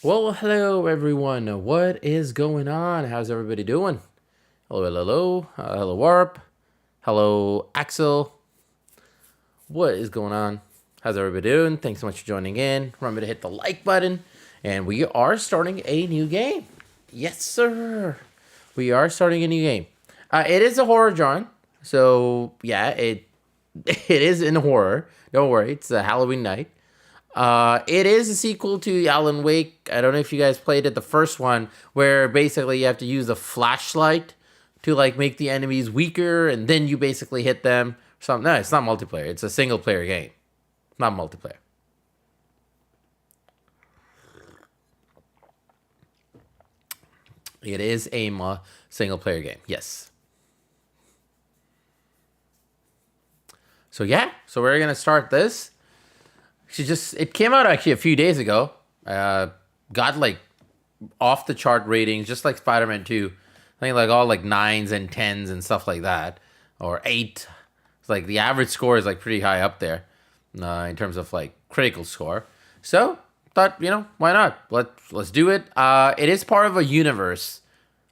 Well, hello everyone. What is going on? How's everybody doing? Hello, hello. Hello, Warp. Hello, Axel. What is going on? How's everybody doing? Thanks so much for joining in. Remember to hit the like button. And we are starting a new game. Yes, sir. We are starting a new game. It is a horror genre. So, yeah, it is in horror. Don't worry. It's a Halloween night. It is a sequel to Alan Wake. I don't know if you guys played it, the first one, where basically you have to use a flashlight to like make the enemies weaker, and then you basically hit them. Something. No, it's not multiplayer. It's a single player game, not multiplayer. It is a single player game. Yes. So yeah, so we're gonna start this. It came out actually a few days ago. Got like off the chart ratings, just like Spider-Man 2. I think like all like 9s and 10s and stuff like that, or 8. It's like the average score is like pretty high up there in terms of like critical score. So thought, why not? Let's do it. It is part of a universe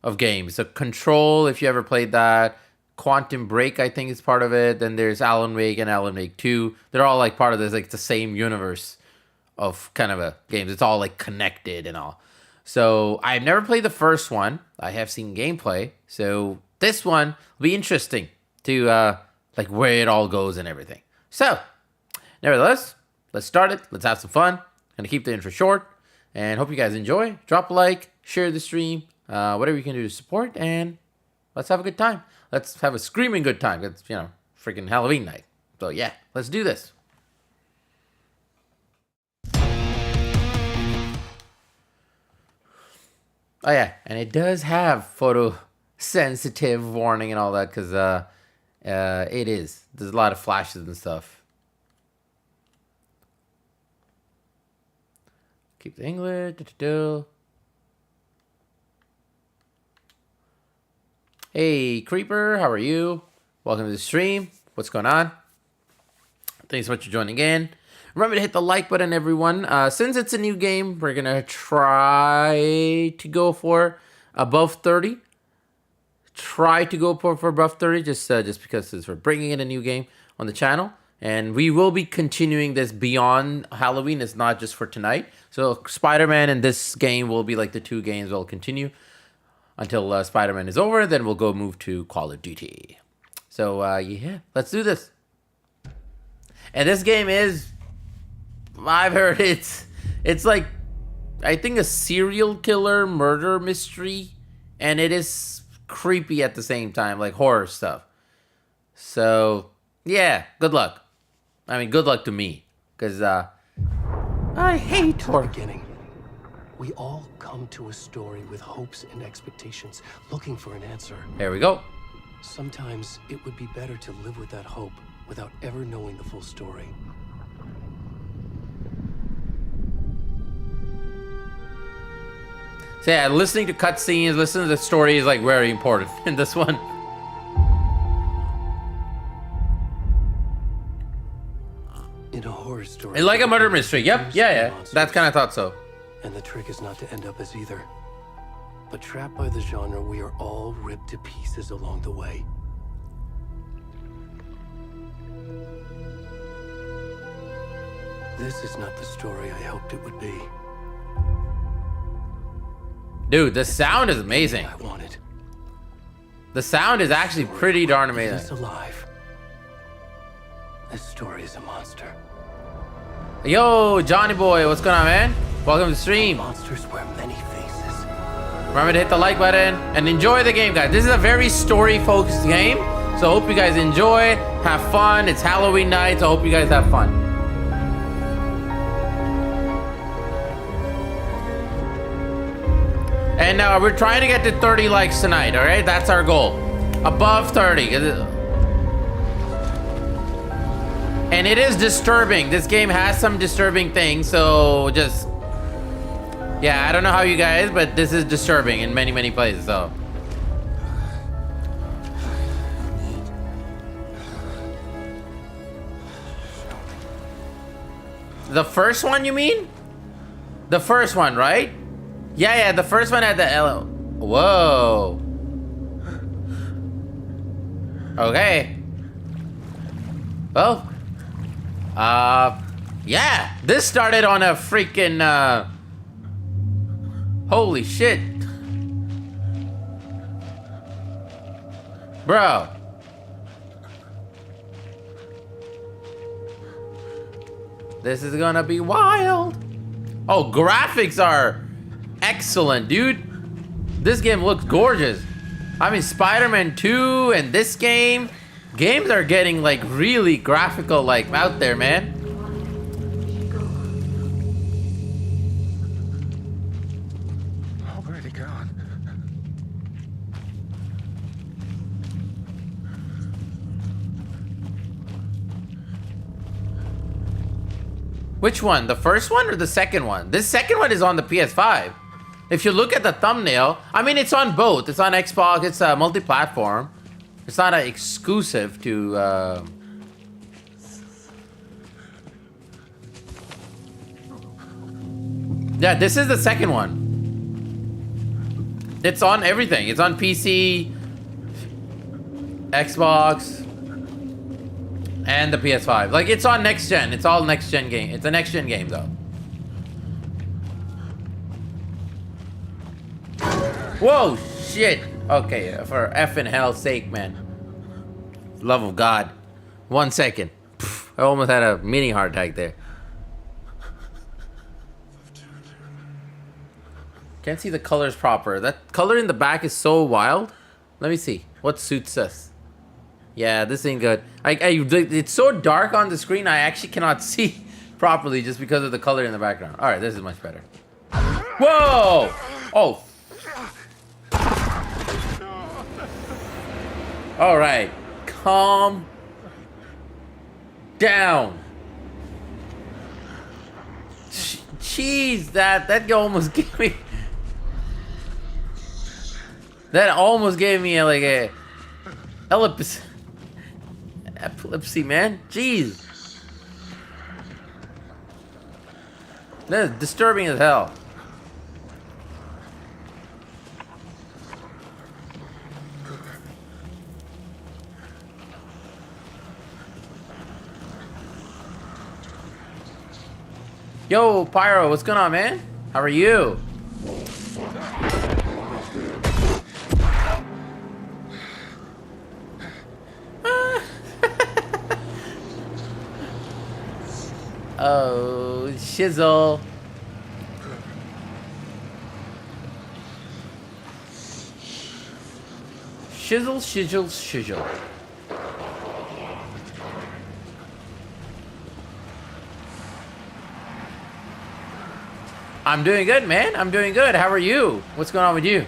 of games. So Control, if you ever played that. Quantum Break, I think, is part of it. Then there's Alan Wake and Alan Wake 2. They're all like part of this, like the same universe of kind of a games. It's all like connected and all. So I've never played the first one. I have seen gameplay. So this one will be interesting to like where it all goes and everything. So nevertheless, let's start it. Let's have some fun. Gonna keep the intro short and hope you guys enjoy. Drop a like, share the stream, whatever you can do to support, and let's have a good time. Let's have a screaming good time. It's, freaking Halloween night. So yeah, let's do this. Oh yeah, and it does have photo-sensitive warning and all that, because it is. There's a lot of flashes and stuff. Keep the English. Hey, Creeper, how are you? Welcome to the stream. What's going on? Thanks so much for joining in. Remember to hit the like button, everyone. Since it's a new game, we're going to try to go for above 30. Try to go for above 30, just because we're bringing in a new game on the channel. And we will be continuing this beyond Halloween. It's not just for tonight. So Spider-Man and this game will be like the two games we'll continue until Spider-Man is over. Then we'll go move to Call of Duty. So yeah, let's do this. And this game is, I've heard it's like, I think a serial killer murder mystery, and it is creepy at the same time, like horror stuff. So yeah, good luck. I mean, good luck to me, because I hate horror. Beginning. We all come to a story with hopes and expectations, looking for an answer. There we go. Sometimes it would be better to live with that hope without ever knowing the full story. So yeah, listening to cutscenes, listening to the story is like very important in this one. In a horror story. It's like a murder mystery. Yep, yeah. That's kind of thought so. And the trick is not to end up as either. But trapped by the genre, we are all ripped to pieces along the way. This is not the story I hoped it would be. Dude, the sound is amazing. I wanted. The sound is actually pretty darn It is amazing. alive. This story is a monster. Yo, Johnny boy, what's going on, man? Welcome to the stream. Monsters wear many faces. Remember to hit the like button and enjoy the game, guys. This is a very story-focused game, so I hope you guys enjoy, have fun. It's Halloween night, so I hope you guys have fun. And we're trying to get to 30 likes tonight, all right? That's our goal. Above 30. And it is disturbing. This game has some disturbing things, so just... Yeah, I don't know how you guys, but this is disturbing in many, many places, so... The first one, you mean? The first one, right? Yeah, the first one had the L. Whoa. Okay. Well. Yeah. This started on a freaking, holy shit. Bro. This is gonna be wild. Oh, graphics are excellent, dude. This game looks gorgeous. I mean, Spider-Man 2 and this game. Games are getting like really graphical, like out there, man. Already gone. Which one? The first one or the second one? This second one is on the PS5. If you look at the thumbnail, I mean, it's on both. It's on Xbox. It's multi-platform. It's not an exclusive to. Yeah, this is the second one. It's on everything. It's on PC, Xbox, and the PS5. Like, it's on next gen. It's all next gen game. It's a next gen game, though. Whoa, shit. Okay, for effing hell's sake, man. Love of God. 1 second. Pff, I almost had a mini heart attack there. Can't see the colors proper. That color in the back is so wild. Let me see. What suits us? Yeah, this ain't good. It's so dark on the screen, I actually cannot see properly just because of the color in the background. All right, this is much better. Whoa! Oh. All right, calm down. Jeez, that almost gave me. That almost gave me like a epilepsy, man. Jeez, that is disturbing as hell. Yo, Pyro, what's going on, man? How are you? Oh, shizzle. Shizzle, shizzle, shizzle. I'm doing good, man. I'm doing good. How are you? What's going on with you?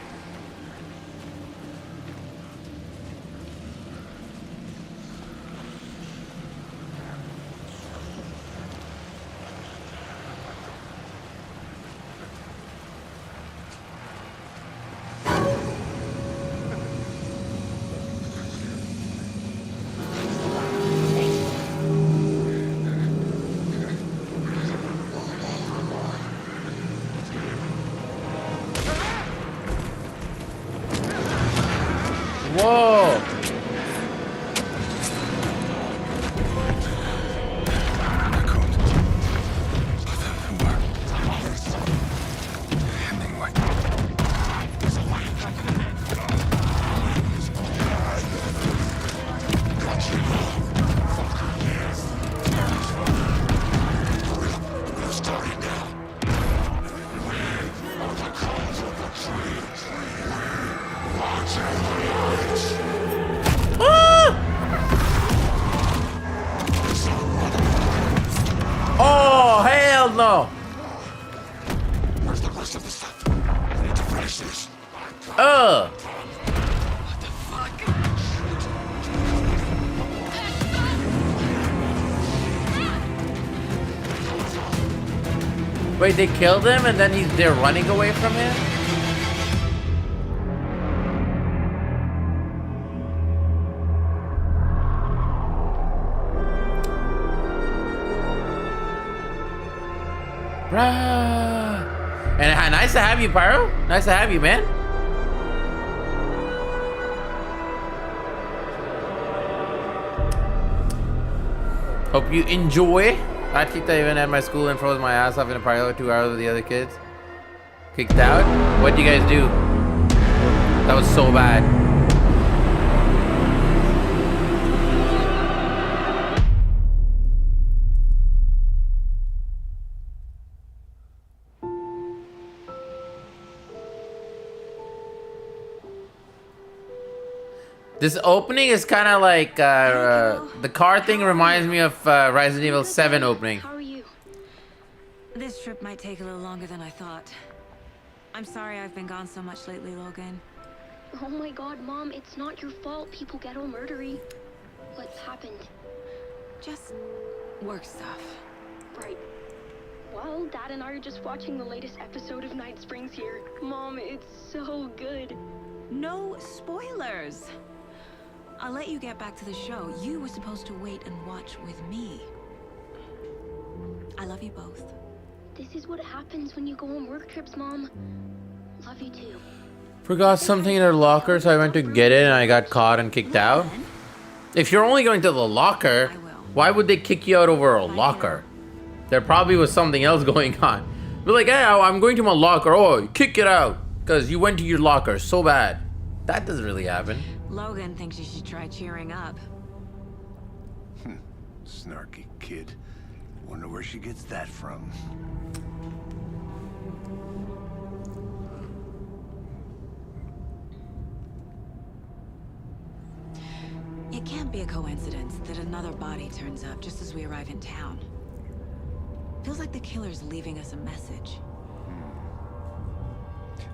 Whoa! Oh, hell no! Where's the rest of the stuff? I need to finish this. Wait, they killed him and then they're running away from him? Bruh. And nice to have you, Pyro. Nice to have you, man. Hope you enjoy. I kicked out even at my school and froze my ass off in a parlor 2 hours with the other kids. Kicked out? What'd you guys do? That was so bad. This opening is kind of like the car thing reminds me of Resident Evil 7 opening. How are you? This trip might take a little longer than I thought. I'm sorry I've been gone so much lately, Logan. Oh my god, Mom, it's not your fault people get all murdery. What's happened? Just work stuff. Right. Well, Dad and I are just watching the latest episode of Night Springs here. Mom, it's so good. No spoilers. I'll let you get back to the show. You were supposed to wait and watch with me. I love you both. This is what happens when you go on work trips, Mom. Love you too. Forgot something in their locker, so I went to get it and I got caught and kicked out. If you're only going to the locker, why would they kick you out over a locker? There probably was something else going on. Be like, hey, I'm going to my locker. Oh, kick it out because you went to your locker so bad. That doesn't really happen. Logan thinks you should try cheering up. Snarky kid. Wonder where she gets that from. It can't be a coincidence that another body turns up just as we arrive in town. Feels like the killer's leaving us a message.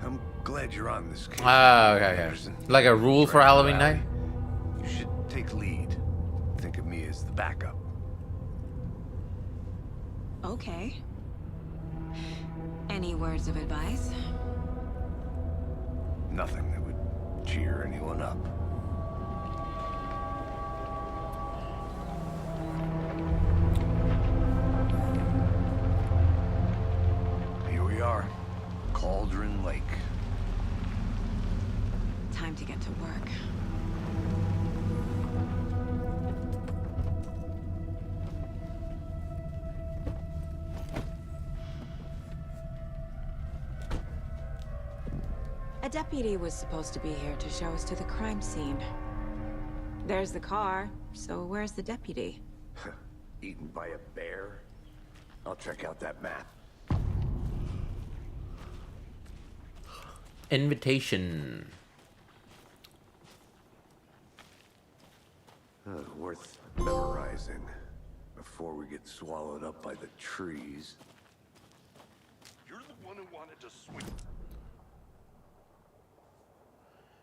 I'm glad you're on this case. Okay. Anderson. Like a rule for Halloween night? You should take lead. Think of me as the backup. Okay. Any words of advice? Nothing that would cheer anyone up. Here we are. Cauldron Lake. Time to get to work. A deputy was supposed to be here to show us to the crime scene. There's the car, so where's the deputy? Eaten by a bear? I'll check out that map. Invitation. Worth memorizing before we get swallowed up by the trees. You're the one who wanted to swing.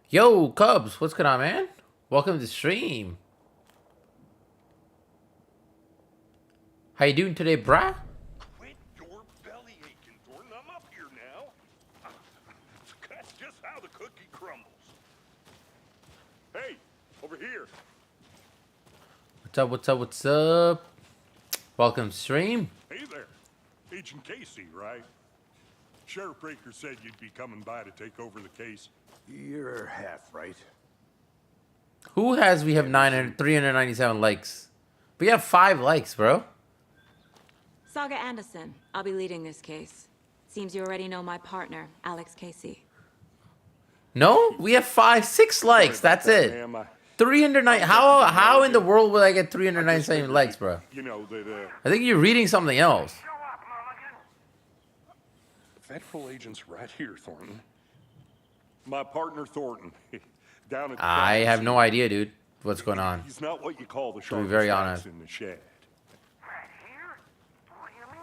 Yo, Cubs, what's going on, man? Welcome to the stream. How you doing today, brah? Quit your belly aching, Thornton. I'm up here now. That's just how the cookie crumbles. Hey, over here. What's up? Welcome to stream. Hey there. Agent Casey, right? Sheriff Breaker said you'd be coming by to take over the case. You're half right. Who has, we have 397 likes. We have 5 likes, bro. Saga Anderson, I'll be leading this case. Seems you already know my partner, Alex Casey. No, we have 6 likes. That's it. 309. How in the world would I get 397 likes, bro? You know that. I think you're reading something else. Federal agent's right here, Thornton. My partner, Thornton, down at the I crime have scene. no idea, dude. What's going on? He's not what you call the be sharpest very axe honest. in the shed. Right here? What do you mean?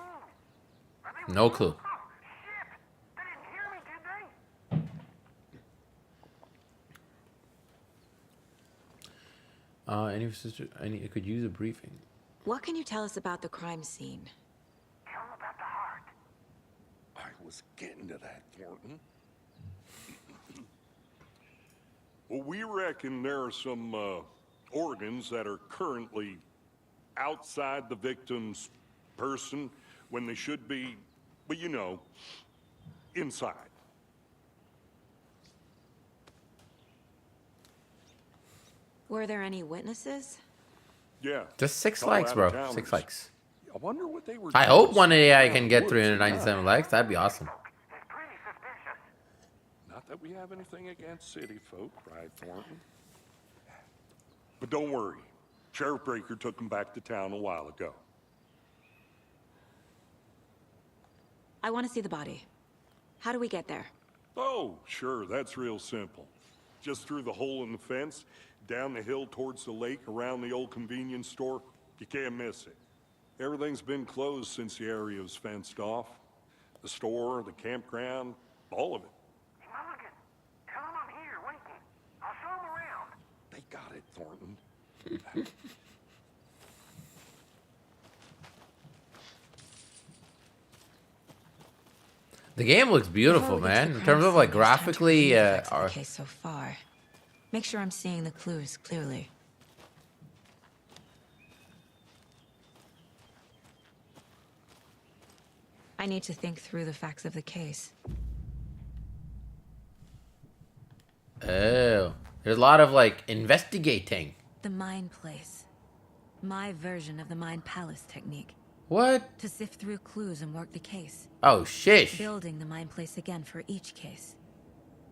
Are they No clue. Oh, shit! They didn't hear me, did they? Any sister? I could use a briefing. What can you tell us about the crime scene? Tell them about the heart. I was getting to that, Thornton. Well, we reckon there are some organs that are currently outside the victim's person when they should be, well, you know. inside. Were there any witnesses? Yeah. Just 6 couple likes, bro. out-of-towners. 6 likes. I wonder what they were I doing hope one AI around can the get woods at 397 night. likes. That'd be awesome. It's pretty suspicious. Not that we have anything against city folk, right, Thornton? But don't worry. Sheriff Breaker took them back to town a while ago. I want to see the body. How do we get there? Oh, sure, that's real simple. Just through the hole in the fence, down the hill towards the lake, around the old convenience store. You can't miss it. Everything's been closed since the area was fenced off. The store, the campground, all of it. Mulligan, tell him I'm here waiting. I'll show him around. They got it, Thornton. The game looks beautiful, Before we get to man. the In terms of crime like scene, there's time to graphically, review the facts of or the case so far. Make sure I'm seeing the clues clearly. I need to think through the facts of the case. oh, there's a lot of like investigating. The Mind Place. My version of the Mind Palace technique. What? To sift through clues and work the case. Oh, shish. Building the Mind Place again for each case.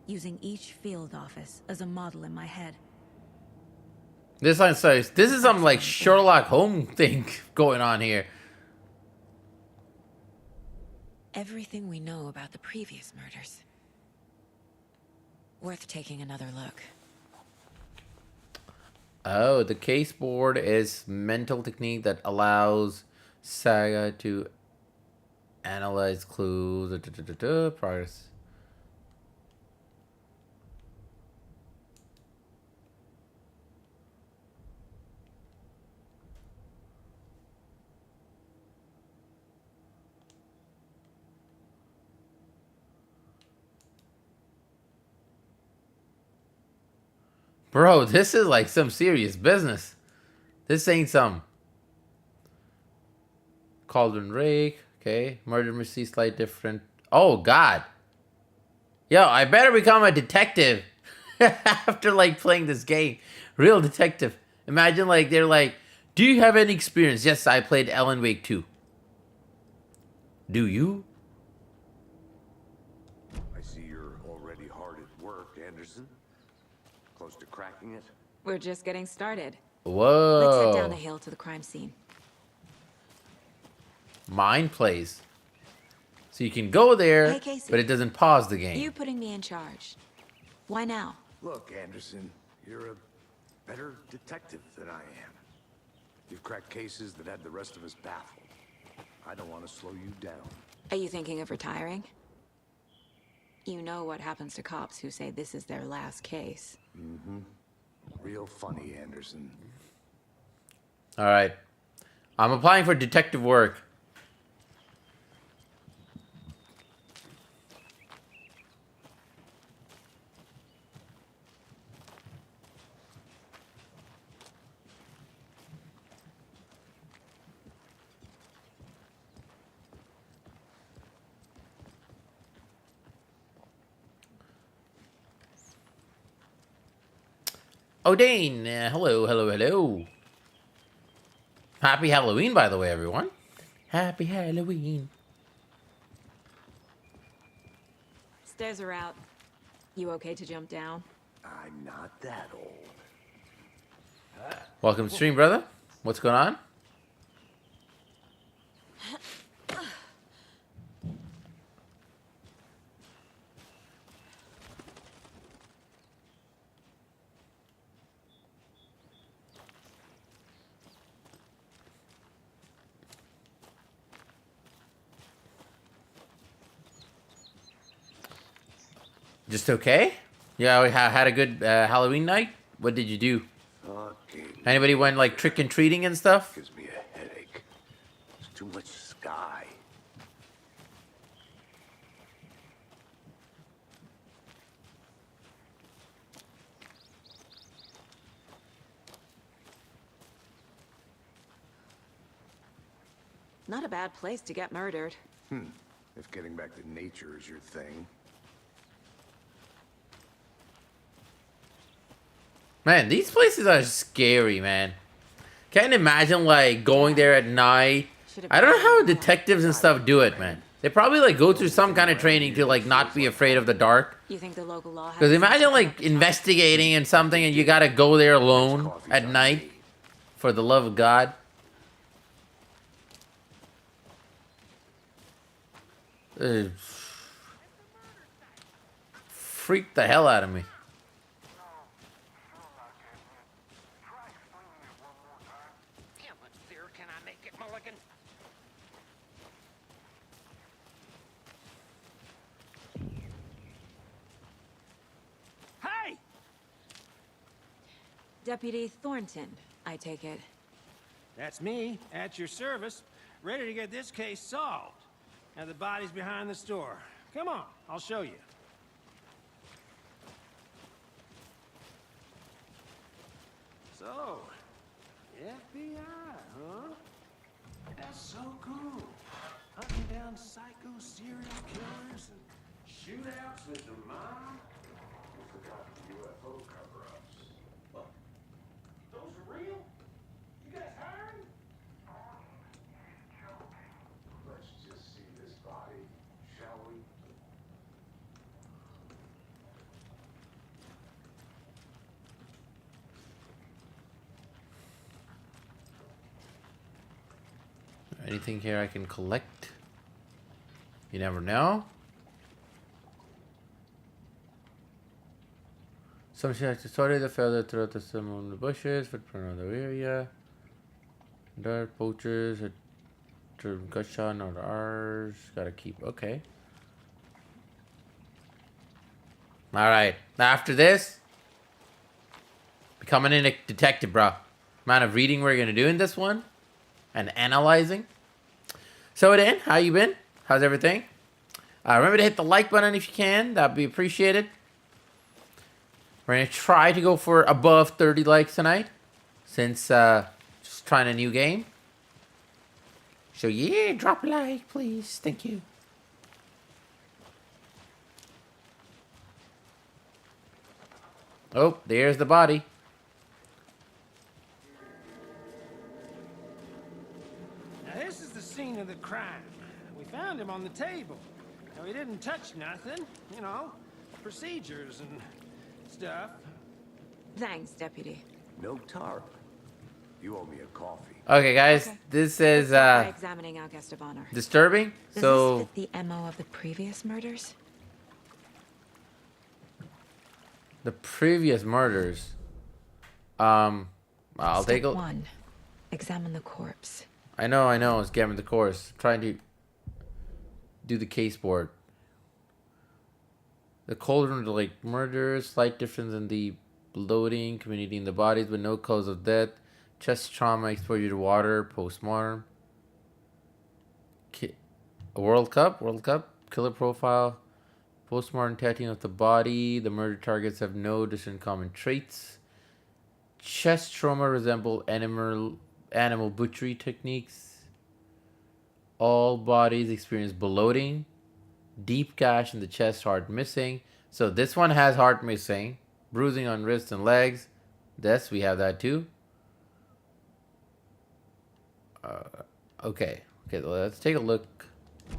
Using each field office as a model in my head. This is some like Sherlock Holmes thing going on here. Everything we know about the previous murders. Worth taking another look. Oh, the case board is mental technique that allows Saga to analyze clues. Progress. Bro, this is like some serious business. This ain't some Cauldron Rake. Okay. Murder mystery, slight different. Oh, God. Yo, I better become a detective after like playing this game. Real detective. Imagine like they're like, do you have any experience? Yes, I played Alan Wake 2. Do you? I see you're already hard at work, Anderson. Close to cracking it? We're just getting started. Whoa. Let's head down the hill to the crime scene. Mind plays. So you can go there, Hey, Casey. but it doesn't pause the game. You putting me in charge. Why now? Look, Anderson, you're a better detective than I am. You've cracked cases that had the rest of us baffled. I don't want to slow you down. Are you thinking of retiring? You know what happens to cops who say this is their last case. Real funny, Anderson. All right. I'm applying for detective work. Oh, Dane. Hello, hello, hello. Happy Halloween, by the way, everyone. Happy Halloween. Stairs are out. You okay to jump down? I'm not that old. Welcome to stream, brother. What's going on? Just okay? Yeah, we had a good Halloween night. What did you do? Okay. Anybody went like trick and treating and stuff? Gives me a headache. There's too much sky. Not a bad place to get murdered. If getting back to nature is your thing. Man, these places are scary, man. Can't imagine like going there at night. I don't know how detectives and stuff do it, man. They probably like go through some kind of training to like not be afraid of the dark. You think the local law has... Because imagine like investigating and something and you gotta go there alone at night. For the love of God. Freaked the hell out of me. How much clearer can I make it, Mulligan? Hey! Deputy Thornton, I take it. That's me, at your service, ready to get this case solved. Now the body's behind the store. Come on, I'll show you. So, FBI, huh? That's so cool. Hunting down psycho serial killers and shootouts with the mob. You forgot the UFO cover-ups. Those are real? You guys hiring? Let's just see this body, shall we? Anything here I can collect? You never know. Some shit started the feather throughout the stem on the bushes, footprint on the area. Dark poachers, a gunshot, not ours. Gotta keep, okay. Alright, after this, becoming a detective, bro. Amount of reading we're gonna do in this one. And analyzing. So Dan, how you been? How's everything? Remember to hit the like button if you can. That'd be appreciated. We're going to try to go for above 30 likes tonight. Since just trying a new game. So yeah, drop a like, please. Thank you. Oh, there's the body. Now this is the scene of the crime. We found him on the table. Now he didn't touch nothing, you know, procedures and stuff. Thanks, Deputy. No tarp. You owe me a coffee. Okay, guys, Okay. this is By examining our guest of honor. disturbing. Does So this fit the MO of the previous murders? the previous murders. I'll take a. Step 1. Examine the corpse. I know. It's getting the course. Trying to do the case board. The cauldron of like murders, slight difference in the bloating, community in the bodies, but no cause of death. Chest trauma, exposure to water, postmortem. World Cup, killer profile, postmortem tattooing of the body. The murder targets have no distinct common traits. Chest trauma resemble animal butchery techniques. All bodies experience bloating. Deep gash in the chest, heart missing. So this one has heart missing. Bruising on wrists and legs. This, we have that too. Okay, let's take a look.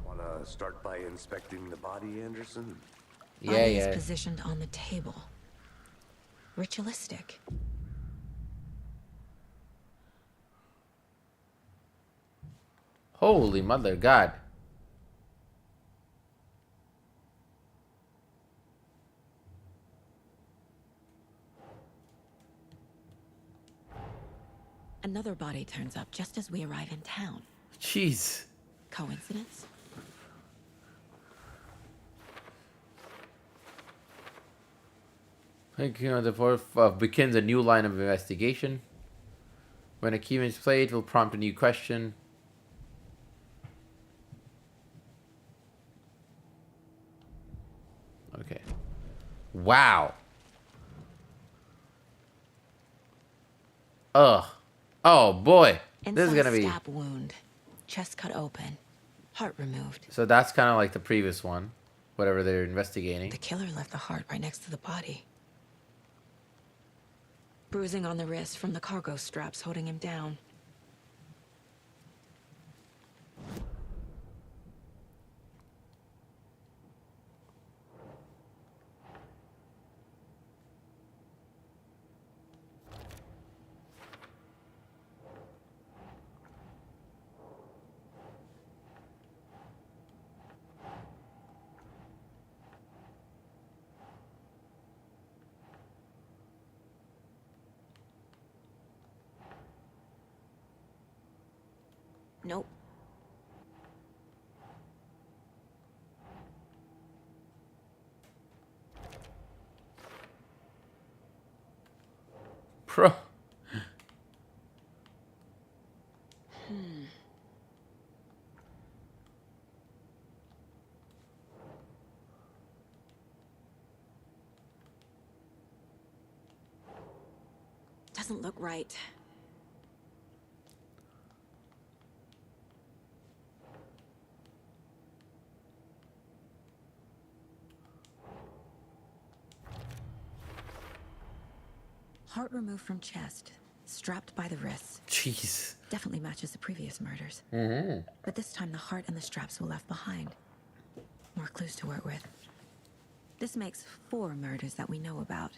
Wanna start by inspecting the body, Anderson? Yeah, Body yeah. is positioned on the table. Ritualistic. Holy mother God. Another body turns up just as we arrive in town. Jeez. Coincidence? The fourth begins a new line of investigation. When a key is played, it will prompt a new question. Okay. Wow. Ugh. Oh boy. This is Inside gonna be. stab wound. Chest cut open. Heart removed. So that's kind of like the previous one, whatever they're investigating. The killer left the heart right next to the body. Bruising on the wrist from the cargo straps holding him down. Nope. Bro. Doesn't look right. Heart removed from chest, strapped by the wrists. Jeez. Definitely matches the previous murders. But this time the heart and the straps were left behind. More clues to work with. This makes 4 murders that we know about.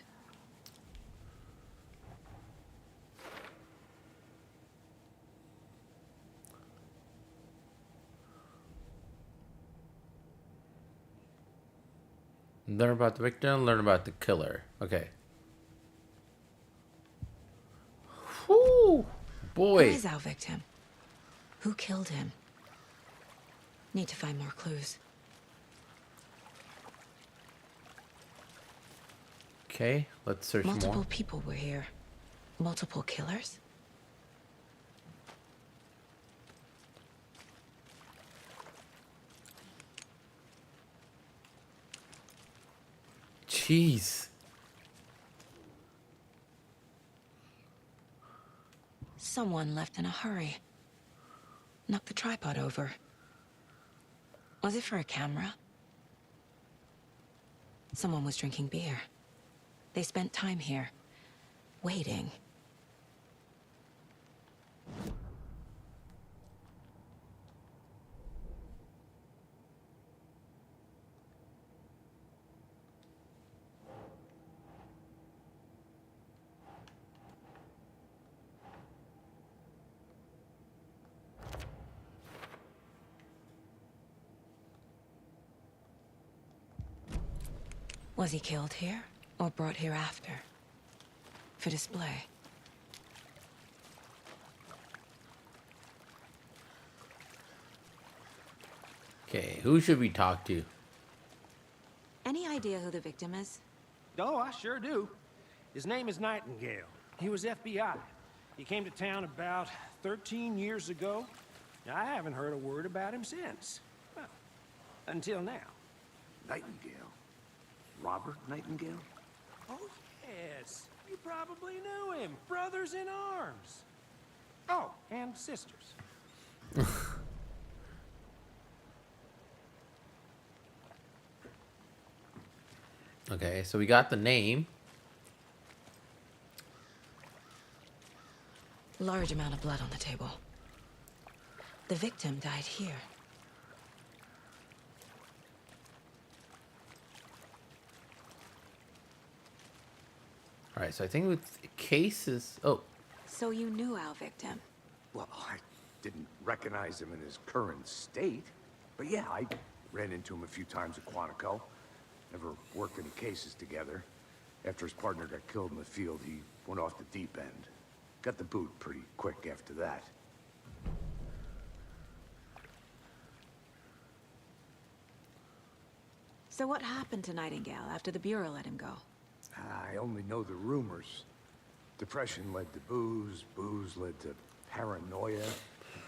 Learn about the victim, learn about the killer. Okay. Whew. Boy. Who is our victim? Who killed him? Need to find more clues. Okay, let's search Multiple more. people were here. Multiple killers? Jeez. Someone left in a hurry. Knocked the tripod over. Was it for a camera? Someone was drinking beer. They spent time here, waiting. Was he killed here, or brought here after? For display? Okay, who should we talk to? Any idea who the victim is? Oh, I sure do. His name is Nightingale. He was FBI. He came to town about 13 years ago. I haven't heard a word about him since. Well, until now. Nightingale? Robert Nightingale? Oh, yes. You probably knew him. Brothers in arms. Oh, and sisters. Okay, so we got the name. Large amount of blood on the table. The victim died here. All right, so I think with cases. Oh, So you knew our victim? Well, I didn't recognize him in his current state. But yeah, I ran into him a few times at Quantico. Never worked any cases together. After his partner got killed in the field, he went off the deep end. Got the boot pretty quick after that. So what happened to Nightingale after the Bureau let him go? I only know the rumors. Depression led to booze, booze led to paranoia.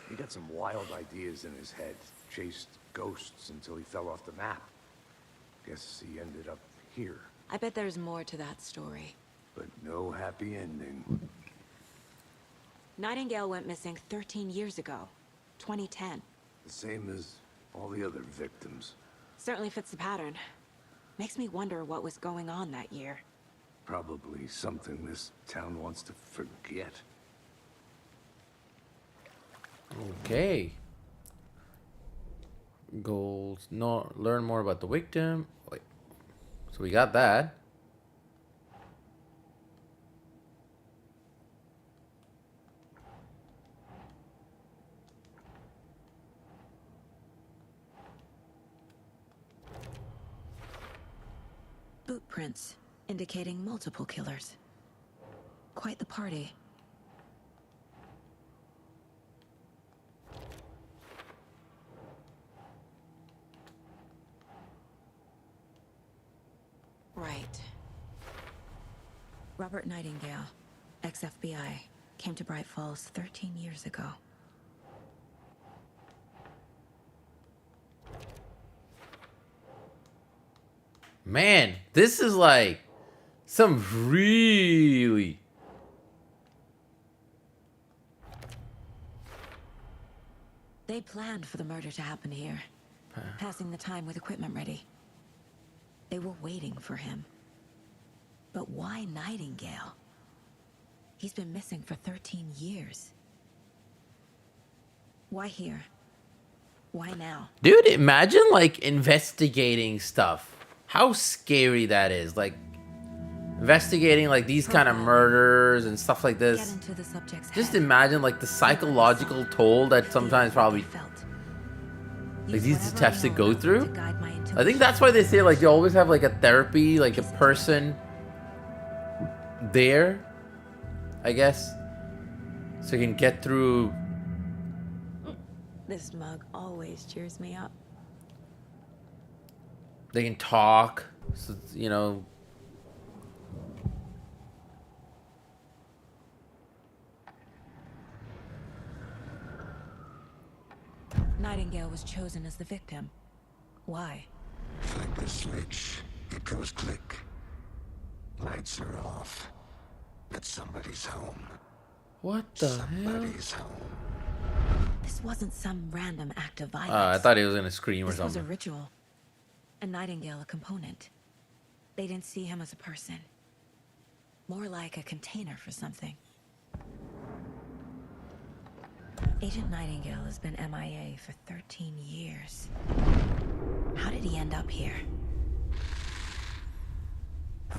He got some wild ideas in his head, chased ghosts until he fell off the map. Guess he ended up here, I bet there's more to that story. but no happy ending. Nightingale went missing 13 years ago. 2010. The same as all the other victims. Certainly fits the pattern. Makes me wonder what was going on that year. Probably something this town wants to forget. Okay. Goals. No, learn more about the victim. Wait. So we got that. Boot prints indicating multiple killers. Quite the party. Right. Robert Nightingale, ex-FBI, came to Bright Falls 13 years ago. Man, this is like some really... They planned for the murder to happen here, passing the time with equipment ready. They were waiting for him. But why Nightingale? He's been missing for 13 years. Why here? Why now? Dude, imagine like investigating stuff. How scary that is. Like investigating like these kind of murders and stuff like Get this. into the subject's Just head. imagine like the psychological toll that sometimes probably Felt. like Use these whatever detectives I to know go about through. to guide my I think intuition. that's why they say like they always have like a therapy, like a person there, I guess, so you can get through. This mug always cheers me up. They can talk, so, you know. Nightingale was chosen as the victim. Why? Flick the switch, it goes click. Lights are off. But somebody's home. What the hell? Somebody's home. This wasn't some random act of violence. I thought he was gonna scream or This was a something. ritual. And Nightingale a component. They didn't see him as a person. More like a container for something. Agent Nightingale has been MIA for 13 years. How did he end up here?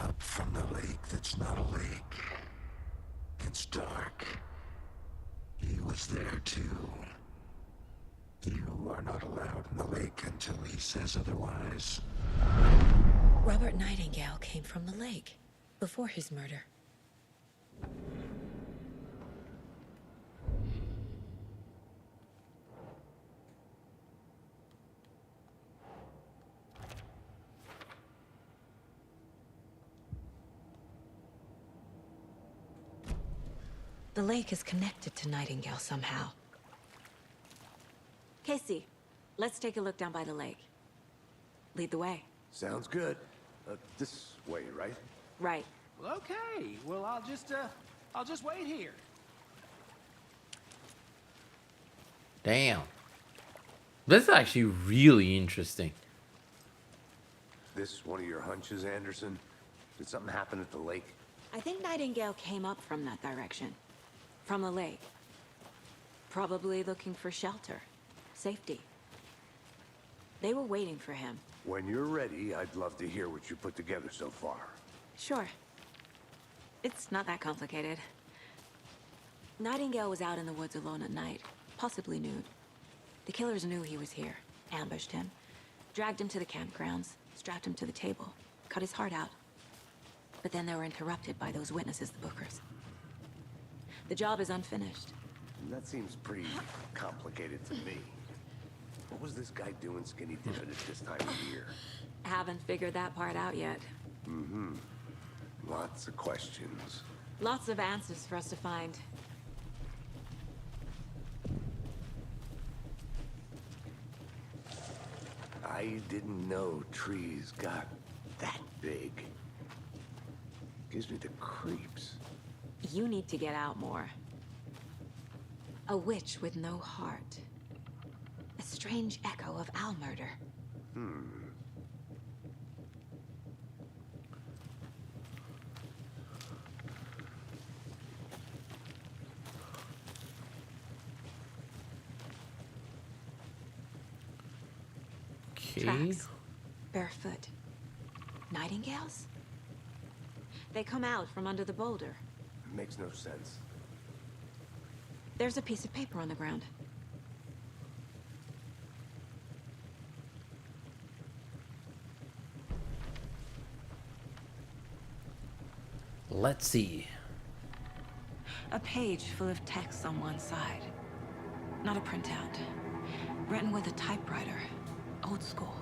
Up from the lake that's not a lake. It's dark. He was there too. You are not allowed in the lake until he says otherwise. Robert Nightingale came from the lake before his murder. The lake is connected to Nightingale somehow. Casey, let's take a look down by the lake. Lead the way. Sounds good. This way, right? Right. Well, okay. Well, I'll just wait here. Damn. This is actually really interesting. This one of your hunches, Anderson? Did something happen at the lake? I think Nightingale came up from that direction. From the lake. Probably looking for shelter. Safety. They were waiting for him. When you're ready, I'd love to hear what you put together so far. Sure. It's not that complicated. Nightingale was out in the woods alone at night, possibly nude. The killers knew he was here, ambushed him, dragged him to the campgrounds, strapped him to the table, cut his heart out. But then they were interrupted by those witnesses, the Bookers. The job is unfinished. That seems pretty complicated to me. What was this guy doing skinny dipping at this time of year? Haven't figured that part out yet. Lots of questions. Lots of answers for us to find. I didn't know trees got that big. Gives me the creeps. You need to get out more. A witch with no heart. A strange echo of Al murder. Okay. Tracks. Barefoot. Nightingales? They come out from under the boulder. Makes no sense. There's a piece of paper on the ground. Let's see. A page full of text on one side. Not a printout. Written with a typewriter. Old school.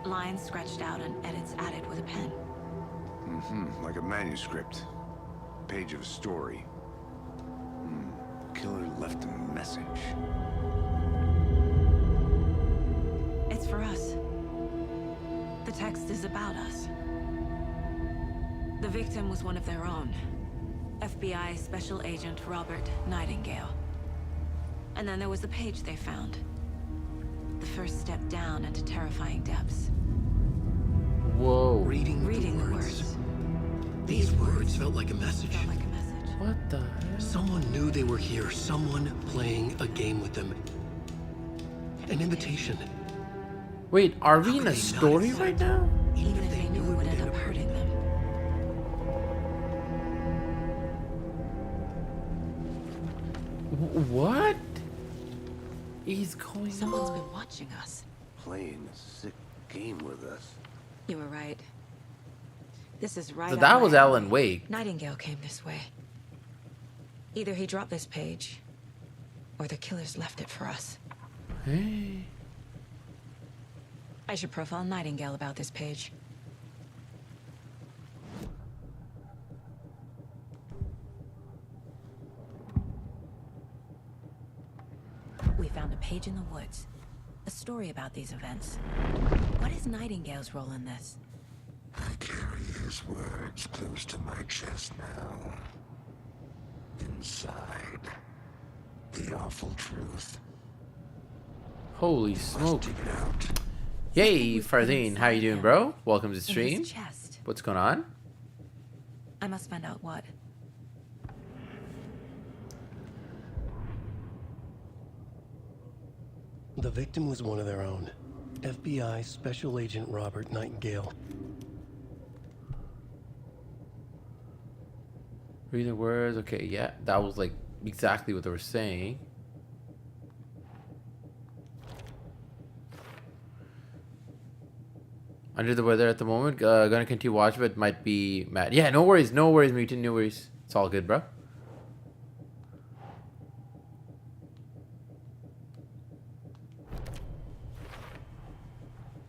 Lines scratched out and edits added with a pen. Like a manuscript. Page of a story. Killer left a message. It's for us. The text is about us. The victim was one of their own. FBI Special Agent Robert Nightingale. And then there was the page they found. The first step down into terrifying depths. Whoa. Reading Reading the words. These words felt like a message. Felt like a message. What the hell? Someone knew they were here. Someone playing a game with them. An invitation. Wait, are How we could in they a not story accept? right now? Even if they knew it would end up hurting them. What is going Someone's on? been watching us. Playing a sick game with us. You were right. This is right So up that my was alley. Alan Wake. Nightingale came this way. Either he dropped this page, or the killers left it for us. Hey. I should profile Nightingale about this page. We found a page in the woods. A story about these events. What is Nightingale's role in this? I carry his words close to my chest now. Inside, the awful truth. Holy smoke. Dig it out. Yay, Fardine. How you doing, bro? Welcome to the In stream. his chest. What's going on? I must find out what. The victim was one of their own. FBI Special Agent Robert Nightingale. Read the words. Okay, yeah. That was like exactly what they were saying. Under the weather at the moment. Gonna continue watching, but might be mad. Yeah, no worries. No worries, Mutant. No worries. It's all good, bro.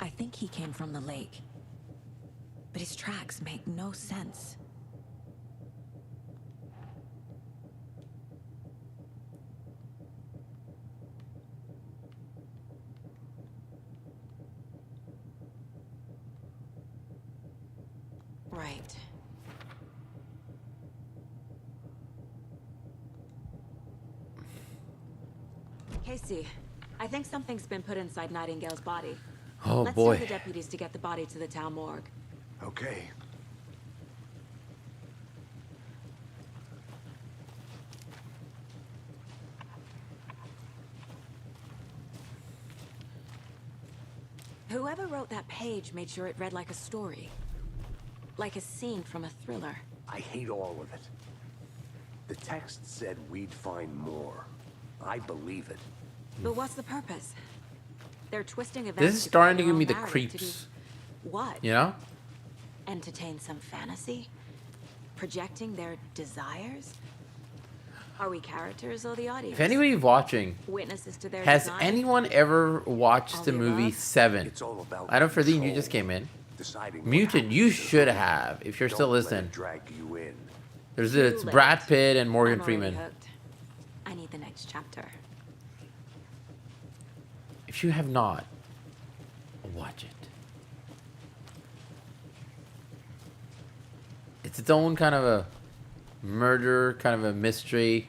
I think he came from the lake. But his tracks make no sense. Right. Casey, I think something's been put inside Nightingale's body. Oh Let's boy. tell the deputies to get the body to the town morgue. Okay. Whoever wrote that page made sure it read like a story. Like a scene from a thriller. I hate all of it. The text said we'd find more. I believe it. But what's the purpose? They're twisting events. This is to starting to create give their me own the narrative to creeps. do what? You know? Entertain some fantasy? Projecting their desires? Are we characters or the audience? If anybody watching Witnesses to their has design? anyone ever watched All the the movie above? Seven? It's all about I know Ferdine, you control. just came in. Deciding what Mutant, happens you to should who. have if you're Don't still let listening. it drag you in. It's Too late. Brad Pitt and Morgan I'm already Freeman. hooked. I need the next chapter. If you have not, watch it. It's its own kind of a murder, kind of a mystery.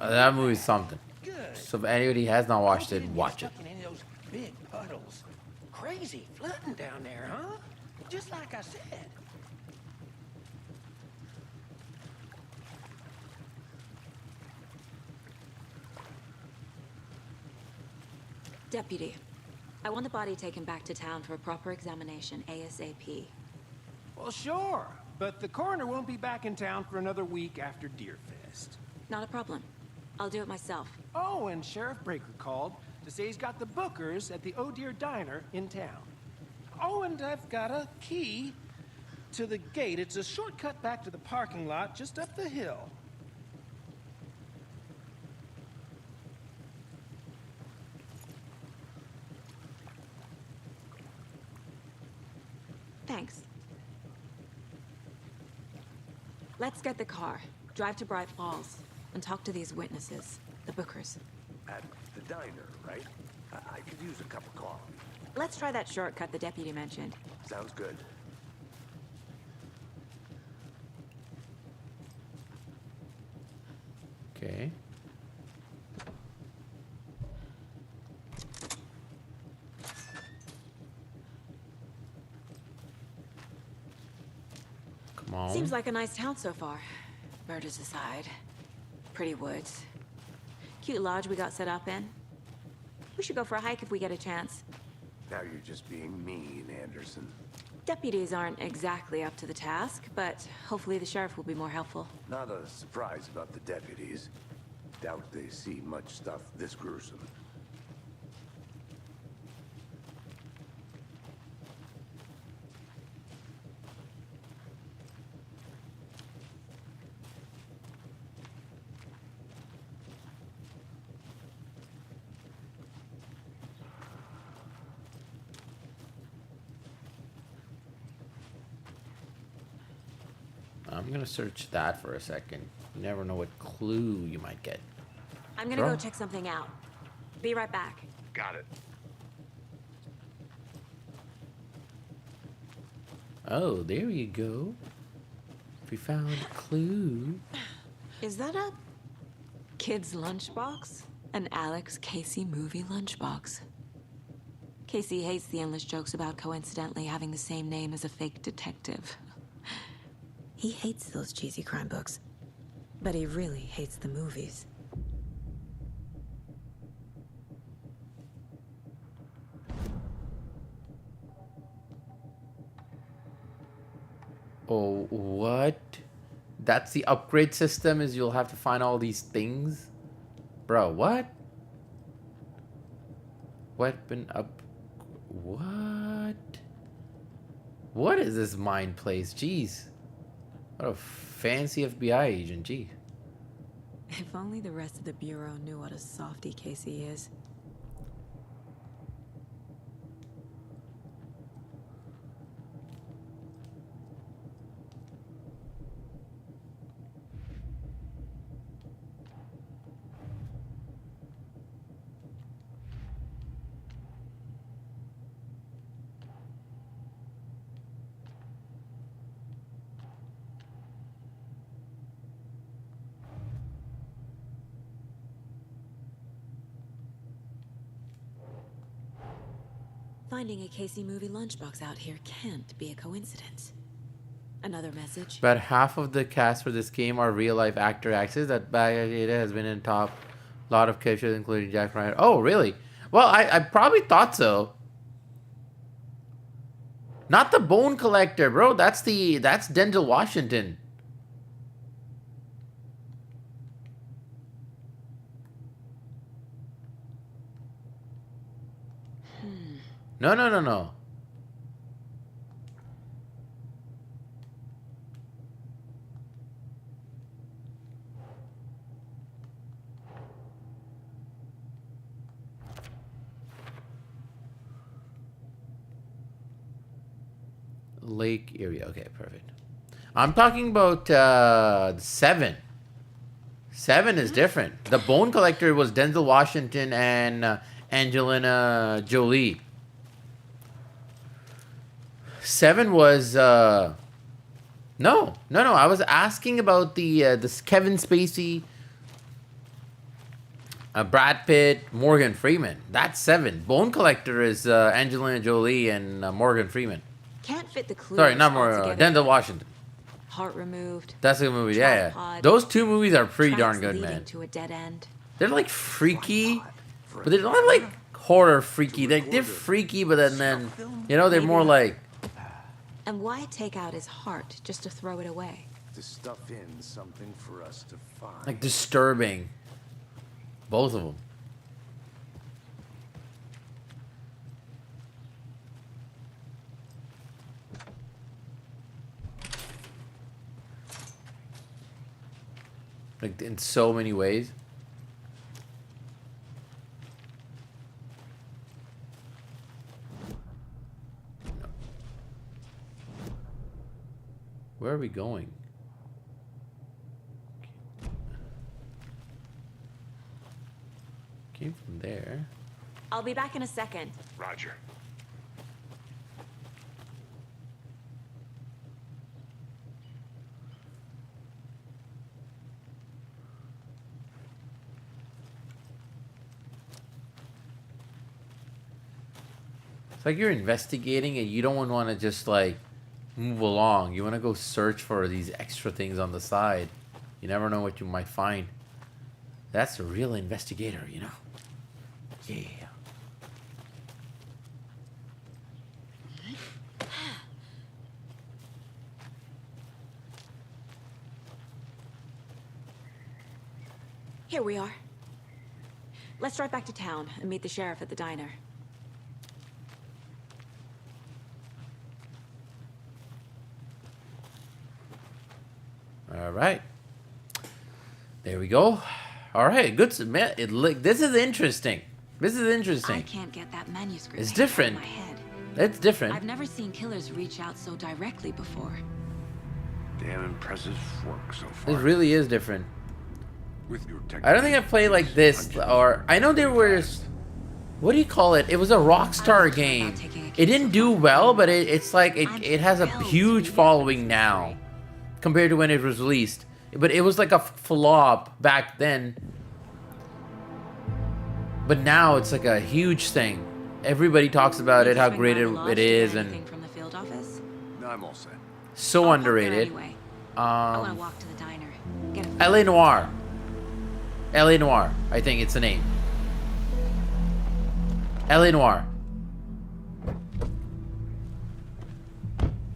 That movie's something. Good. So if anybody has not watched it, Hope you didn't get watch it. stuck in any of those big puddles. Crazy flooding down there, huh? Just like I said. Deputy, I want the body taken back to town for a proper examination, ASAP. Well, sure. But the coroner won't be back in town for another week after Deerfest. Not a problem. I'll do it myself. Oh, and Sheriff Breaker called to say he's got the Bookers at the Oh Dear Diner in town. Oh, and I've got a key to the gate. It's a shortcut back to the parking lot just up the hill. Thanks. Let's get the car, drive to Bright Falls, and talk to these witnesses, the Bookers. At the diner, right? I could use a cup of coffee. Let's try that shortcut the deputy mentioned. Sounds good. Okay. Come on. Seems like a nice town so far. Murders aside. Pretty woods. Cute lodge we got set up in. We should go for a hike if we get a chance. Now you're just being mean, Anderson. Deputies aren't exactly up to the task, but hopefully the sheriff will be more helpful. Not a surprise about the deputies. Doubt they see much stuff this gruesome. I'm gonna search that for a second. You never know what clue you might get. I'm gonna Sure. go check something out. Be right back. Got it. Oh, there you go. We found a clue. Is that a kid's lunchbox? An Alex Casey movie lunchbox. Casey hates the endless jokes about coincidentally having the same name as a fake detective. He hates those cheesy crime books, but he really hates the movies. Oh, what? That's the upgrade system, is you'll have to find all these things? Bro, what? Weapon up... What? What is this mind place? Jeez. What a fancy FBI agent, gee. If only the rest of the Bureau knew what a softy Casey is. Finding a Casey movie lunchbox out here can't be a coincidence. Another message. About half of the cast for this game are real-life actor actors. That data has been in top lot of cases, including Jack Ryan. Oh, really? Well, I probably thought so. Not the Bone Collector, bro. That's Denzel Washington. No. Lake area. Okay, perfect. I'm talking about 7. 7 is different. The Bone Collector was Denzel Washington and Angelina Jolie. 7 was no. I was asking about the this Kevin Spacey Brad Pitt, Morgan Freeman. That's 7. Bone Collector is Angelina Jolie and Morgan Freeman. Can't fit the clues. Sorry, not all Morgan. together. Denzel Washington. Heart removed. That's a good movie. Yeah, yeah. Tripod. Those 2 movies are pretty darn Tracks good, leading man. to a dead end. They're like freaky, but they're not like horror freaky. They're freaky, but then you know, they're more like And why take out his heart just to throw it away? To stuff in something for us to find. disturbing. Both of them. Like in so many ways. Where are we going? Came from there. I'll be back in a second. Roger. It's like you're investigating and you don't want to just like move along. You want to go search for these extra things on the side. You never know what you might find. That's a real investigator, you know? Yeah. Here we are. Let's drive back to town and meet the sheriff at the diner. All right. There we go. All right, good. Man, this is interesting. This is interesting. I can't get that manuscript It's page out of different. my head. It's different. I've never seen killers reach out so directly before. Damn impressive work so far. It really is different. With your I don't think I've played like this, or I know there was, what do you call it? It was a Rockstar game. It didn't do well, but it's like it has a huge following now compared to when it was released. But it was like a flop back then. But now it's like a huge thing. Everybody talks about it, how great it is, and From the field office? No, I'm all set. so I'll park there underrated. Anyway. I want to walk to the diner. Get a LA Noire. LA Noire, I think it's the name. LA Noire.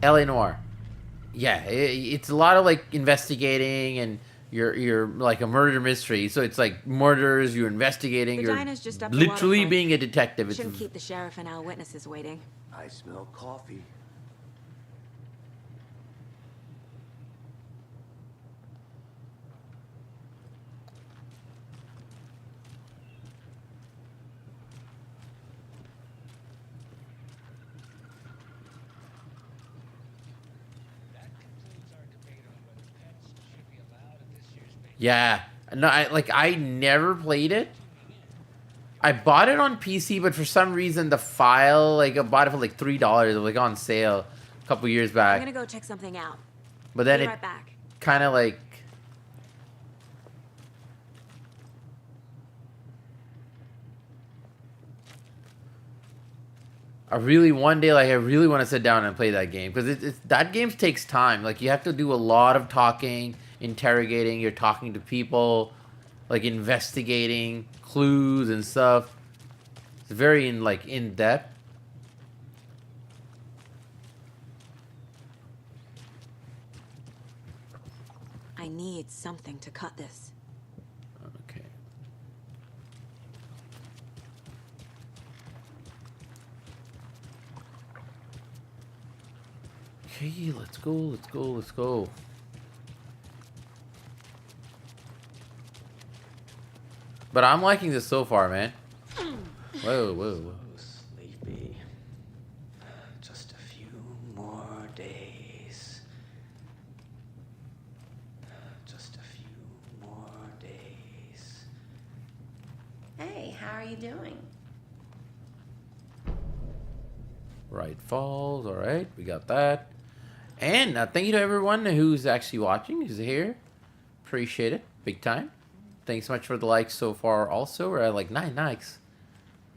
LA Noire. Yeah, it's a lot of like investigating, and you're like a murder mystery. So it's like murders, you're investigating, The you're diner's just up the literally waterfront. being a detective. It's Shouldn't keep the sheriff and our witnesses waiting. I smell coffee. yeah. No, I never played it. I bought it on PC, but for some reason the file, like I bought it for like $3, like on sale a couple years I'm back. gonna go check something out. But then Be it right back. kind of like I really one day like I really want to sit down and play that game, because that game takes time. Like you have to do a lot of talking, interrogating. You're talking to people, like investigating clues and stuff. It's very in depth. I need something to cut this. Okay. Okay, let's go, let's go, let's go. But I'm liking this so far, man. Whoa, whoa, whoa. Sleepy. Just a few more days. Just a few more days. Hey, how are you doing? Right Falls, all right, we got that. And thank you to everyone who's actually watching, who's here. Appreciate it, big time. Thanks so much for the likes so far. Also, we're at like 9 likes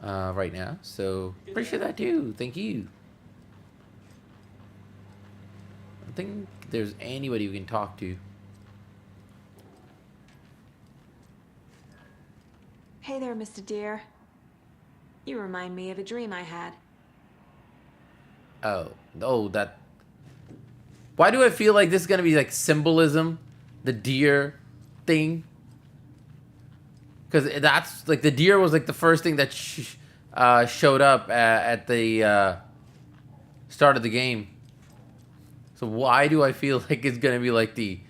right now. So appreciate that too. Thank you. I don't think there's anybody we can talk to. Hey there, Mr. Deer. You remind me of a dream I had. Oh, that. Why do I feel like this is gonna be like symbolism, the deer thing? Because that's like the deer was like the first thing that showed up at the start of the game. So why do I feel like it's gonna be like the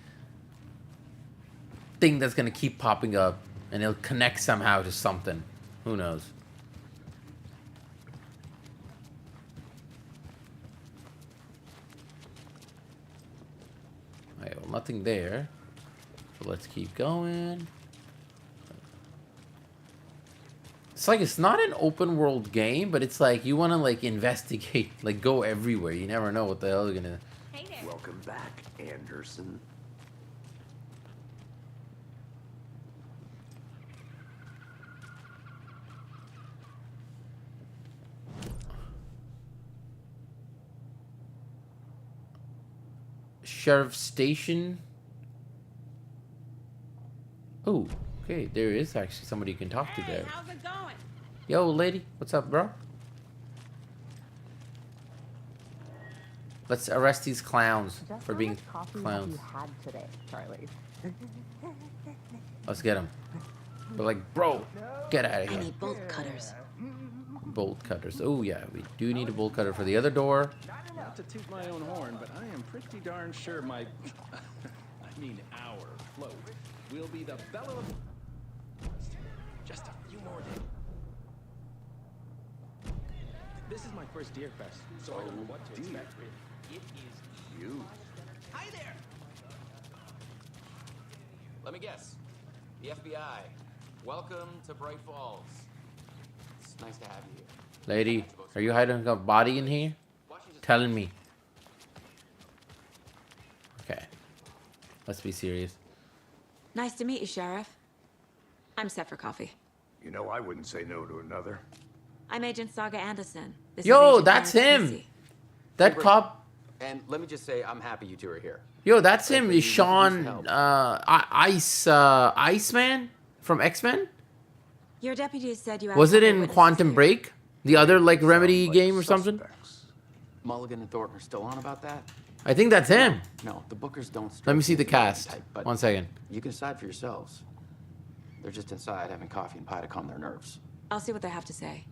thing that's gonna keep popping up and it'll connect somehow to something? Who knows? Alright, well, nothing there. So let's keep going. It's like it's not an open world game, but it's like you want to like investigate, like go everywhere. You never know what the hell you're gonna. Hey there. Welcome back, Anderson. Sheriff Station. Oh, okay. There is actually somebody you can talk to there. How's it going? Yo, lady, what's up, bro? Let's arrest these clowns for being clowns. Had today, Charlie? Let's get them. But like, bro, get out of I here. need bolt cutters. Bolt cutters. Oh yeah, we do need a bolt cutter for the other door. Not to toot my own horn, but I am pretty darn sure my, I mean our float will be the belle of... Just a few more days. This is my first Deer Fest, so I don't know what to expect really. It is You. Hi there! Let me guess. The FBI. Welcome to Bright Falls. It's nice to have you here. Lady, are you hiding a body in here? Telling me. Okay. Let's be serious. Nice to meet you, Sheriff. I'm set for coffee. You know, I wouldn't say no to another. I'm Agent Saga Anderson. This is Yo, Agent that's Eric him. Casey. That cop. And let me just say, I'm happy you two are here. Yo, that's him. Frankly, Sean, you help. Iceman from X-Men. Your deputy said you Was had it other in witnesses Quantum here. Break? The other like Remedy Sound like game or something? suspects. Mulligan and Thornton are still on about that? I think that's him. No, the Bookers don't strike Let me see as the the cast. type, but 1 second. you can decide for yourselves. They're just inside having coffee and pie to calm their nerves. I'll see what they have to say.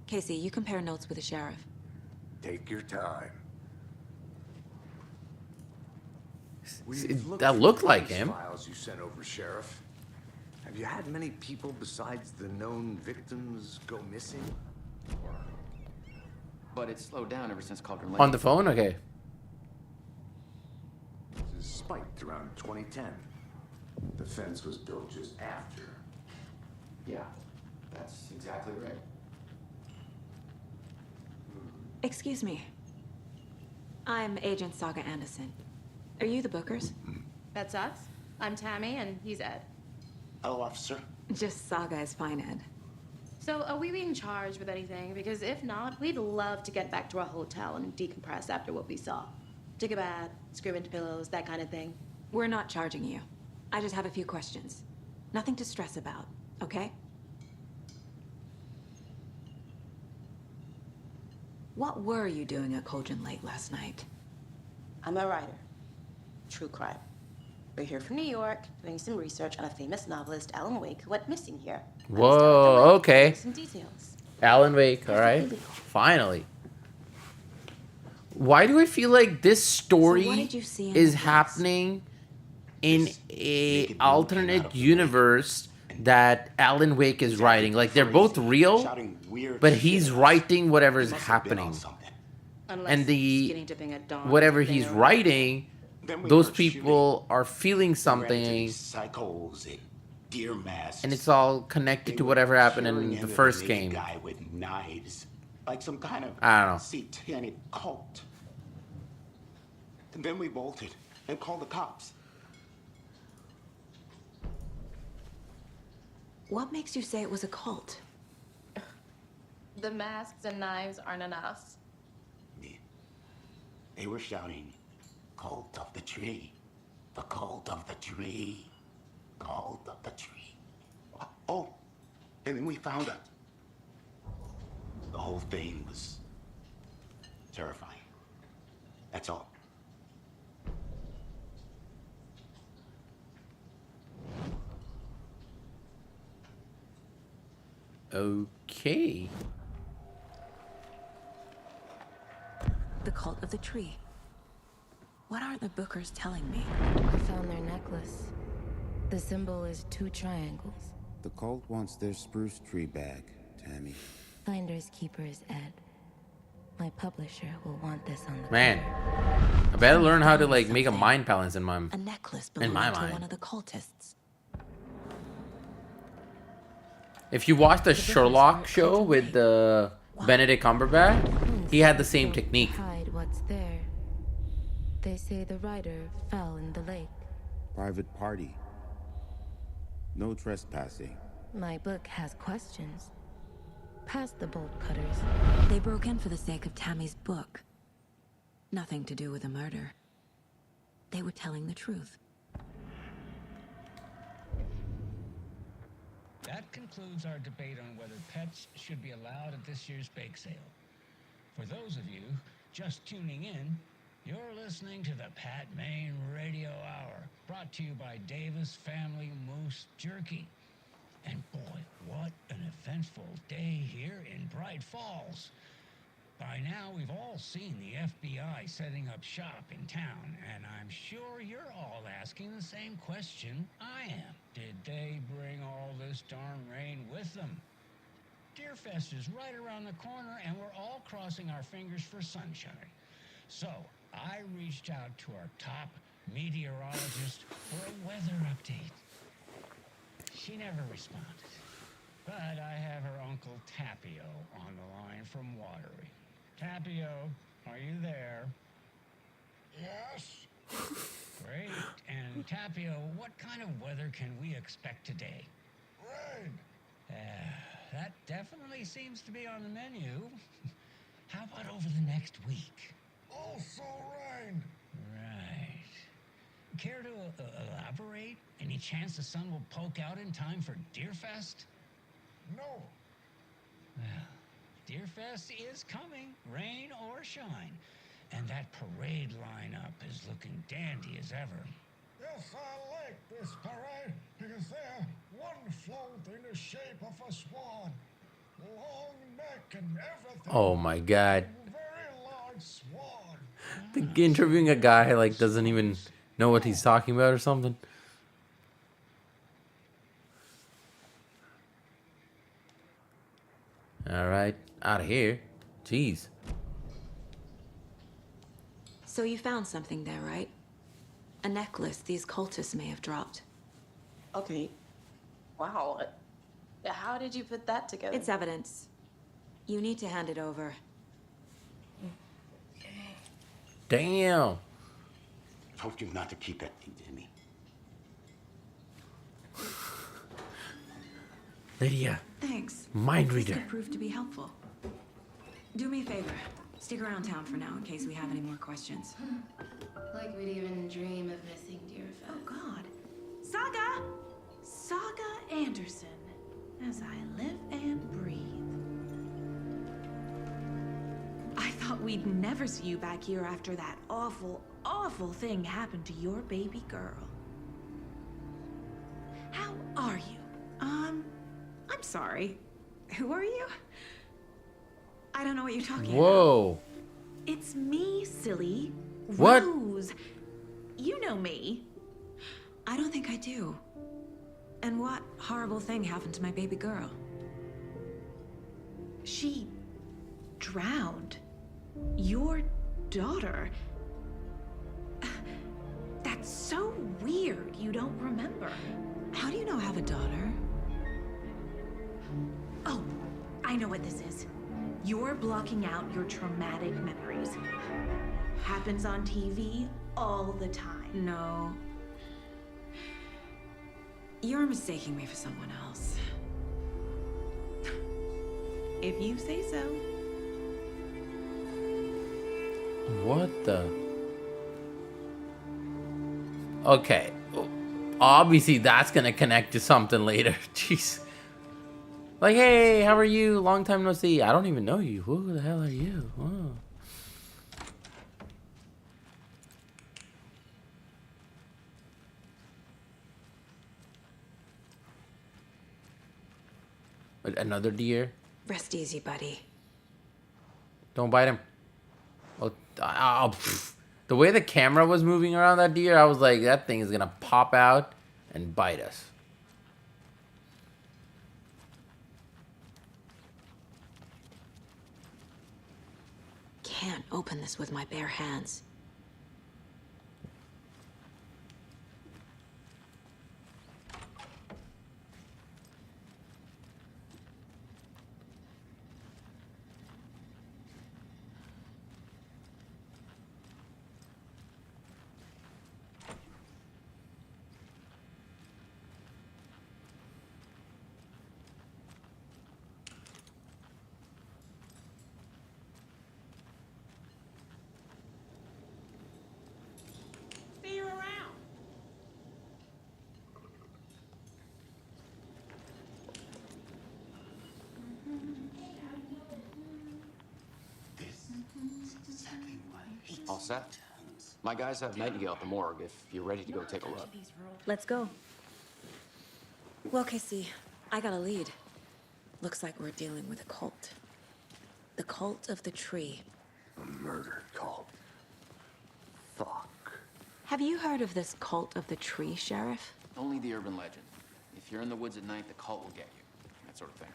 Casey, you compare notes with the sheriff. Take your time. That looked like him. Files you sent over, Sheriff. Have you had many people besides the known victims go missing? But it's slowed down ever since Cauldron Lake. On the phone? Okay. This spiked around 2010. The fence was built just after. Yeah, that's exactly right. Excuse me. I'm Agent Saga Anderson. Are you the Bookers? That's us. I'm Tammy, and he's Ed. Hello, officer. Just Saga is fine, Ed. So, are we being charged with anything? Because if not, we'd love to get back to our hotel and decompress after what we saw. Take a bath, scream into pillows, that kind of thing. We're not charging you. I just have a few questions. Nothing to stress about, okay? What were you doing at Cauldron Lake last night? I'm a writer. True crime. We're here from New York, doing some research on a famous novelist, Alan Wake, who went missing here. Whoa, okay. Some details. Alan Wake, alright. Finally. Why do I feel like this So what story did you see in is the books? happening in a alternate universe that Alan Wake is writing? Like they're both real, Shouting weird but shit he's at us. writing whatever's He must have been on happening. something. Unless And the skinny dipping at dawn or whatever something, he's or- writing, Then we those heard shooting. people are feeling We ran into something, these psychos in deer masks. and it's all connected They to were whatever happened cheering in the him first and game. guy with knives, like some kind of I don't know. satanic cult. And then we bolted and called the cops. What makes you say it was a cult? The masks and knives aren't enough. They were shouting, "Cult of the tree. The cult of the tree. Cult of the tree." Oh, and then we found it. The whole thing was terrifying. That's all. Okay. The cult of the tree. What are the bookers telling me? I found their necklace. The symbol is 2 triangles. The cult wants their spruce tree back, Tammy. Finders keepers, Ed. My publisher will want this on the Man, I better learn how to like make a mind balance in my A necklace in my belonging to mind. one of the cultists. If you watch the Sherlock show with the Benedict Cumberbatch, he had the same technique. Hide what's there. They say the writer fell in the lake. Private party. No trespassing. My book has questions. Past the bolt cutters. They broke in for the sake of Tammy's book. Nothing to do with a murder. They were telling the truth. That concludes our debate on whether pets should be allowed at this year's bake sale. For those of you just tuning in, you're listening to the Pat Maine Radio Hour, brought to you by Davis Family Moose Jerky. And boy, what an eventful day here in Bright Falls. By now, we've all seen the FBI setting up shop in town, and I'm sure you're all asking the same question I am. Did they bring all this darn rain with them? Deerfest is right around the corner, and we're all crossing our fingers for sunshine. So, I reached out to our top meteorologist for a weather update. She never responded. But I have her Uncle Tapio on the line from Watery. Tapio, are you there? Yes. Great. And Tapio, what kind of weather can we expect today? Rain. That definitely seems to be on the menu. How about over the next week? Also rain. Right. Care to elaborate? Any chance the sun will poke out in time for Deerfest? No. Well, Deerfest is coming, rain or shine. And that parade lineup is looking dandy as ever. Yes, I like this parade because they're one float in the shape of a swan. Long neck and everything. Oh my god. Very large swan. Interviewing a guy like doesn't even know what he's talking about or something. All right, out of here. Jeez. So you found something there, right? A necklace these cultists may have dropped. Okay. Wow. How did you put that together? It's evidence. You need to hand it over. Damn. Told you not to keep that thing to me. Lydia. Thanks. Mind This reader. could prove to be helpful. Do me a favor. Stick around town for now in case we have any more questions. Like we'd even dream of missing Deerfest. Oh, God. Saga! Saga Anderson. As I live and breathe. I thought we'd never see you back here after that awful, awful thing happened to your baby girl. How are you? I'm sorry. Who are you? I don't know what you're talking about. Whoa. It's me, silly. What? Rose. You know me. I don't think I do. And what horrible thing happened to my baby girl? She drowned. Your daughter. That's so weird you don't remember. How do you know I have a daughter? Oh, I know what this is. You're blocking out your traumatic memories. Happens on TV all the time. No. You're mistaking me for someone else. If you say so. What the? Okay. Obviously, that's gonna connect to something later. Jeez. Like, hey, how are you? Long time no see. I don't even know you. Who the hell are you? Oh. Another deer. Rest easy, buddy. Don't bite him. Oh, the way the camera was moving around that deer, I was like, that thing is gonna pop out and bite us. Can't open this with my bare hands. See you around. All set? My guys have Nightingale at the morgue if you're ready to go take a look. Let's go. Well, Casey, I got a lead. Looks like we're dealing with a cult. The cult of the tree. A murder cult. Fuck. Have you heard of this cult of the tree, Sheriff? Only the urban legend. If you're in the woods at night, the cult will get you. That sort of thing.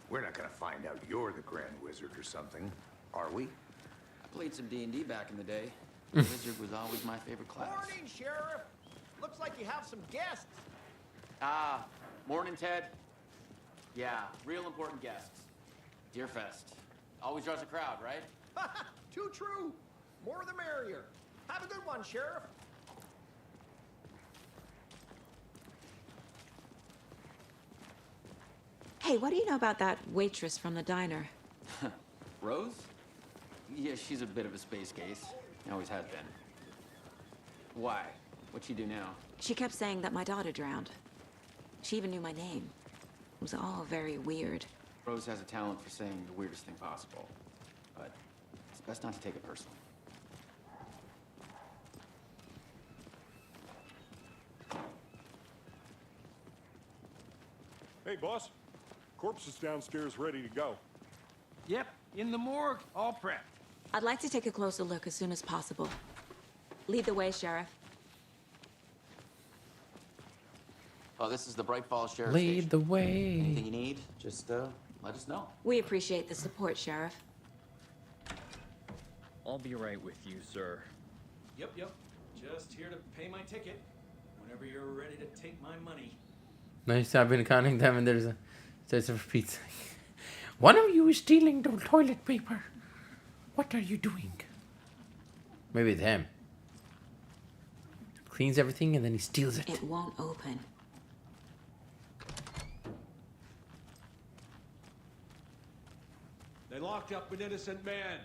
We're not gonna find out you're the Grand Wizard or something, are we? I played some D&D back in the day. The wizard was always my favorite class. Morning, Sheriff. Looks like you have some guests. Ah, morning, Ted. Yeah, real important guests. Deerfest. Always draws a crowd, right? Too true. More the merrier. Have a good one, Sheriff. Hey, what do you know about that waitress from the diner? Rose? Yeah, she's a bit of a space case. Always has been. Why? What'd she do now? She kept saying that my daughter drowned. She even knew my name. It was all very weird. Rose has a talent for saying the weirdest thing possible. But it's best not to take it personally. Hey, boss. Corpse is downstairs ready to go. Yep, in the morgue, all prepped. I'd like to take a closer look as soon as possible. Lead the way, Sheriff. Oh, this is the Bright Falls Sheriff Lead Station. the way. Anything you need, just let us know. We appreciate the support, Sheriff. I'll be right with you, sir. Yep. Just here to pay my ticket. Whenever you're ready to take my money. Nice. I've been counting them, and there's a pizza. One of you is stealing the toilet paper. What are you doing? Maybe it's him. Cleans everything and then he steals it. It won't open. They locked up an innocent man.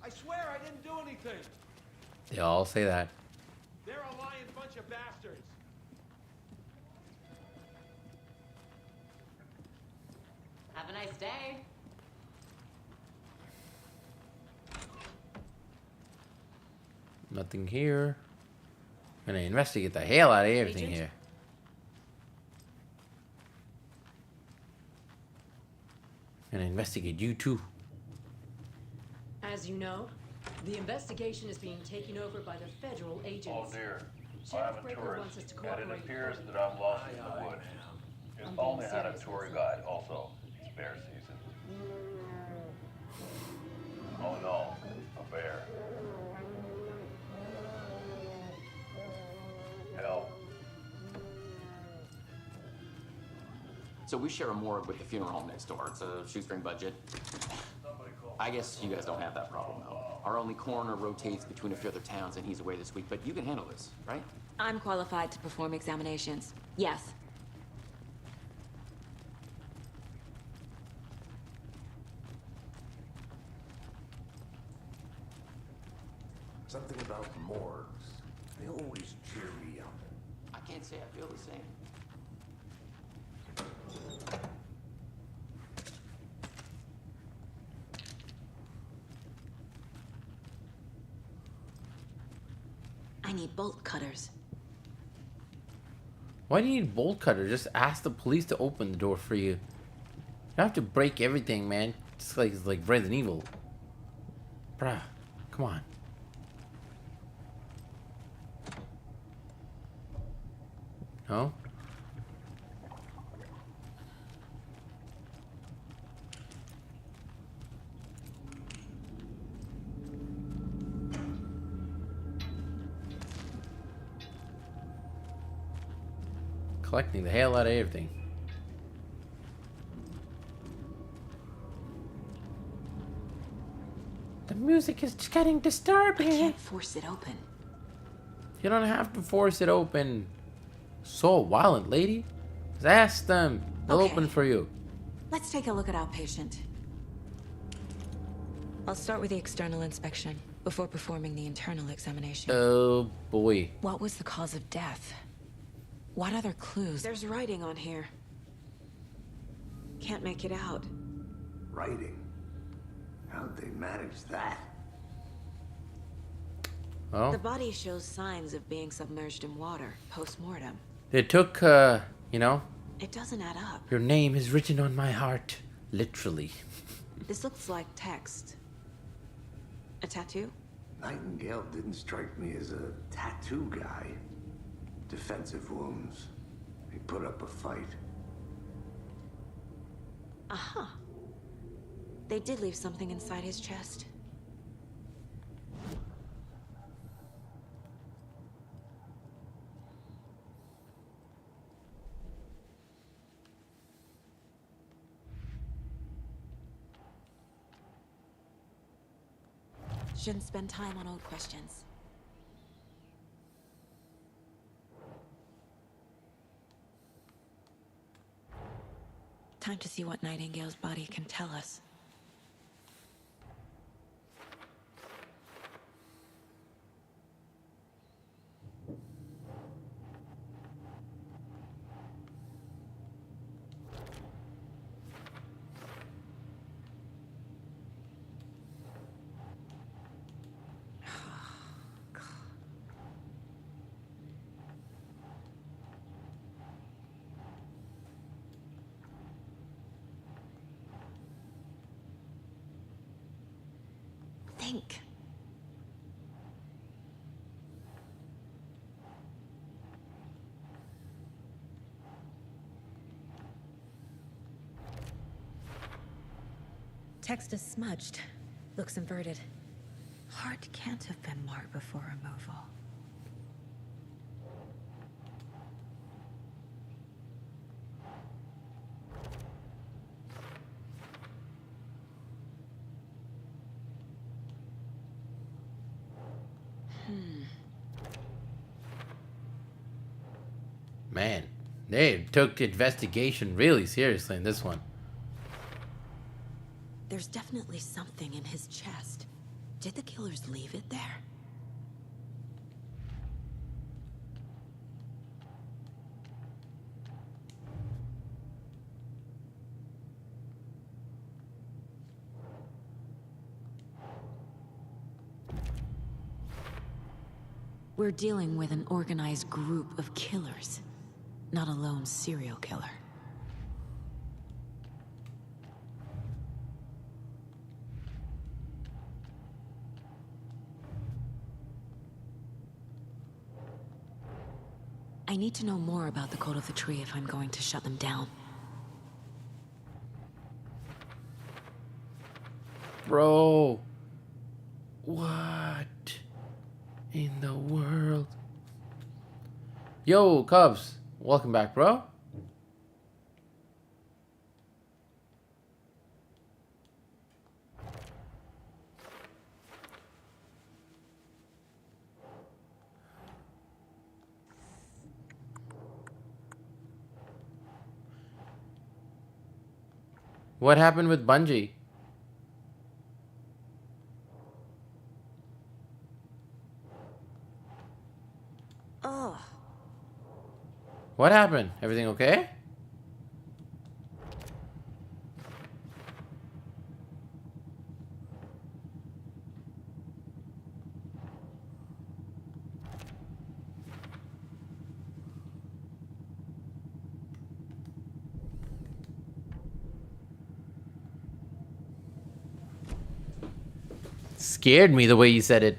I swear I didn't do anything. They all say that. They're a lying bunch of bastards. Have a nice day. Nothing here. I'm gonna investigate the hell out of everything Agent? here. Gonna investigate you too. As you know, the investigation is being taken over by the federal agents. Oh dear. Sheriff I'm a Breaker tourist, wants us to and it cooperate. appears that I'm lost in the woods. If I'm only being had a serious, tour listen. guide also. It's bear season. Oh no, a bear. Help. So we share a morgue with the funeral home next door. It's a shoestring budget. I guess you guys don't have that problem, though. Our only coroner rotates between a few other towns, and he's away this week, but you can handle this, right? I'm qualified to perform examinations. Yes. Something about morgues. They always cheer me up. I can't say I feel the same. I need bolt cutters. Why do you need bolt cutter? Just ask the police to open the door for you. You don't have to break everything, man. It's like Resident Evil. Bruh, come on. No? Collecting the hell out of everything. The music is getting disturbing. I can't force it open. You don't have to force it open. So violent, lady. Just ask them. They'll open for you. Let's take a look at our patient. I'll start with the external inspection before performing the internal examination. Oh boy. What was the cause of death? What other clues? There's writing on here. Can't make it out. Writing? How'd they manage that? Well, The body shows signs of being submerged in water post-mortem. they took, you know, It doesn't add up. your name is written on my heart. Literally. This looks like text. A tattoo? Nightingale didn't strike me as a tattoo guy. Defensive wounds. He put up a fight. Aha. They did leave something inside his chest. Shouldn't spend time on old questions. Time to see what Nightingale's body can tell us. Think. Text is smudged. Looks inverted. Heart can't have been marked before removal. Man, they took investigation really seriously in this one. There's definitely something in his chest. Did the killers leave it there? We're dealing with an organized group of killers, not a lone serial killer. I need to know more about the Code of the Tree if I'm going to shut them down. Bro. What in the world? Yo, Cubs. Welcome back, bro. What happened with Bungie? Oh, What happened? Everything okay? Scared me the way you said it.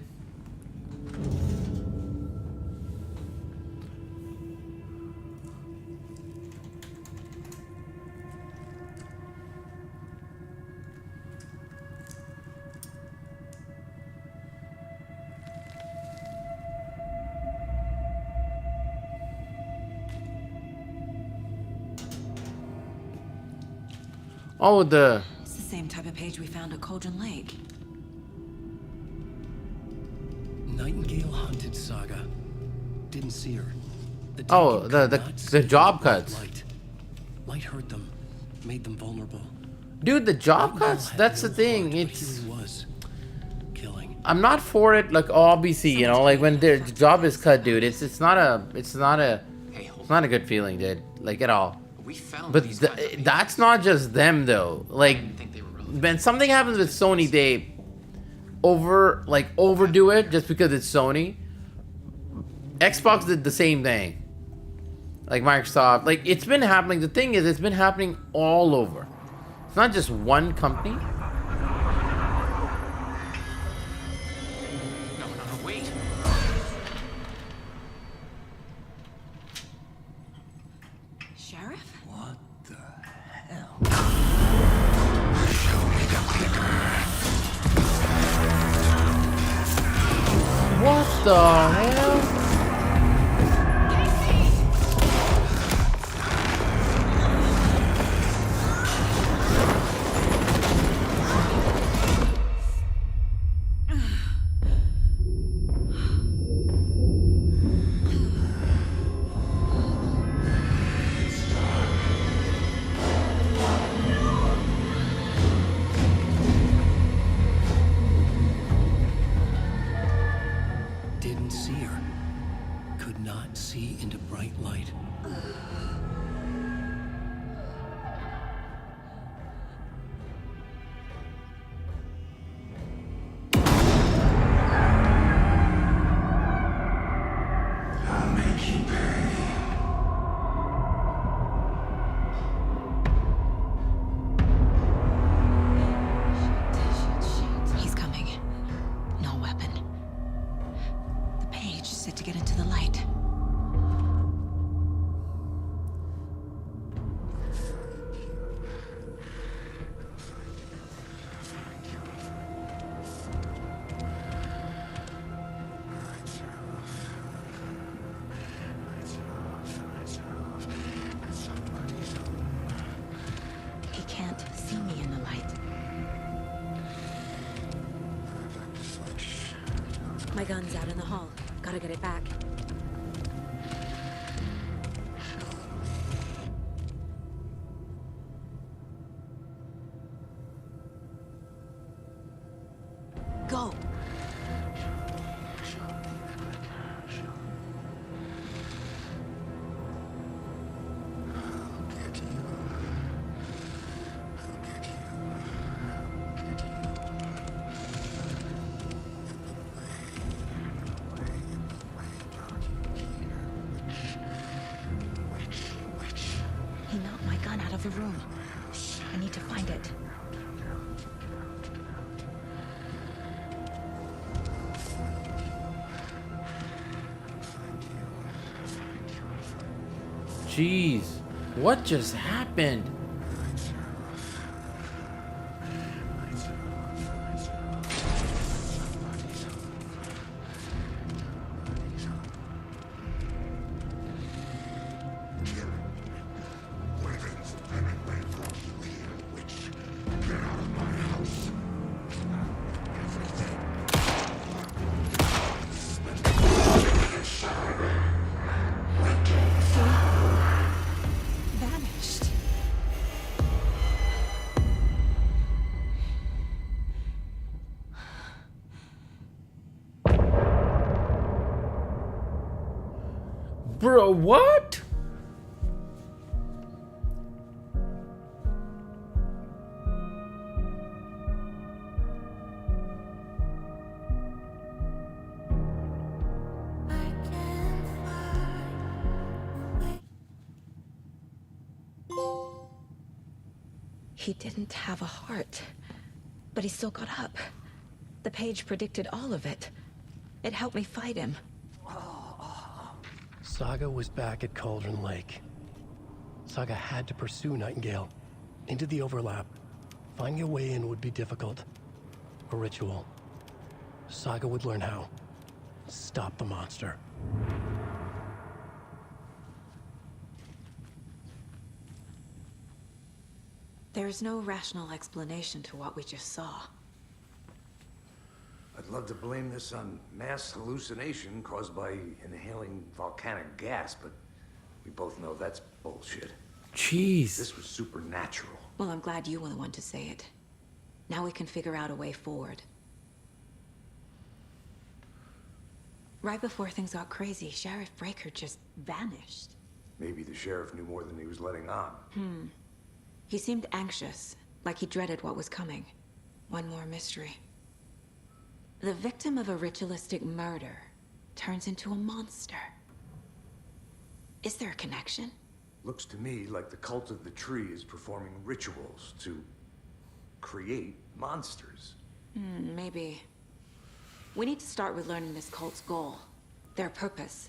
Oh, it's the same type of page we found at Cauldron Lake. Nightingale hunted Saga. Didn't see her. The job cuts. Light hurt them, made them vulnerable. Dude, the job cuts. That's the thing. It's. Was killing. I'm not for it. Like obviously, you know, like when their job is cut, dude. It's not a good feeling, dude. Like at all. But that's not just them though. Like when something happens with Sony, they overdo it just because it's Sony. Xbox did the same thing. Like Microsoft, like it's been happening. The thing is, it's been happening all over. It's not just one company. No, wait. Sheriff? What the hell? Show me the clicker. What the hell? Didn't see her. Could not see into bright light. I'll make you pay. He's coming. No weapon. The page set to get into the light. He can't see me in the light. My gun's out in the hall. Gotta get it back. Go. He knocked my gun out of the room. I need to find it. Jeez, what just happened? Vanished. Bro, what? He didn't have a heart, but he still got up. The page predicted all of it. It helped me fight him. Saga was back at Cauldron Lake. Saga had to pursue Nightingale into the overlap. Finding a way in would be difficult. A ritual. Saga would learn how. Stop the monster. There's no rational explanation to what we just saw. I'd love to blame this on mass hallucination caused by inhaling volcanic gas, but we both know that's bullshit. Jeez. This was supernatural. Well, I'm glad you were the one to say it. Now we can figure out a way forward. Right before things got crazy, Sheriff Breaker just vanished. Maybe the sheriff knew more than he was letting on. He seemed anxious, like he dreaded what was coming. One more mystery. The victim of a ritualistic murder turns into a monster. Is there a connection? Looks to me like the cult of the tree is performing rituals to create monsters. Maybe. We need to start with learning this cult's goal, their purpose.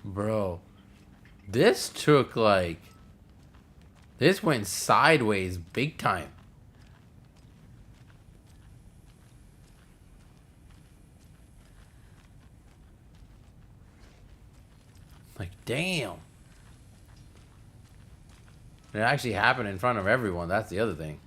Bro, this took like... This went sideways big time. Like, damn. It actually happened in front of everyone. That's the other thing.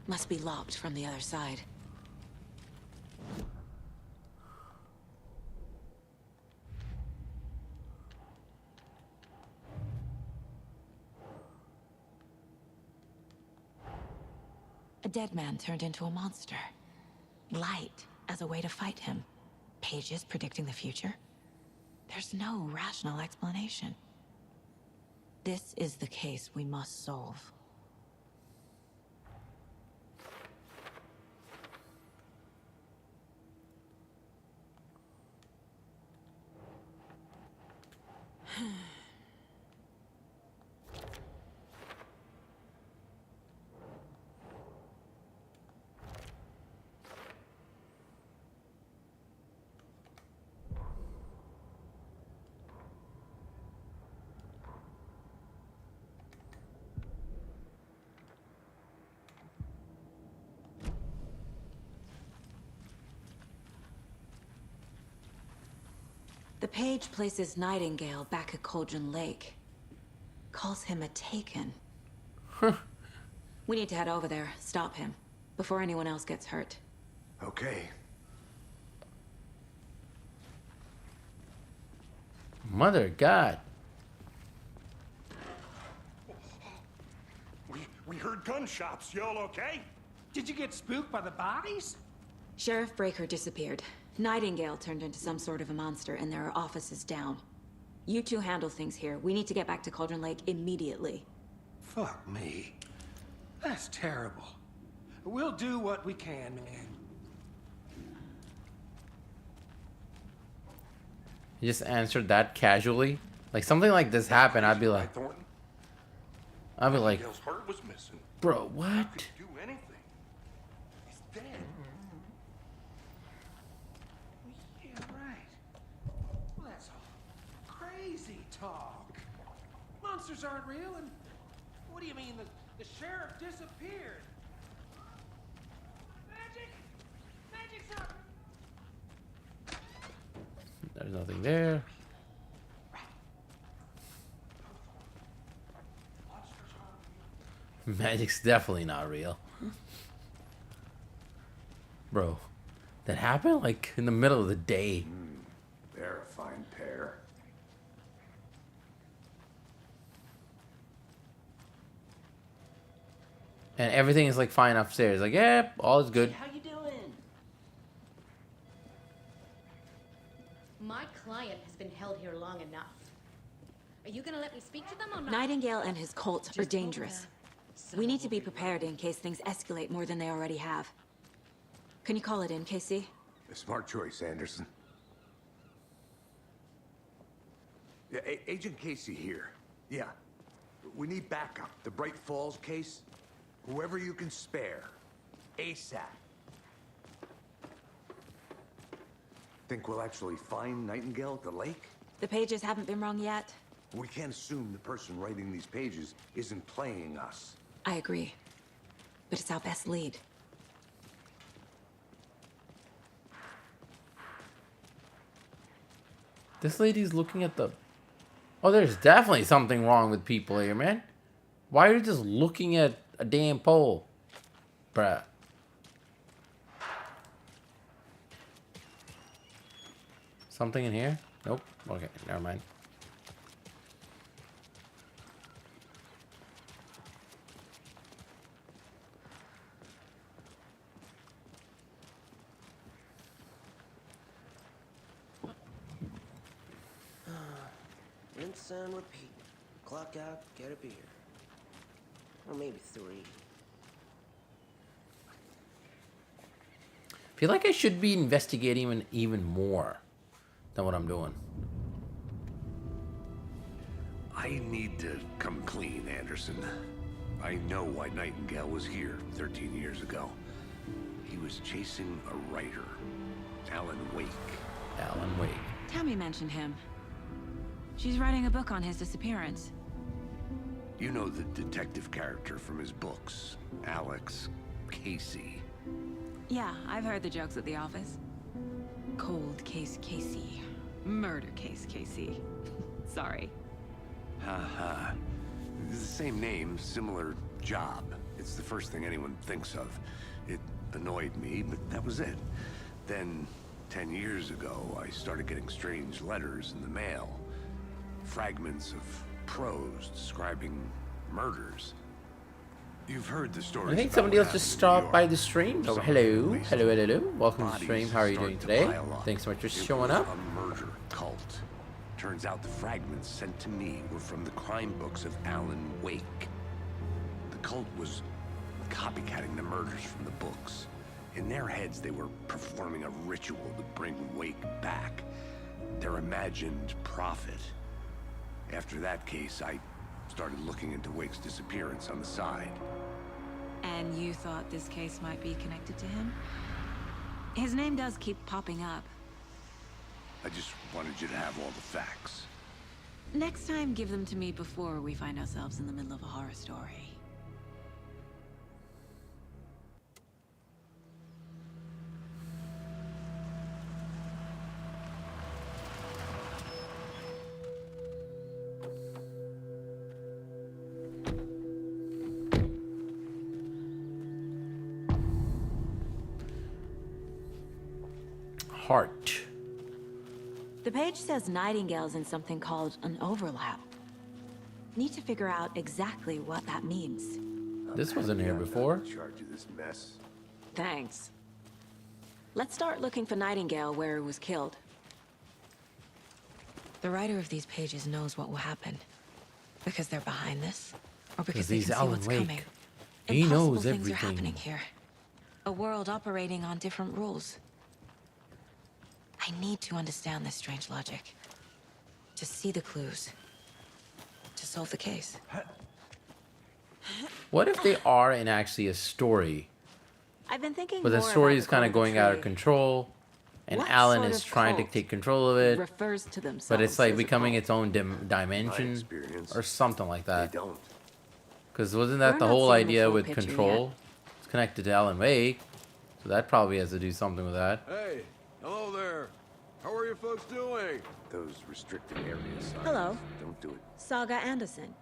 Must be locked from the other side. A dead man turned into a monster. Light as a way to fight him. Pages predicting the future. There's no rational explanation. This is the case we must solve. The page places Nightingale back at Cauldron Lake. Calls him a Taken. We need to head over there, stop him, before anyone else gets hurt. Okay. Mother God. We heard gunshots. Y'all okay? Did you get spooked by the bodies? Sheriff Breaker disappeared. Nightingale turned into some sort of a monster, and there are offices down. You two handle things here. We need to get back to Cauldron Lake immediately. Fuck me. That's terrible. We'll do what we can, man. He just answered that casually. Like, something like this happened, I'd be like... Nightingale's heart was missing. Bro, what? Do anything. He's dead. Yeah, right. Well, that's all crazy talk. Monsters aren't real, and what do you mean the sheriff disappeared? Magic! Magic's up! There's nothing there. Magic's definitely not real. Bro, that happened like in the middle of the day. They're a fine pair. And everything is like fine upstairs. Like, yeah, all is good. How you doing? My client has been held here long enough. Are you gonna let me speak to them or not? Nightingale and his cult are dangerous. We need to be prepared in case things escalate more than they already have. Can you call it in, Casey? A smart choice, Anderson. Yeah, Agent Casey here. Yeah. We need backup. The Bright Falls case. Whoever you can spare. ASAP. Think we'll actually find Nightingale at the lake? The pages haven't been wrong yet. We can't assume the person writing these pages isn't playing us. I agree. But it's our best lead. This lady's looking at the... Oh, there's definitely something wrong with people here, man. Why are you just looking at a damn pole? Bruh. Something in here? Nope. Okay, never mind. Rinse and repeat. Clock out, get a beer. Or maybe 3. I feel like I should be investigating even more than what I'm doing. I need to come clean, Anderson. I know why Nightingale was here 13 years ago. He was chasing a writer, Alan Wake. Alan Wake. Tammy mentioned him. She's writing a book on his disappearance. You know the detective character from his books, Alex Casey. Yeah, I've heard the jokes at the office. Cold case Casey. Murder case Casey. Sorry. Ha. It's the same name, similar job. It's the first thing anyone thinks of. It annoyed me, but that was it. Then, 10 years ago, I started getting strange letters in the mail. Fragments of prose describing murders. You've heard the story. I think somebody else just stopped by the stream. Oh, hello. Hello. Welcome to the stream. How are you doing today? Thanks so much for showing up. A murder cult. Turns out the fragments sent to me were from the crime books of Alan Wake. The cult was copycatting the murders from the books. In their heads, they were performing a ritual to bring Wake back. Their imagined prophet. After that case, I started looking into Wake's disappearance on the side. And you thought this case might be connected to him? His name does keep popping up. I just wanted you to have all the facts. Next time, give them to me before we find ourselves in the middle of a horror story. Heart. The page says Nightingale's in something called an overlap. Need to figure out exactly what that means. This wasn't here before. In charge of this mess. Thanks. Let's start looking for Nightingale where he was killed. The writer of these pages knows what will happen. Because they're behind this, or because they he's can see Alan what's Wake. coming. He Impossible knows things are everything. happening here. A world operating on different rules. I need to understand this strange logic. To see the clues. To solve the case. What if they are in actually a story? I've been thinking But the more story about is the kind of cult going out of tree. control. And What Alan sort is of trying to cult take control of it. refers to themselves But it's like as a becoming cult? its own dimension. experience, Or something like that. They don't. Because wasn't that We're the not whole seeing the idea full with picture control? It's connected to Alan Wake. So that probably has to do something with that. Hey, hello there. How are you folks doing? Those restricted areas. Hello. Don't do it. Saga Anderson.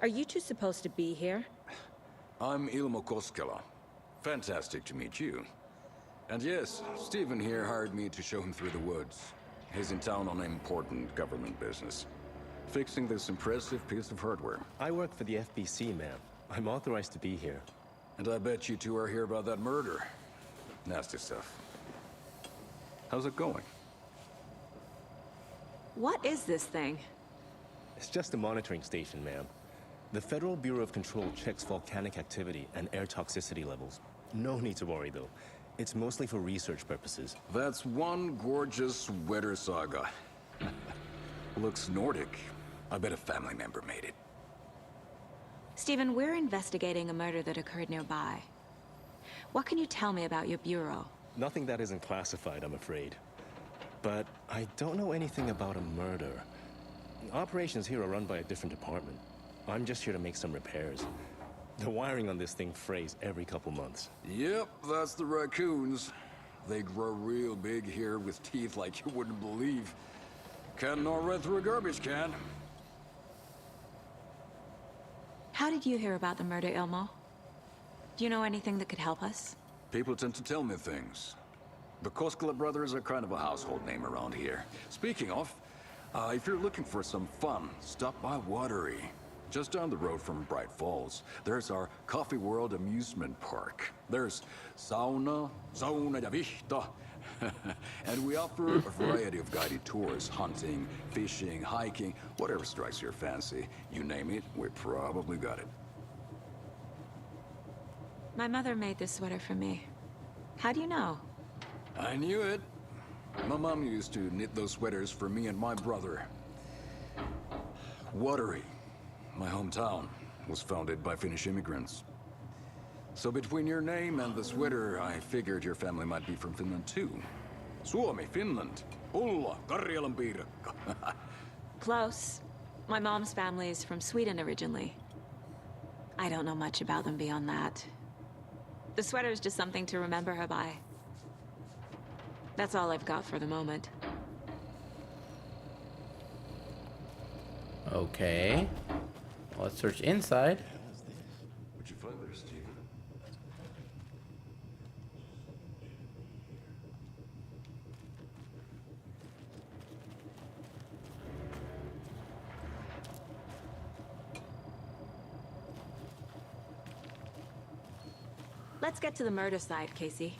Are you two supposed to be here? I'm Ilmo Koskela. Fantastic to meet you. And yes, Stephen here hired me to show him through the woods. He's in town on important government business. Fixing this impressive piece of hardware. I work for the FBC, ma'am. I'm authorized to be here. And I bet you two are here about that murder. Nasty stuff. How's it going? What is this thing? It's just a monitoring station, ma'am. The Federal Bureau of Control checks volcanic activity and air toxicity levels. No need to worry, though. It's mostly for research purposes. That's one gorgeous weather saga. Looks Nordic. I bet a family member made it. Stephen, we're investigating a murder that occurred nearby. What can you tell me about your bureau? Nothing that isn't classified, I'm afraid. But I don't know anything about a murder. Operations here are run by a different department. I'm just here to make some repairs. The wiring on this thing frays every couple months. Yep, that's the raccoons. They grow real big here with teeth like you wouldn't believe. Can't gnaw right through a garbage can. How did you hear about the murder, Ilmo? Do you know anything that could help us? People tend to tell me things. The Koskela brothers are kind of a household name around here. Speaking of, if you're looking for some fun, stop by Watery. Just down the road from Bright Falls, there's our Coffee World amusement park. There's sauna ja vihta. And we offer a variety of guided tours, hunting, fishing, hiking, whatever strikes your fancy. You name it, we probably got it. My mother made this sweater for me. How do you know? I knew it. My mom used to knit those sweaters for me and my brother. Watery, my hometown, was founded by Finnish immigrants. So between your name and the sweater, I figured your family might be from Finland too. Suomi, Finland. Ulla, Karjalan piirakka. Close. My mom's family is from Sweden originally. I don't know much about them beyond that. The sweater is just something to remember her by. That's all I've got for the moment. Okay. Let's search inside. What'd you find there, Stephen? Let's get to the murder site, Casey.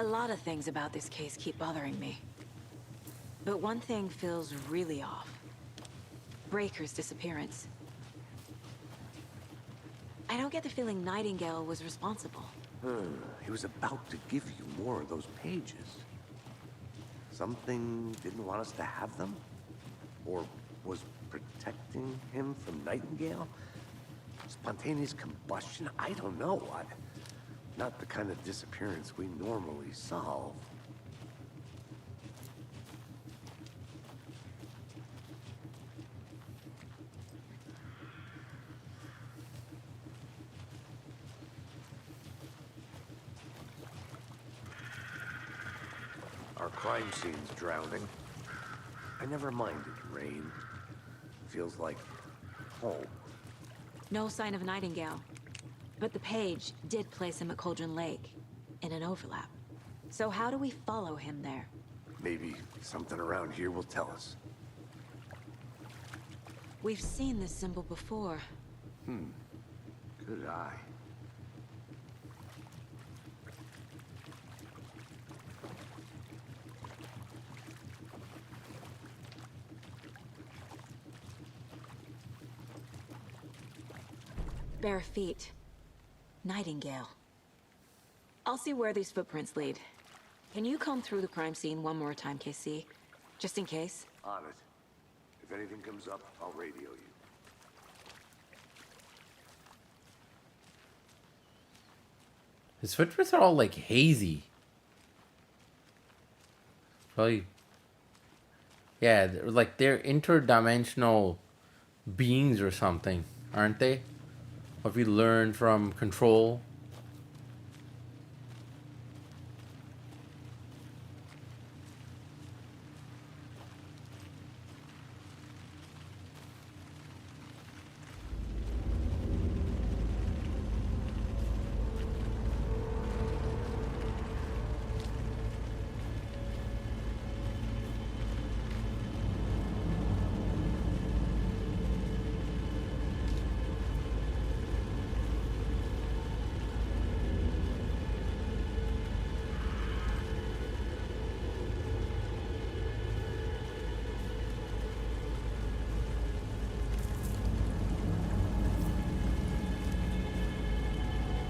A lot of things about this case keep bothering me. But one thing feels really off. Breaker's disappearance. I don't get the feeling Nightingale was responsible. He was about to give you more of those pages. Something didn't want us to have them? Or was protecting him from Nightingale? Spontaneous combustion? I don't know. Not the kind of disappearance we normally solve. Our crime scene's drowning. I never minded rain. Feels like home. No sign of Nightingale. But the page did place him at Cauldron Lake, in an overlap. So how do we follow him there? Maybe something around here will tell us. We've seen this symbol before. Good eye. Bare feet. Nightingale. I'll see where these footprints lead. Can you comb through the crime scene one more time, KC? Just in case? On it. If anything comes up, I'll radio you. His footprints are all like hazy. Probably. Yeah, they're interdimensional beings or something, aren't they? What we learned from Control.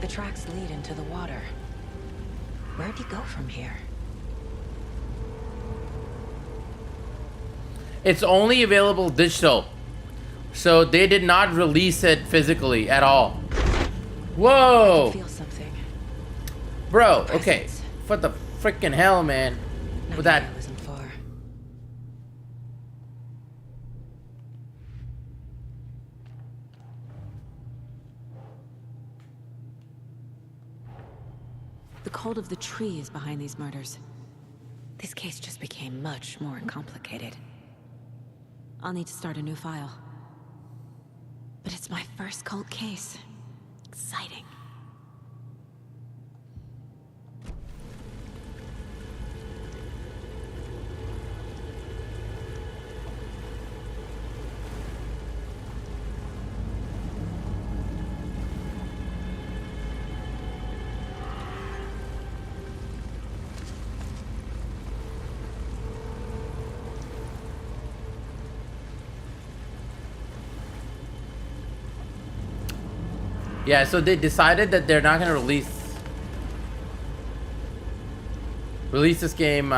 The tracks lead into the water. Where'd he go from here? It's only available digital. So they did not release it physically at all. Whoa! I feel something. Bro, okay. What the freaking hell, man? With that. Isn't far. The cult of the tree is behind these murders. This case just became much more complicated. I'll need to start a new file. But it's my first cult case. Exciting. Yeah, so they decided that they're not gonna release this game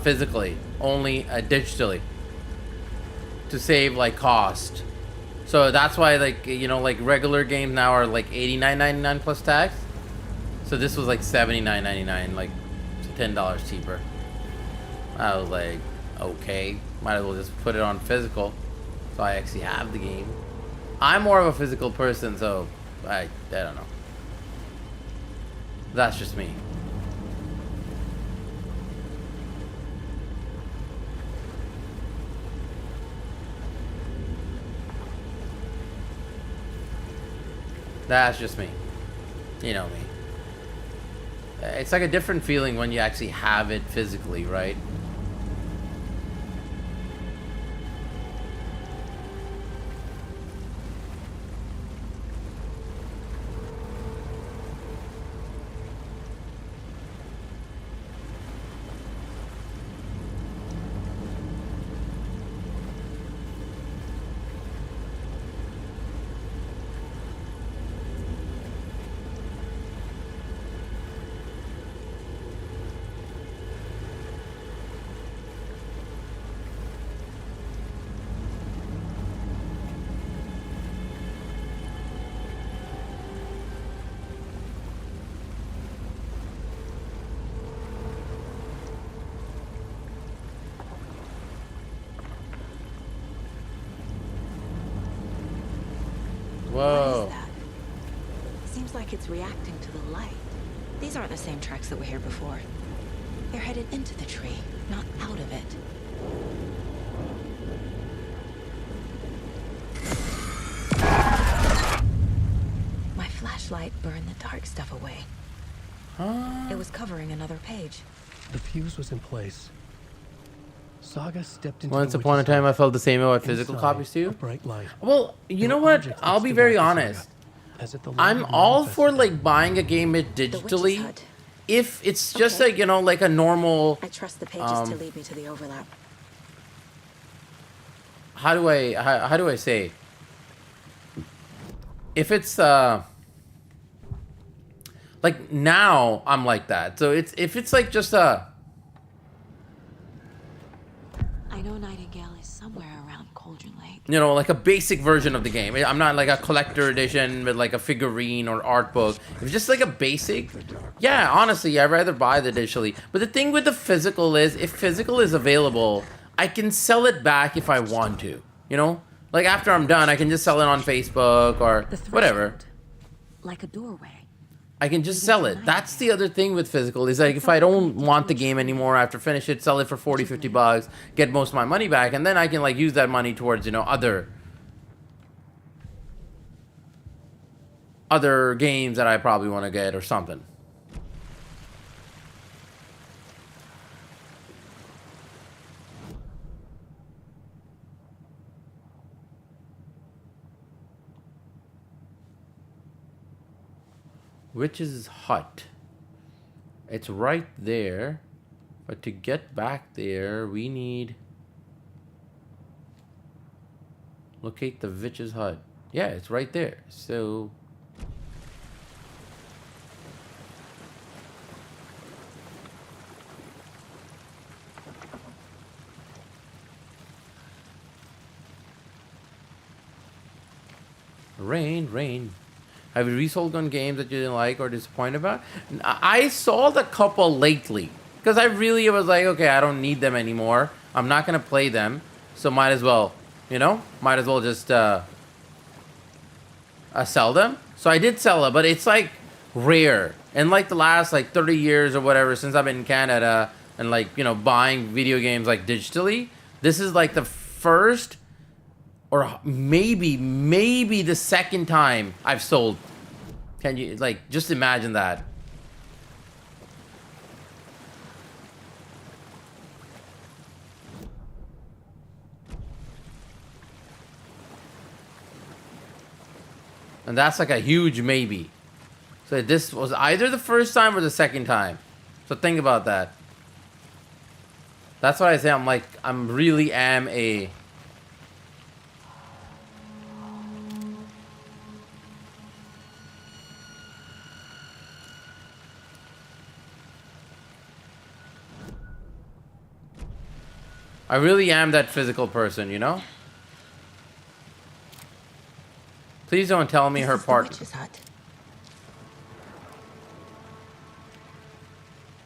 physically, only digitally, to save like cost. So that's why, like, you know, like regular games now are like $89.99 plus tax. So this was like $79.99, like $10 cheaper. I was like, okay, might as well just put it on physical, so I actually have the game. I'm more of a physical person, so I don't know. That's just me. That's just me. You know me. It's like a different feeling when you actually have it physically, right? Whoa. What is that? Seems like it's reacting to the light. These aren't the same tracks that were here before. They're headed into the tree, not out of it. My flashlight burned the dark stuff away. It was covering another page. The fuse was in place. Saga stepped into Once the upon a witch's time, I hut. felt the same way about physical Inside, copies too. a bright light. Well, you know An what? object I'll that be stood very out to Saga, honest. as if the light I'm had all for manifested. like buying a game it digitally, hut. if it's just Okay. like, you know, like a normal. I trust the pages to lead me to the overlap. How do I say? If it's like now I'm like that. So it's if it's like just a. I know Nightingale is somewhere around Cauldron Lake. You know, like a basic version of the game. I'm not like a collector edition with like a figurine or art book. If it's just like a basic, yeah, honestly, I'd rather buy the digitally. But the thing with the physical is, if physical is available, I can sell it back if I want to. You know, like after I'm done, I can just sell it on Facebook or whatever. Like a doorway. I can just sell it. That's the other thing with physical, is like if I don't want the game anymore after finish it, sell it for 40, 50 bucks, get most of my money back, and then I can like use that money towards, you know, other games that I probably want to get or something. Witch's hut. It's right there. But to get back there, we need... Locate the witch's hut. Yeah, it's right there. So... Rain. Have you resold on games that you didn't like or disappointed about? I sold a couple lately. Because I really was like, okay, I don't need them anymore. I'm not going to play them. So might as well, you know? Might as well just sell them. So I did sell it, but it's like rare. And like the last like 30 years or whatever since I've been in Canada and like, you know, buying video games like digitally, this is like the first or maybe the second time I've sold. Can you, like, just imagine that. And that's like a huge maybe. So this was either the first time or the second time. So think about that. That's why I say I'm really am a... I really am that physical person, you know? Please don't tell me her partner.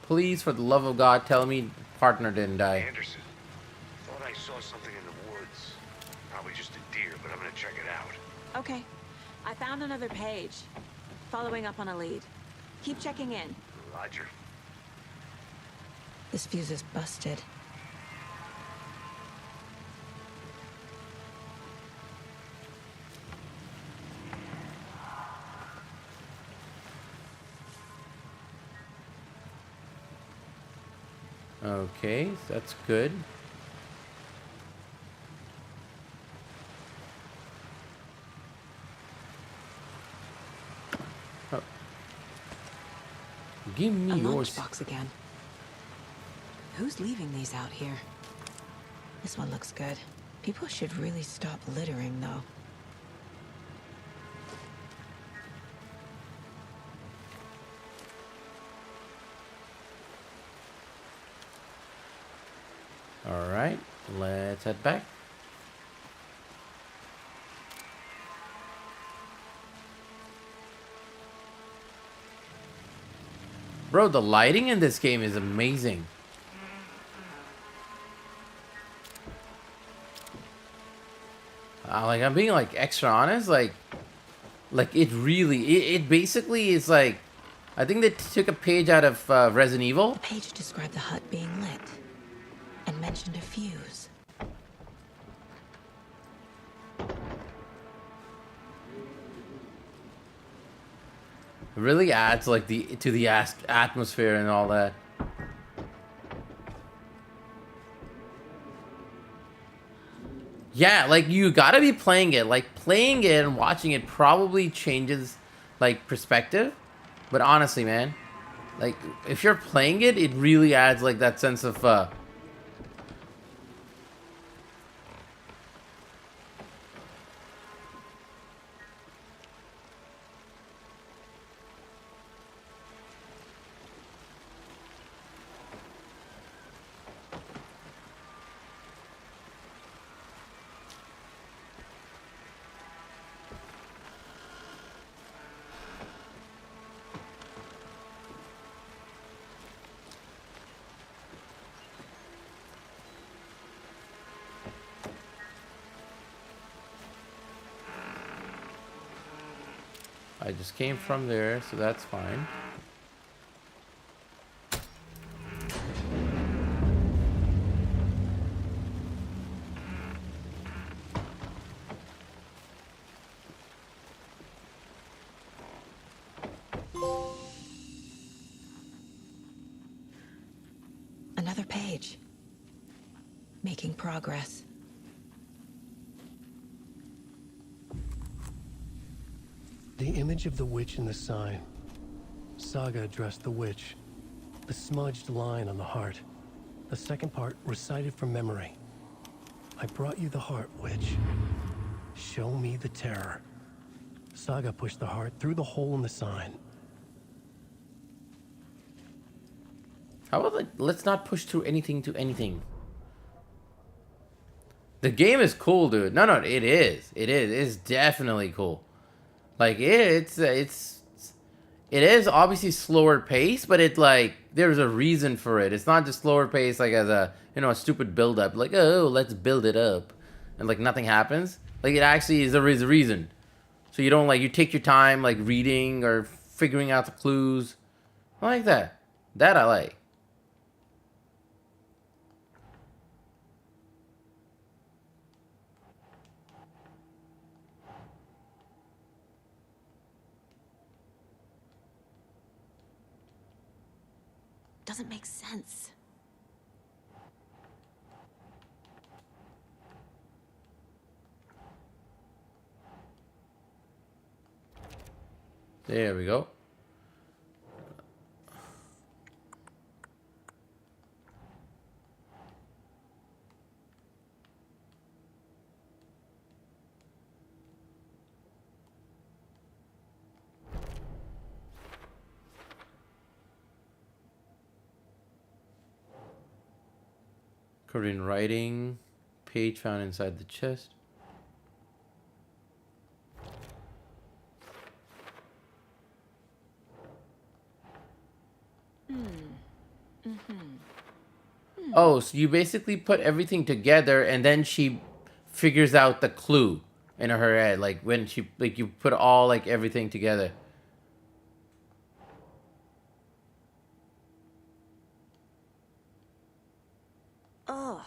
Please, for the love of God, tell me partner didn't die. Anderson, thought I saw something in the woods. Probably just a deer, but I'm gonna check it out. Okay. I found another page. Following up on a lead. Keep checking in. Roger. This fuse is busted. Okay, that's good. Oh. Give me yours. Lunchbox again. Who's leaving these out here? This one looks good. People should really stop littering, though. All right, let's head back. Bro, the lighting in this game is amazing. Like, I'm being like extra honest, like it really, it basically is like, I think they took a page out of Resident Evil. The page described the hut being lit and mentioned a fuse. It really adds like to the atmosphere and all that. Yeah, like you gotta be playing it. Like playing it and watching it probably changes like perspective. But honestly, man, like if you're playing it, it really adds like that sense of I just came from there, so that's fine. Another page. Making progress. The image of the witch in the sign. Saga addressed the witch. The smudged line on the heart. The second part recited from memory. I brought you the heart, witch. Show me the terror. Saga pushed the heart through the hole in the sign. How about like, let's not push through anything to anything. The game is cool, dude. No, it is. It is. It's definitely cool. Like it is obviously slower pace, but it like there's a reason for it. It's not just slower pace like as a a stupid build up. Like oh let's build it up, and like nothing happens. Like it actually is there is a reason. So you don't like you take your time like reading or figuring out the clues. I like that. That I like. Doesn't make sense. There we go. Korean writing. Page found inside the chest. Oh, so you basically put everything together and then she figures out the clue in her head. Like when she like you put all like everything together. Ugh.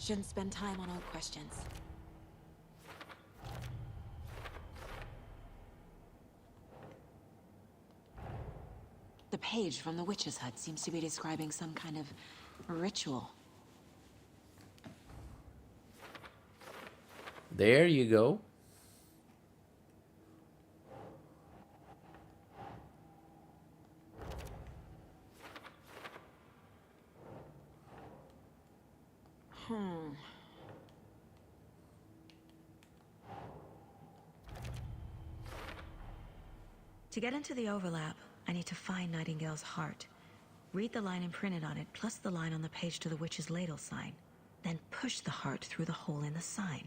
Shouldn't spend time on old questions. The page from the witch's hut seems to be describing some kind of ritual. There you go. To get into the overlap, I need to find Nightingale's heart. Read the line imprinted on it, plus the line on the page to the witch's ladle sign. Then push the heart through the hole in the sign.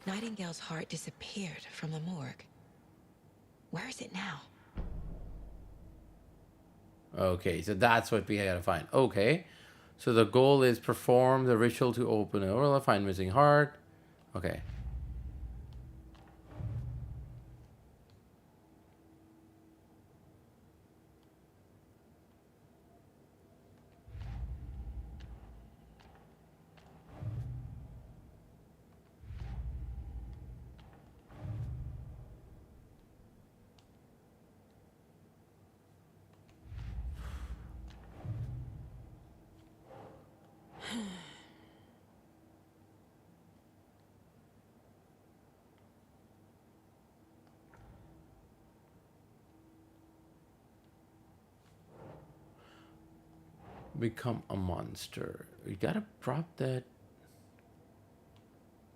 Nightingale's heart disappeared from the morgue. Where is it now? Okay, so that's what we gotta find. Okay. So the goal is perform the ritual to open it. Or find missing heart. Okay. Become a monster. We gotta prop that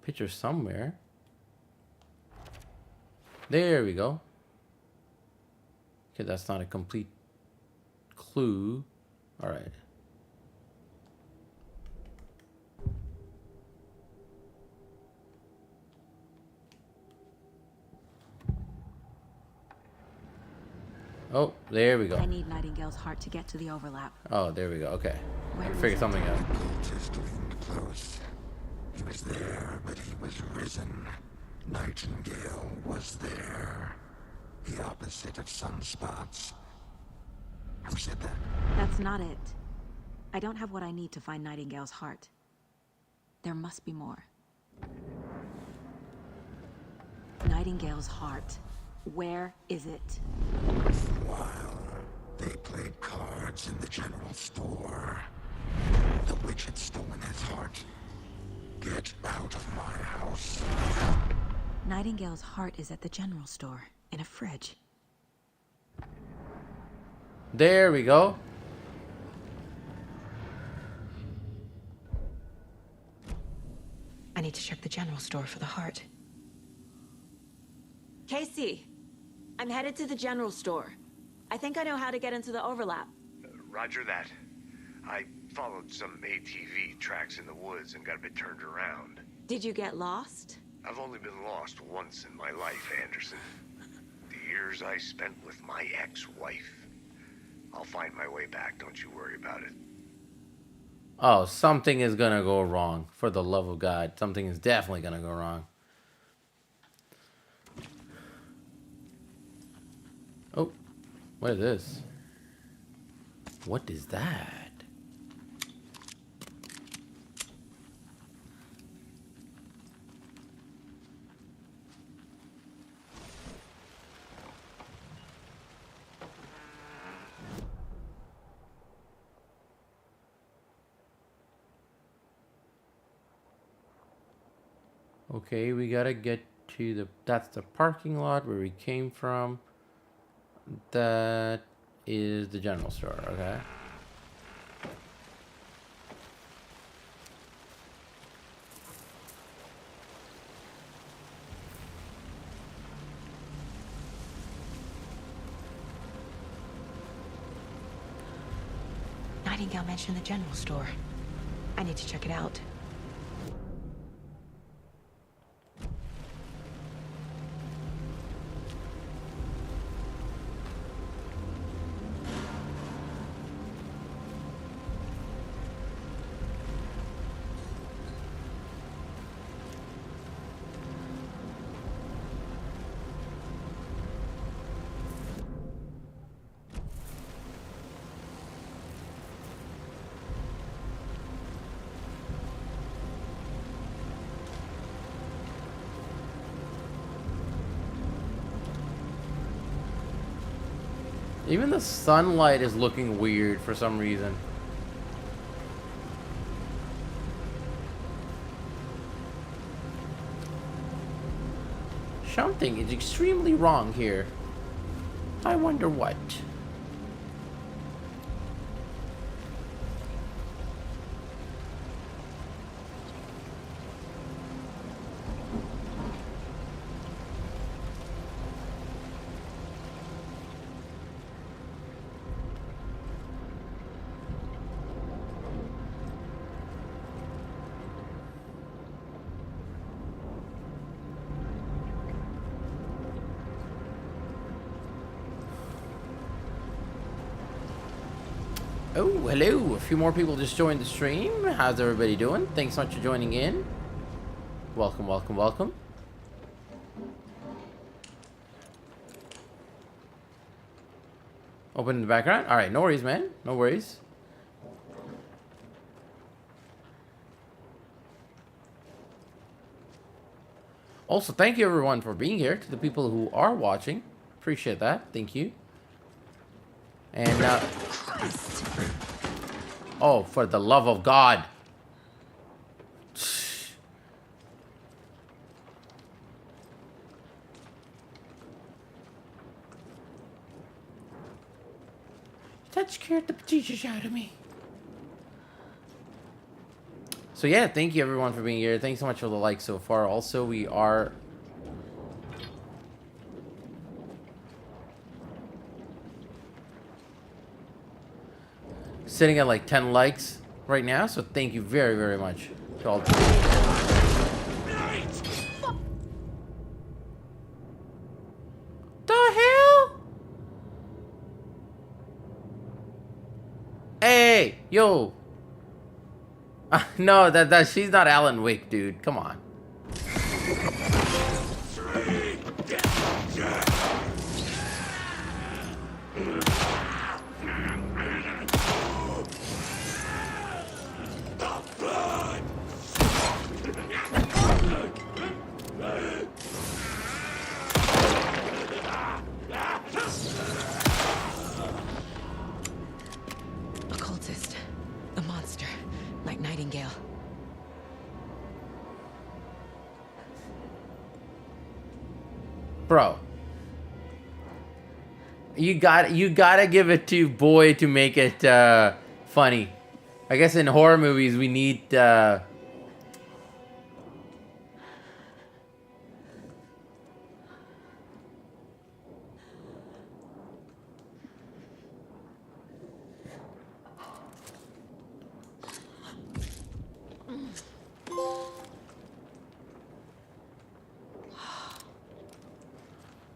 picture somewhere. There we go. Okay, that's not a complete clue. All right. Oh, there we go. I need Nightingale's heart to get to the overlap. Oh, there we go. Okay. Where I is figured it? something out. Just leaned close. He was there, but he was risen. Nightingale was there. The opposite of sunspots. Who said that? That's not it. I don't have what I need to find Nightingale's heart. There must be more. Nightingale's heart. Where is it? While they played cards in the general store, the witch had stolen his heart. Get out of my house. Nightingale's heart is at the general store. in a fridge. There we go. I need to check the general store for the heart. Casey, I'm headed to the general store. I think I know how to get into the overlap. Roger that. I followed some ATV tracks in the woods and got a bit turned around. Did you get lost? I've only been lost once in my life, Anderson. The years I spent with my ex-wife. I'll find my way back, don't you worry about it. Oh, something is gonna go wrong. For the love of God, something is definitely gonna go wrong. Oh, what is this? What is that? Okay, we gotta get to the... That's the parking lot where we came from. That is the general store, okay. Nightingale mentioned the general store. I need to check it out. Even the sunlight is looking weird for some reason. Something is extremely wrong here. I wonder what. Oh, hello. A few more people just joined the stream. How's everybody doing? Thanks so much for joining in. Welcome, welcome, welcome. Open in the background. All right, no worries, man. No worries. Also, thank you everyone for being here. To the people who are watching, appreciate that. Thank you. And oh, for the love of God. That scared the bejesus out of me. So yeah, thank you everyone for being here. Thanks so much for the likes so far. Also, we are sitting at like 10 likes right now, so thank you very, very much to all. The hell? Hey, yo. No, that she's not Alan Wake, dude. Come on. Occultist. A monster. Like Nightingale. Bro. You gotta give it to boy to make it funny. I guess in horror movies we need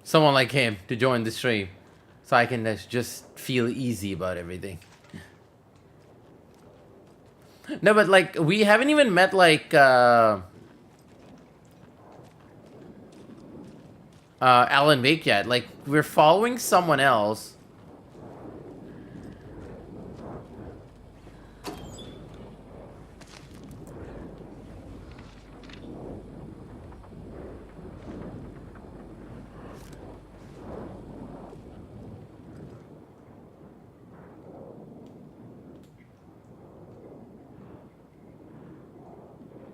someone like him to join the stream, so I can just feel easy about everything. No, but like we haven't even met like Alan Wake yet. Like we're following someone else.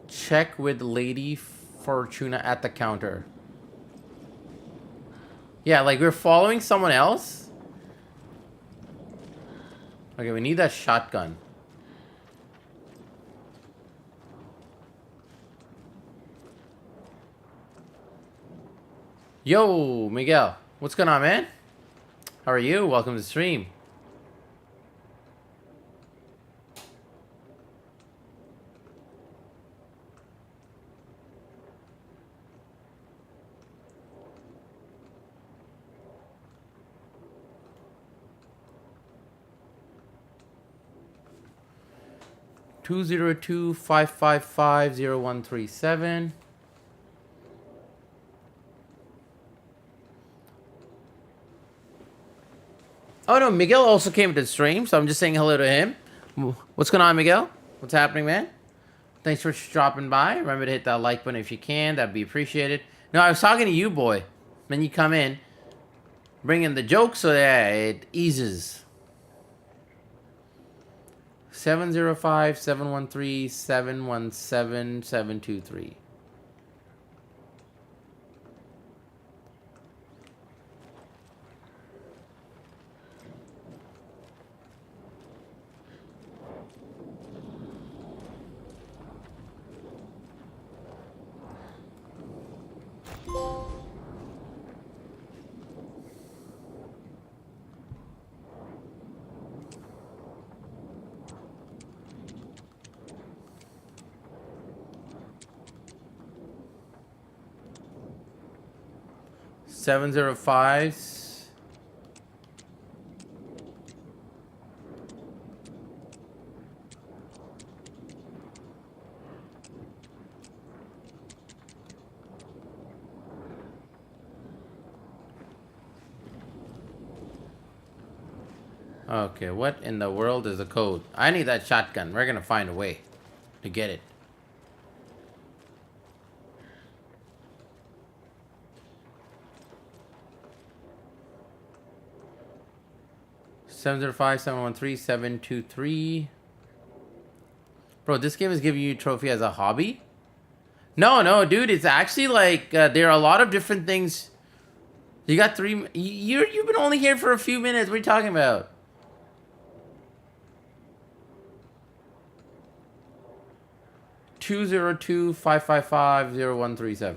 Check with Lady Fortuna at the counter. Yeah, like we're following someone else. Okay, we need that shotgun. Yo, Miguel. What's going on, man? How are you? Welcome to the stream. Two 202-555-0137. Oh no, Miguel also came to the stream, so I'm just saying hello to him. What's going on, Miguel? What's happening, man? Thanks for dropping by. Remember to hit that like button if you can. That'd be appreciated. No, I was talking to you, boy. Then you come in, bring in the joke so that it eases. 705-713-717-723. Seven 705s. Okay, what in the world is the code? I need that shotgun. We're gonna find a way to get it. Seven 713-723. Bro, this game is giving you a trophy as a hobby? No, dude. It's actually like there are a lot of different things. You got three. You've been only here for a few minutes. What are you talking about? Two 202-555-0137.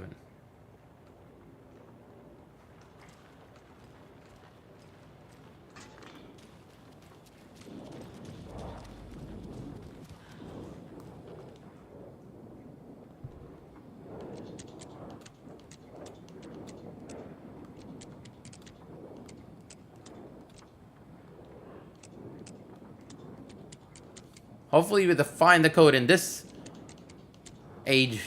Hopefully you have to find the code in this age.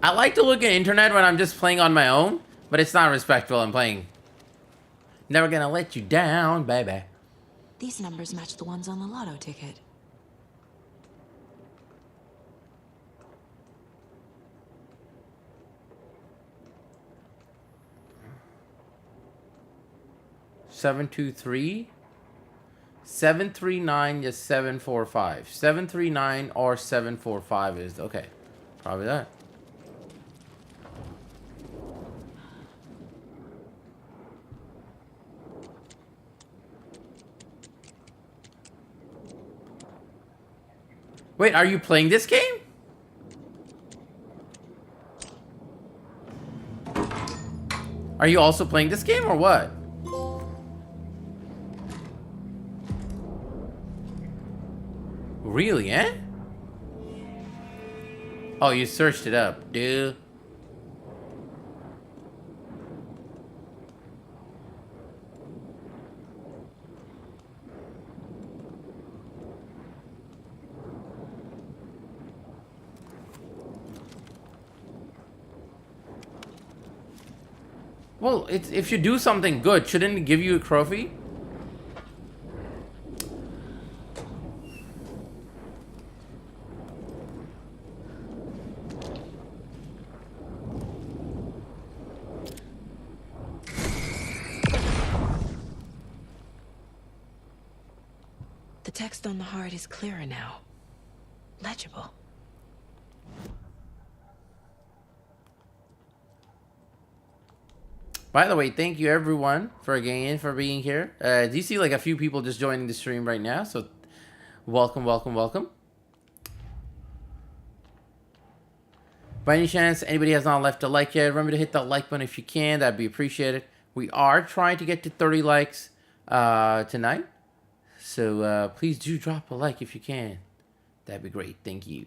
I like to look at internet when I'm just playing on my own, but it's not respectful. I'm playing. Never gonna let you down, baby. These numbers match the ones on the lotto ticket. Seven 739 is 745. 739 or 745 is okay. Probably that. Wait, are you playing this game? Are you also playing this game or what? Really, eh? Oh, you searched it up, dude. Well, it's, if you do something good, shouldn't it give you a trophy? The text on the heart is clearer now. Legible. By the way, thank you everyone for being here. Do you see like a few people just joining the stream right now? So welcome, welcome, welcome. By any chance, anybody has not left a like yet, remember to hit that like button if you can. That'd be appreciated. We are trying to get to 30 likes tonight. So please do drop a like if you can. That'd be great. Thank you.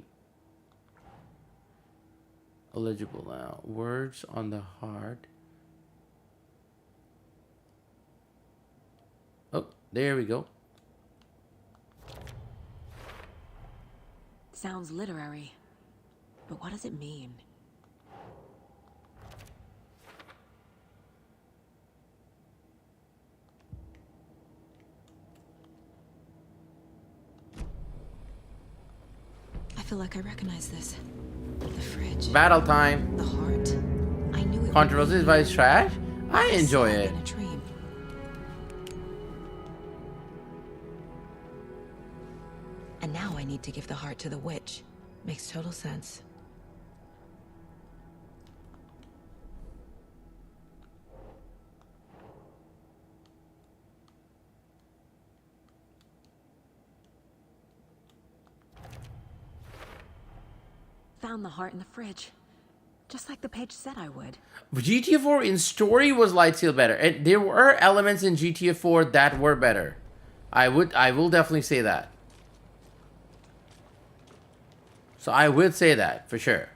Illegible now. Words on the heart. Oh, there we go. Sounds literary. But what does it mean? I feel like I recognize this. The fridge. Battle time. The heart. I knew it. Controversial advice trash? I enjoy it. In a dream. And now I need to give the heart to the witch. Makes total sense. Found the heart in the fridge. Just like the page said I would. GTA 4 in story was light seal better. And there were elements in GTA 4 that were better. I will definitely say that. So I would say that for sure.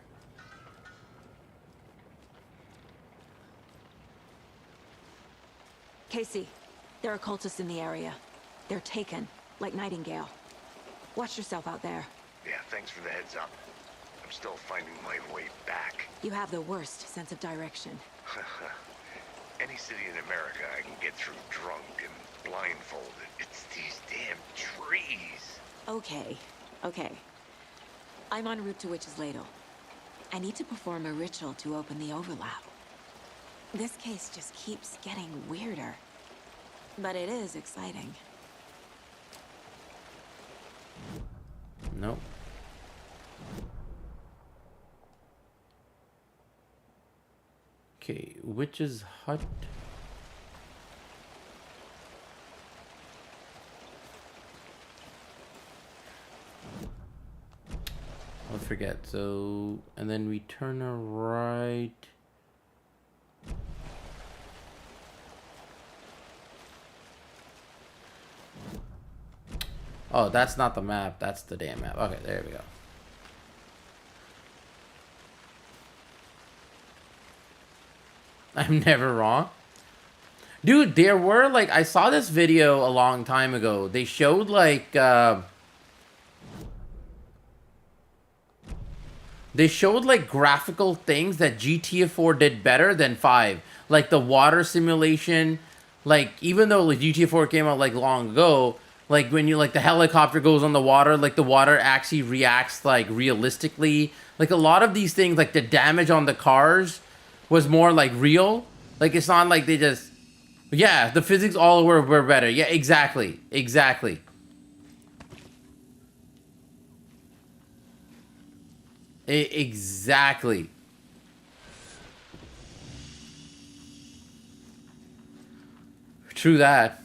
Casey, there are cultists in the area. They're taken, like Nightingale. Watch yourself out there. Yeah, thanks for the heads up. I'm still finding my way back. You have the worst sense of direction. Any city in America I can get through drunk and blindfolded. It's these damn trees. Okay, okay. I'm en route to Witch's Ladle. I need to perform a ritual to open the overlap. This case just keeps getting weirder. But it is exciting. Nope. Okay, Witch's Hut. I forget. So, and then we turn a right. Oh, that's not the map. That's the damn map. Okay, there we go. I'm never wrong. Dude, there were like, I saw this video a long time ago. They showed like, graphical things that GTA 4 did better than 5. Like the water simulation. Like, even though like GTA 4 came out like long ago, like when you like the helicopter goes on the water, like the water actually reacts like realistically. Like a lot of these things, like the damage on the cars was more like real. Like it's not like they just, yeah, the physics all were better. Yeah, exactly, exactly. Exactly. True that.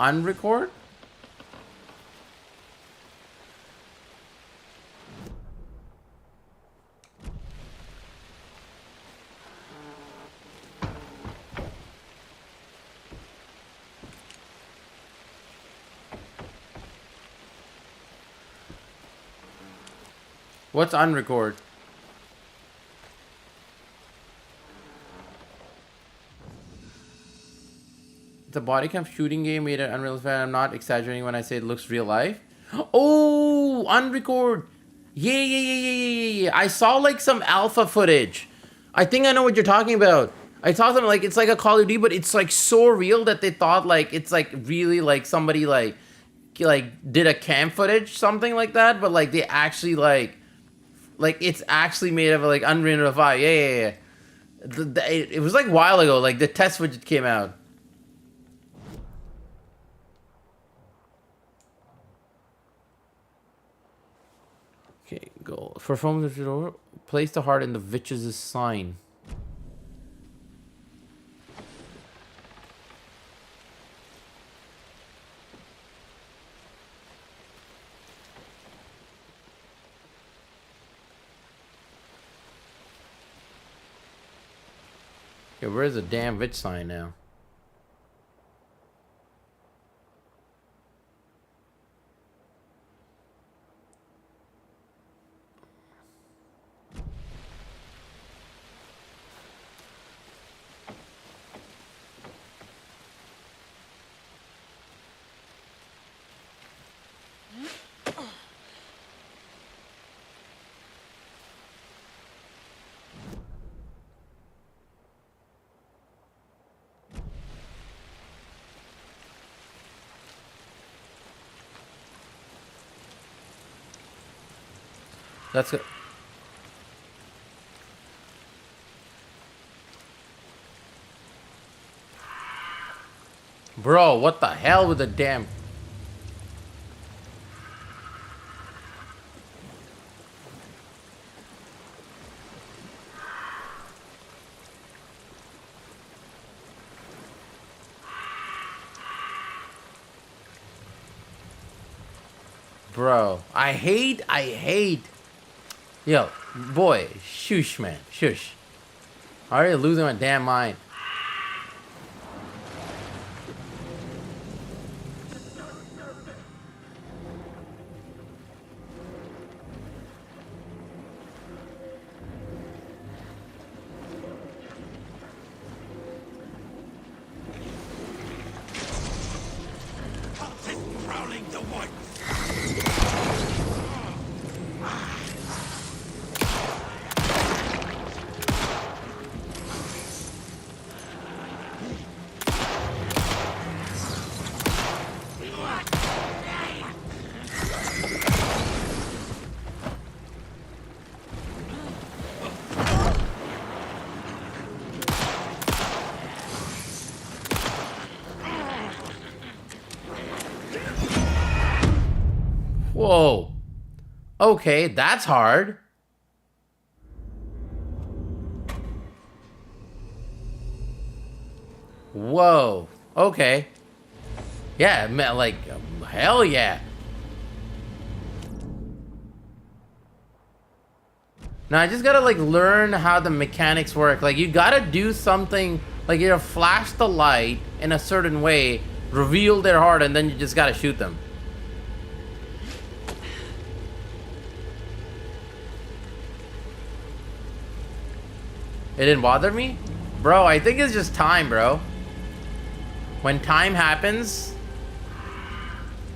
unrecord? What's unrecord? The body cam shooting game made it unrealistic. I'm not exaggerating when I say it looks real life. Oh, unrecord. Yeah. I saw like some alpha footage. I think I know what you're talking about. I saw something like it's like a Call of Duty, but it's like so real that they thought like it's like really like somebody like did a cam footage, something like that. But like they actually like it's actually made of like Unreal 5. Yeah. It was like a while ago. Like the test footage came out. Okay, go. Performance over. Place the heart in the witch's sign. Okay, where's the damn witch sign now? That's good. Bro, what the hell with the damn... Bro, I hate... Yo, boy, shush, man, shush. I'm already losing my damn mind. Prowling the woods. Whoa. Okay, that's hard. Whoa. Okay. Yeah, man, like, hell yeah. Now, I just gotta, like, learn how the mechanics work. Like, you gotta do something, like, you gotta flash the light in a certain way, reveal their heart, and then you just gotta shoot them. It didn't bother me? Bro, I think it's just time, bro. When time happens...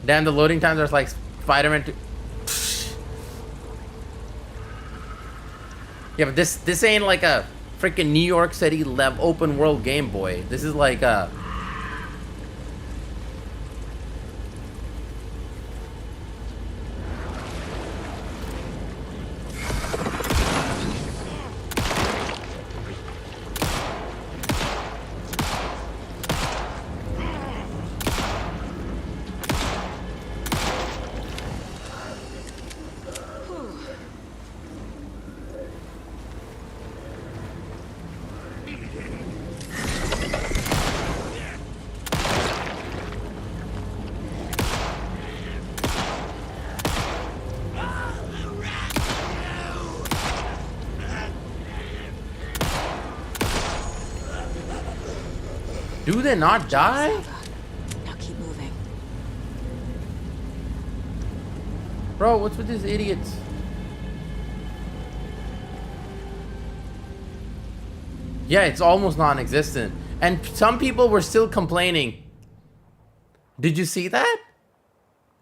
Damn, the loading times are like Spider-Man 2. Yeah, but this ain't like a freaking New York City open world Game Boy. This is like a... Do they not die? Now keep moving. Bro, what's with these idiots? Yeah, it's almost non-existent. And some people were still complaining. Did you see that?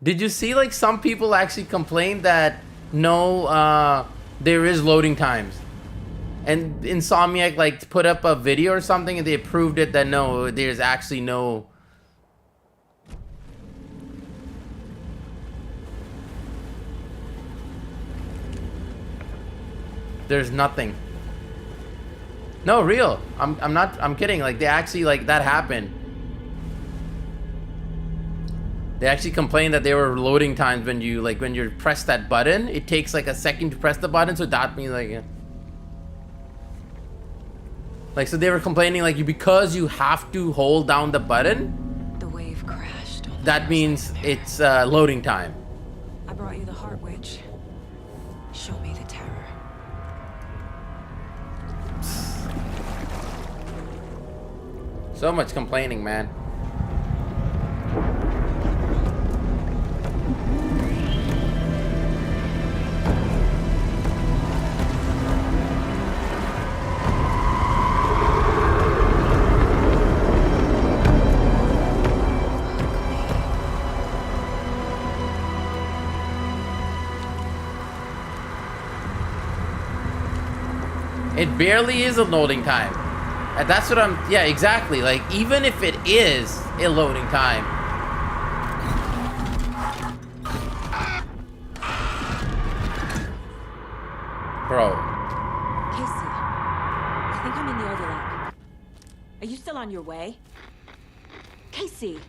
Did you see like some people actually complained that no, there is loading times. And Insomniac like put up a video or something and they approved it that no, there's actually no... There's nothing. No, real. I'm kidding. Like they actually like that happened. They actually complained that there were loading times when you press that button. It takes like a second to press the button, so that means like like so they were complaining like because you have to hold down the button. The wave crashed. That means it's loading time. I brought you the Heart Witch. Show me the terror. So much complaining, man. It barely is a loading time. And that's what I'm... Yeah, exactly. Like, even if it is a loading time. Bro. Casey, I think I'm in the overlap. Are you still on your way? Casey!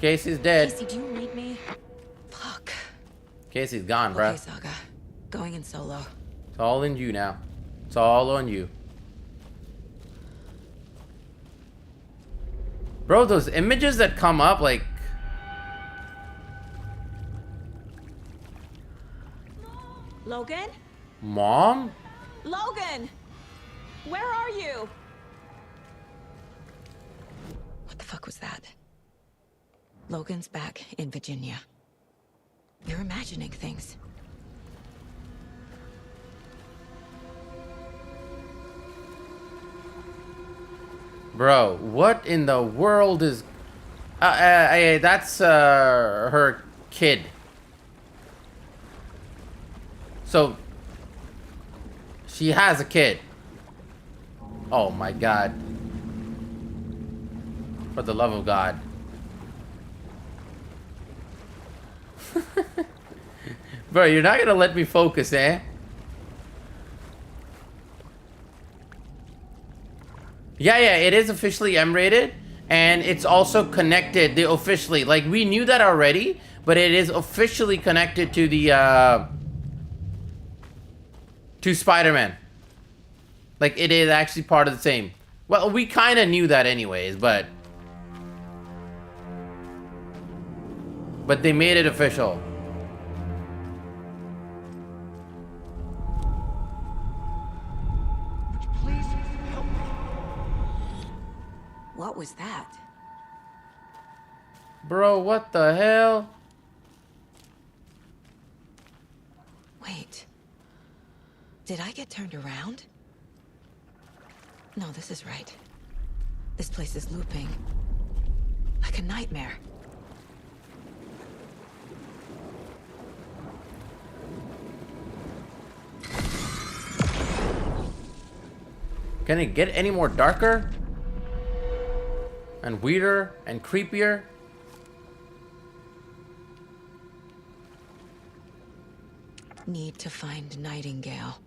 Casey's dead. Casey, do you read me? Fuck. Casey's gone, bruh. Okay, Saga. Going in solo. It's all in you now. It's all on you. Bro, those images that come up, like... Logan? Mom? Logan! Where are you? What the fuck was that? Logan's back in Virginia. You're imagining things. Bro, what in the world is... that's her kid. So, she has a kid. Oh my god. For the love of God. Bro, you're not gonna let me focus, eh? Yeah, it is officially M-rated, and it's also connected, like, we knew that already, but it is officially connected to the, to Spider-Man. Like, it is actually part of the same. Well, we kind of knew that anyways, but they made it official. What was that? Bro, what the hell? Wait. Did I get turned around? No, this is right. This place is looping. Like a nightmare. Can it get any more darker? And weirder and creepier? Need to find Nightingale.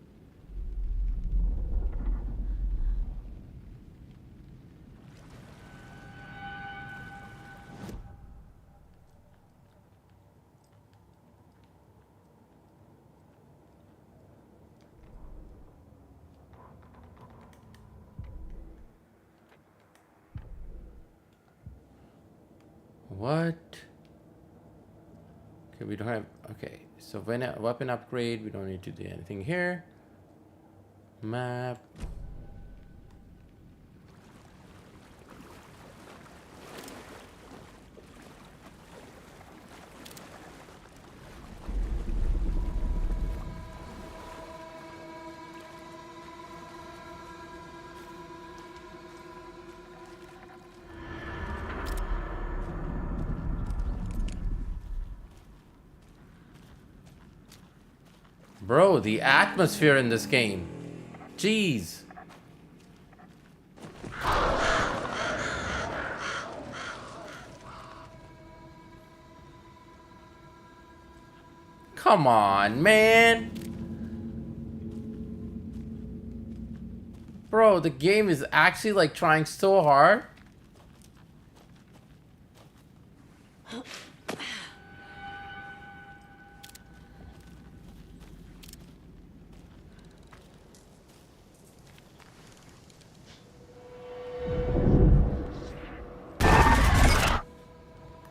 What? Okay, we don't have... Okay, so when a weapon upgrade, we don't need to do anything here. Map. Bro, the atmosphere in this game. Jeez. Come on, man. Bro, the game is actually like trying so hard.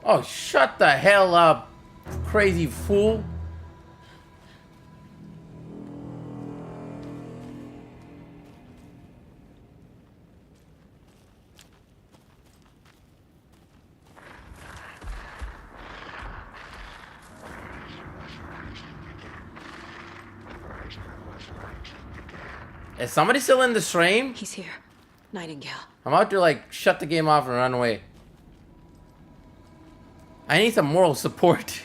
Oh, shut the hell up, crazy fool. Is somebody still in the stream? He's here. Nightingale. I'm about to like shut the game off and run away. I need some moral support.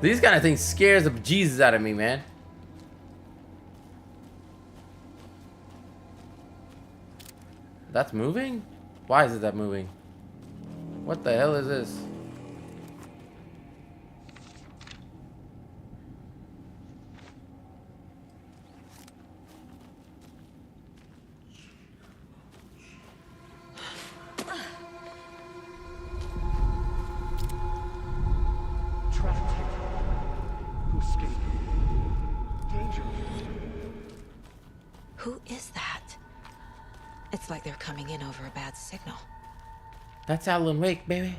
These kind of things scares the bejesus out of me, man. That's moving? Why is it that moving? What the hell is this? Who is that? It's like they're coming in over a bad signal. That's Alan Wake, baby.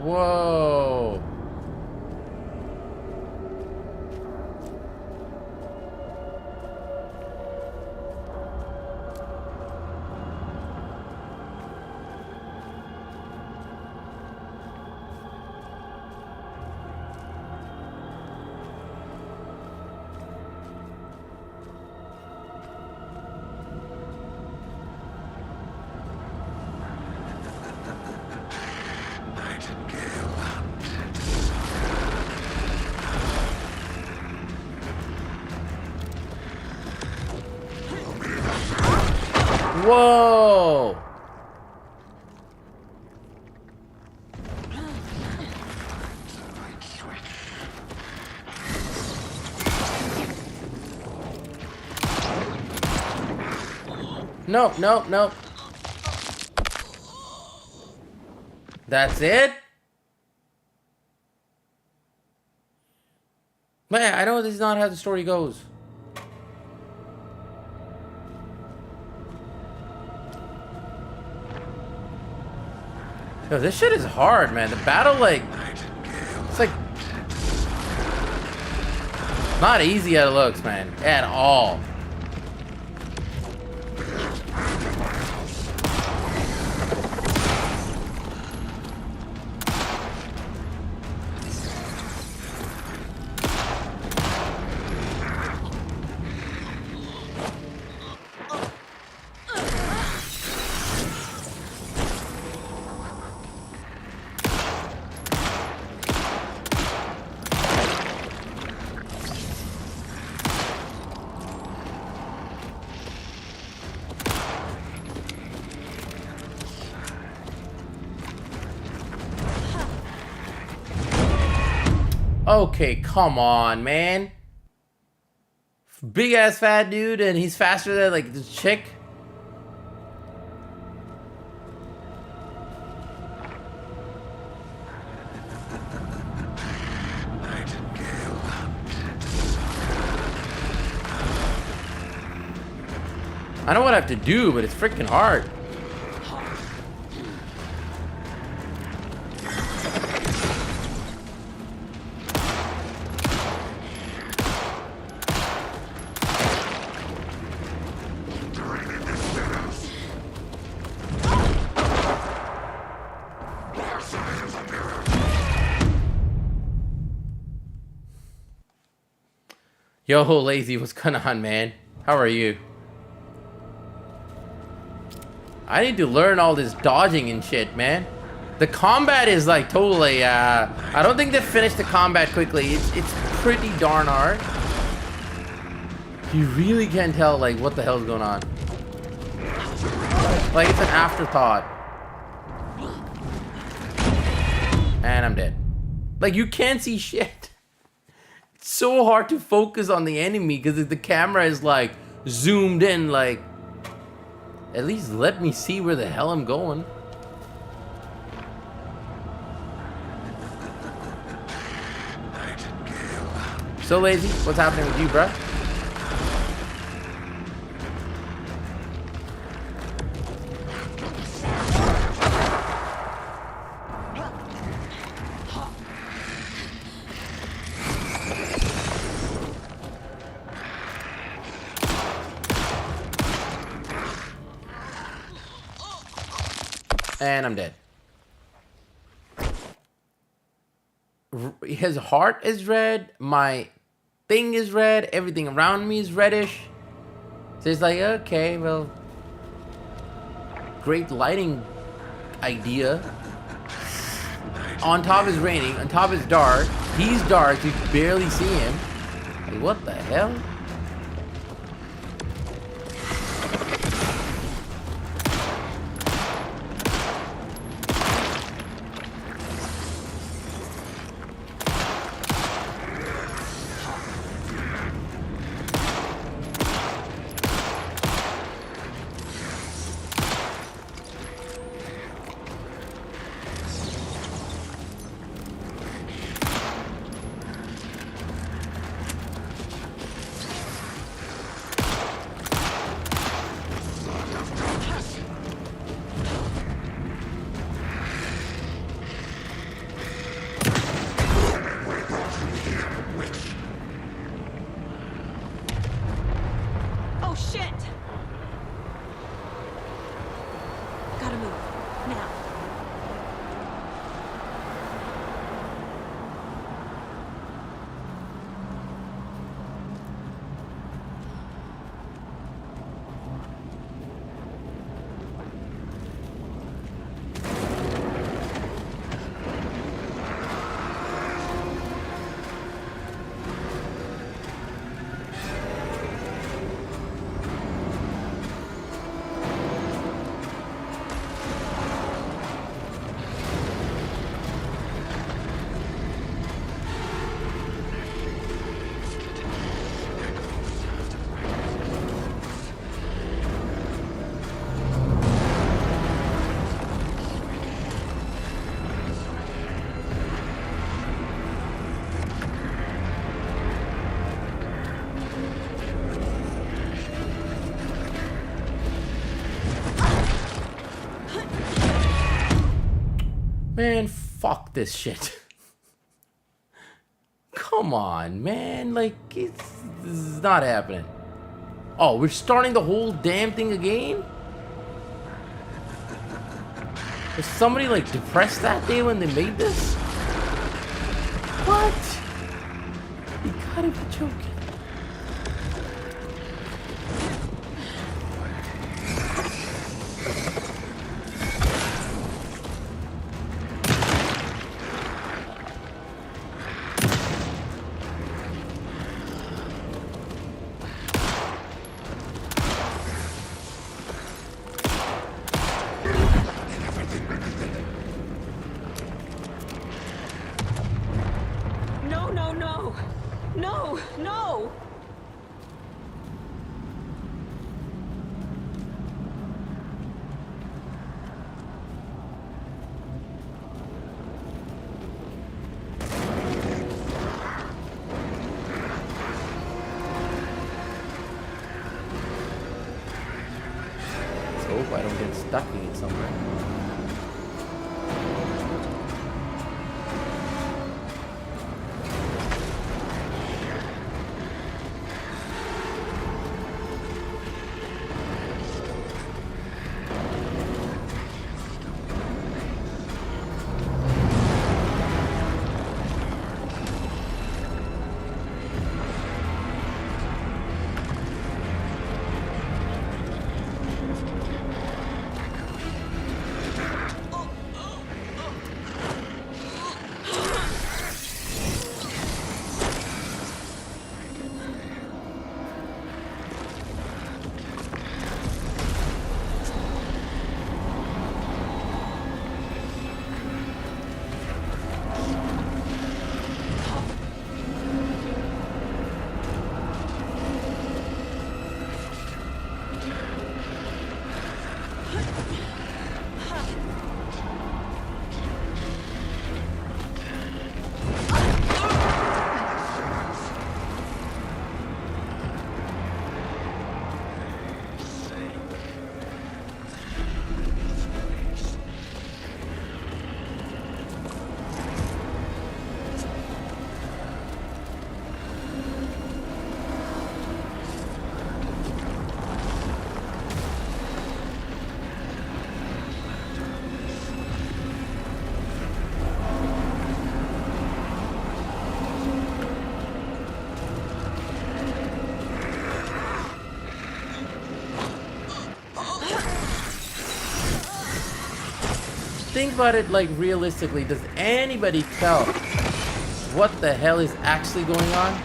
Whoa. Whoa! Nope, nope, nope. That's it? Man, I know this is not how the story goes. Yo, this shit is hard, man. The battle, like, it's like not easy as it looks, man, at all. Okay, come on, man. Big ass fat dude and he's faster than like this chick. I know what I have to do, but it's freaking hard. Yo, Lazy, what's going on, man? How are you? I need to learn all this dodging and shit, man. The combat is like totally, I don't think they finished the combat quickly. It's pretty darn hard. You really can't tell, like, what the hell's going on. Like, it's an afterthought. And I'm dead. Like, you can't see shit. It's so hard to focus on the enemy because the camera is, like, zoomed in, like... At least let me see where the hell I'm going. So, Lazy, what's happening with you, bruh? And I'm dead. His heart is red. My thing is red. Everything around me is reddish. So it's like, okay, well, great lighting idea. On top is raining. On top is dark. He's dark. You barely see him. Like, what the hell? Oh shit! Gotta move. Now. Man, fuck this shit. Come on, man. Like, this is not happening. Oh, we're starting the whole damn thing again? Was somebody, like, depressed that day when they made this? What? You gotta be joking. No, no, no! No, no! Hope I don't get stuck in it somewhere. Think about it, like, realistically, does anybody tell what the hell is actually going on?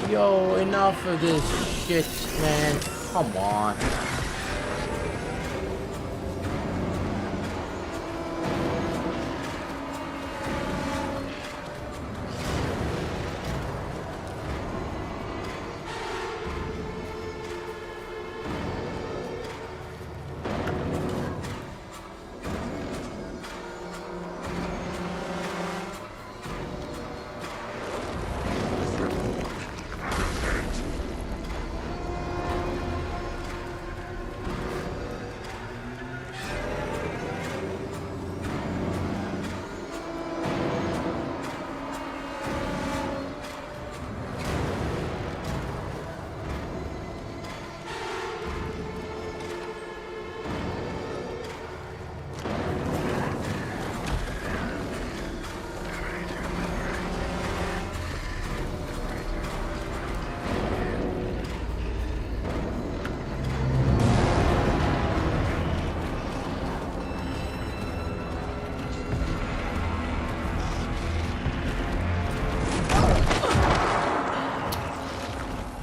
Yo, enough of this shit, man. Come on.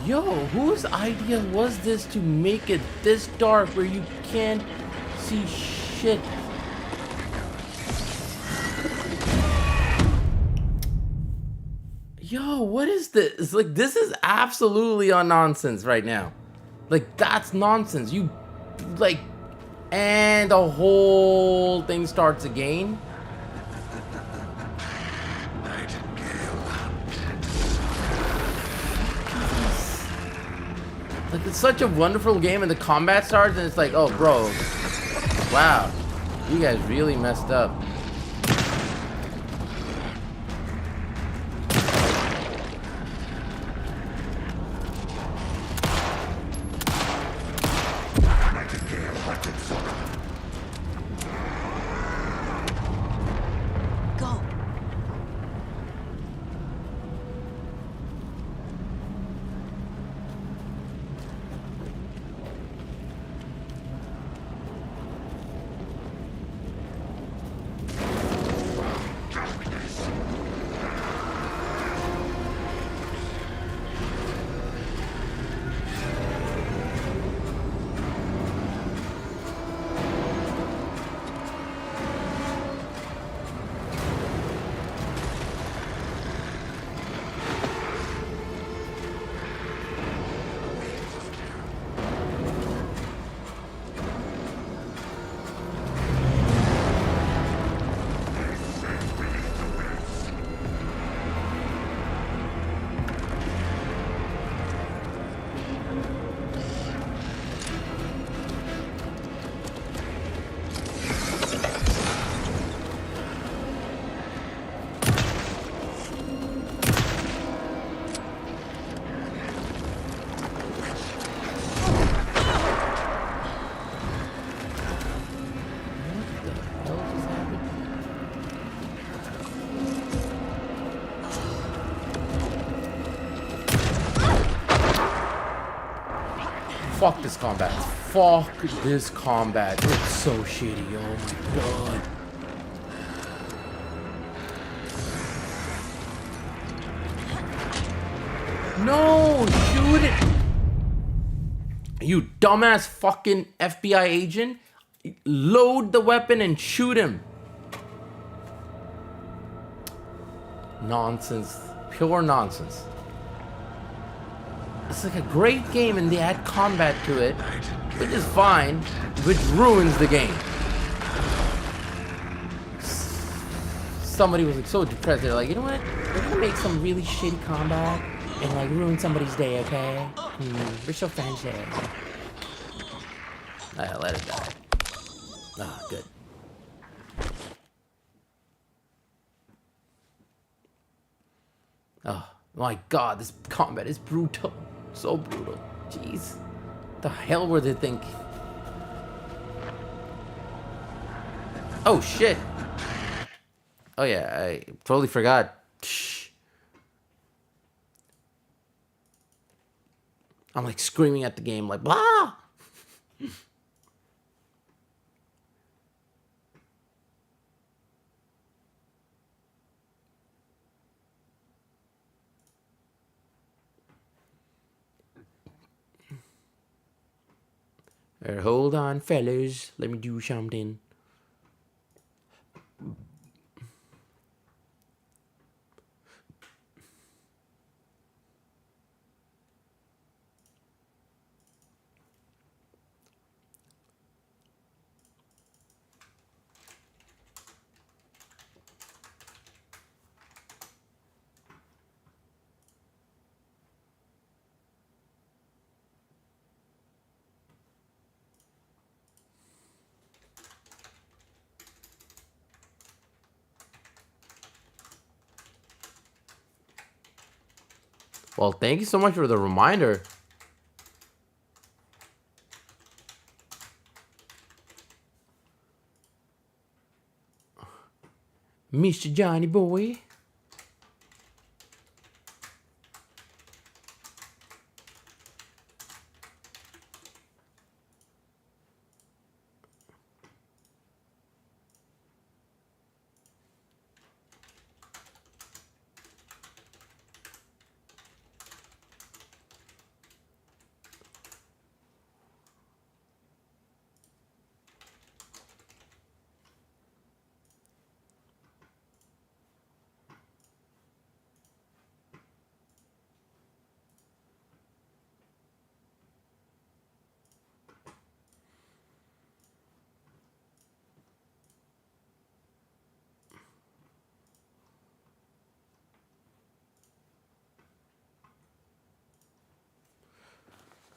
Yo, whose idea was this to make it this dark where you can't see shit? Yo, what is this? Like, this is absolutely on nonsense right now. Like, that's nonsense. You, like, and the whole thing starts again. Like, it's such a wonderful game, and the combat starts, and it's like, oh, bro, wow, you guys really messed up. fuck this combat. Fuck this combat. It's so shitty. Oh my god. No, shoot it. You dumbass fucking FBI agent. Load the weapon and shoot him. Nonsense. Pure nonsense. It's like a great game and they add combat to it, which is fine, which ruins the game. Somebody was like so depressed. They're like, you know what? We're gonna make some really shitty combat and like ruin somebody's day, okay? We're so fancy. Let it die. Ah, good. Oh my god, this combat is brutal. So brutal. Jeez. The hell were they thinking? Oh shit. Oh yeah, I totally forgot. Shh. I'm like screaming at the game like blah. Hold on, fellas. Let me do something. Well, thank you so much for the reminder. Mr. Johnny Boy.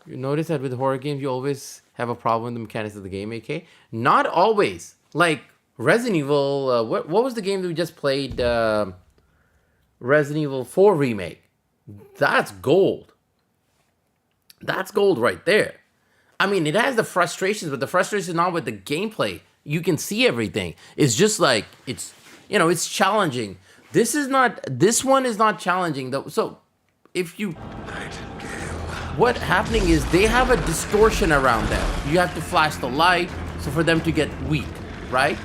You notice that with horror games, you always have a problem with the mechanics of the game, AK? Not always. Like, Resident Evil, what was the game that we just played? Resident Evil 4 Remake. That's gold. That's gold right there. I mean, it has the frustrations, but the frustration is not with the gameplay. You can see everything. It's just like, it's, you know, it's challenging. This one is not challenging, though. So, if you... What's happening is they have a distortion around them. You have to flash the light so for them to get weak, right?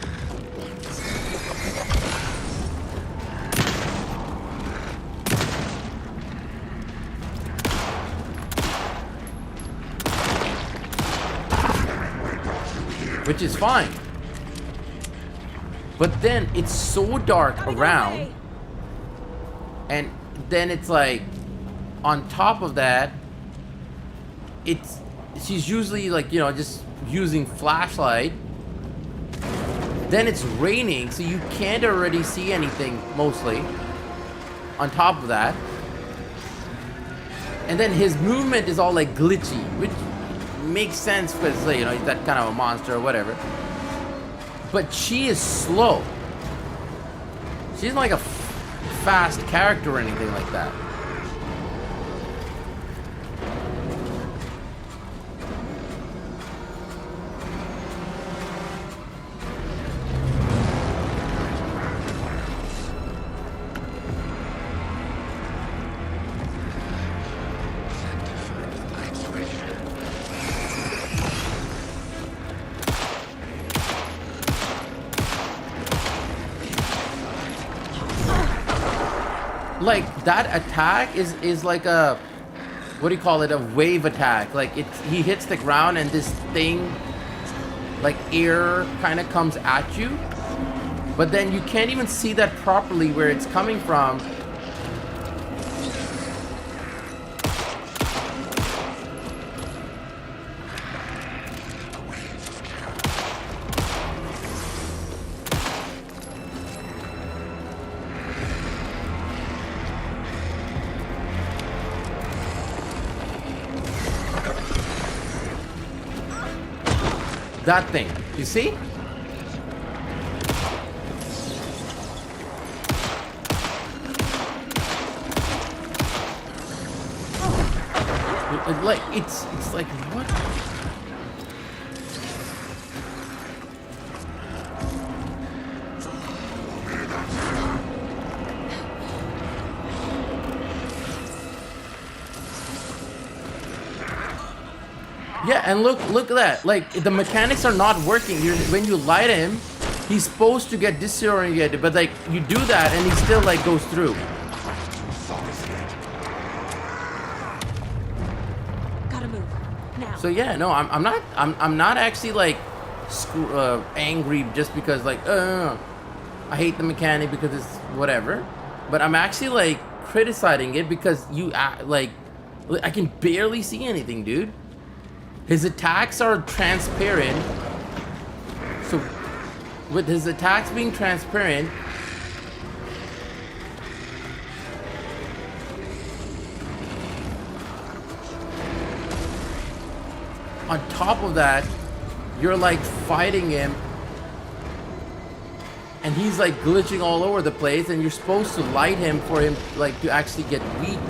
Which is fine. But then it's so dark around. And then it's like, on top of that, she's usually like, you know, just using flashlight. Then it's raining, so you can't already see anything mostly. On top of that. And then his movement is all like glitchy, which makes sense because, you know, he's that kind of a monster or whatever. But she is slow. She's not like a fast character or anything like that. like that attack is like a, what do you call it, a wave attack. Like he hits the ground and this thing, like air kind of comes at you, but then you can't even see that properly where it's coming from. That thing, you see? Like it's like what? Yeah, and look at that. Like the mechanics are not working. When you light him, he's supposed to get disoriented, but like you do that and he still like goes through. Gotta move now. So yeah, no, I'm not actually like angry just because like I hate the mechanic because it's whatever, but I'm actually like criticizing it because like I can barely see anything, dude. His attacks are transparent. So with his attacks being transparent, on top of that, you're like fighting him and he's like glitching all over the place, and you're supposed to light him for him like to actually get weak.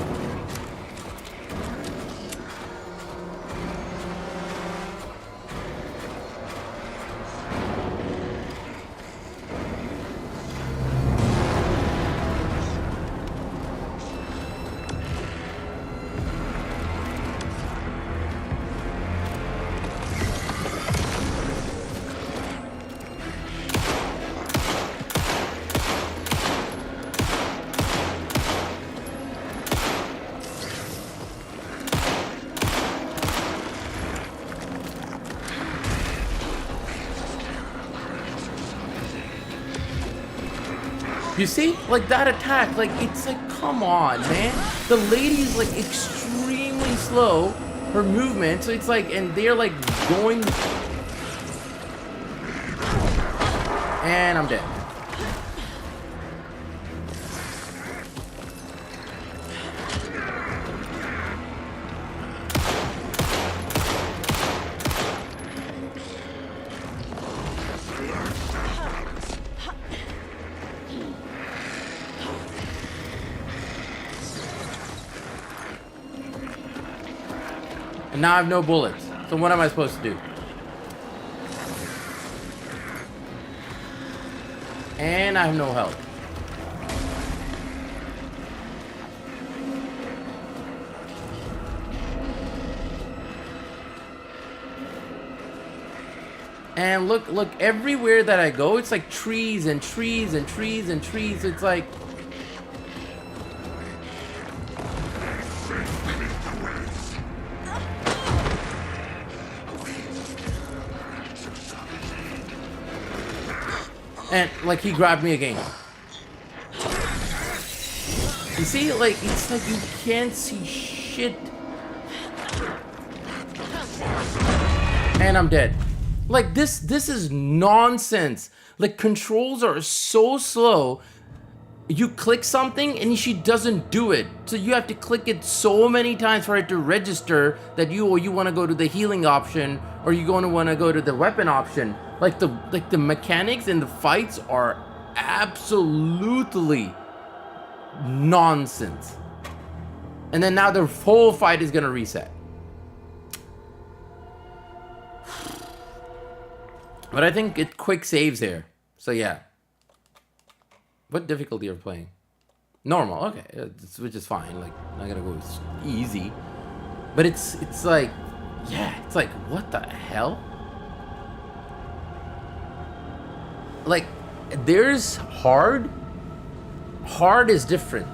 You see? Like that attack, like it's like, come on, man. The lady's like extremely slow, her movement, so it's like, and they're like going, and I'm dead. And now I have no bullets. So what am I supposed to do? And I have no health. And look, everywhere that I go, it's like trees and trees and trees and trees. It's like, and like he grabbed me again. You see, like it's like you can't see shit. And I'm dead. Like this is nonsense. Like controls are so slow. You click something and she doesn't do it. So you have to click it so many times for it to register that you want to go to the healing option, or you're going to want to go to the weapon option. Like the mechanics in the fights are absolutely nonsense. And then now the whole fight is gonna reset. But I think it quick saves here. So yeah. What difficulty are you playing? Normal, okay, which is fine. Like I gotta go easy. But it's like, yeah, it's like what the hell? Like there's hard. Hard is different.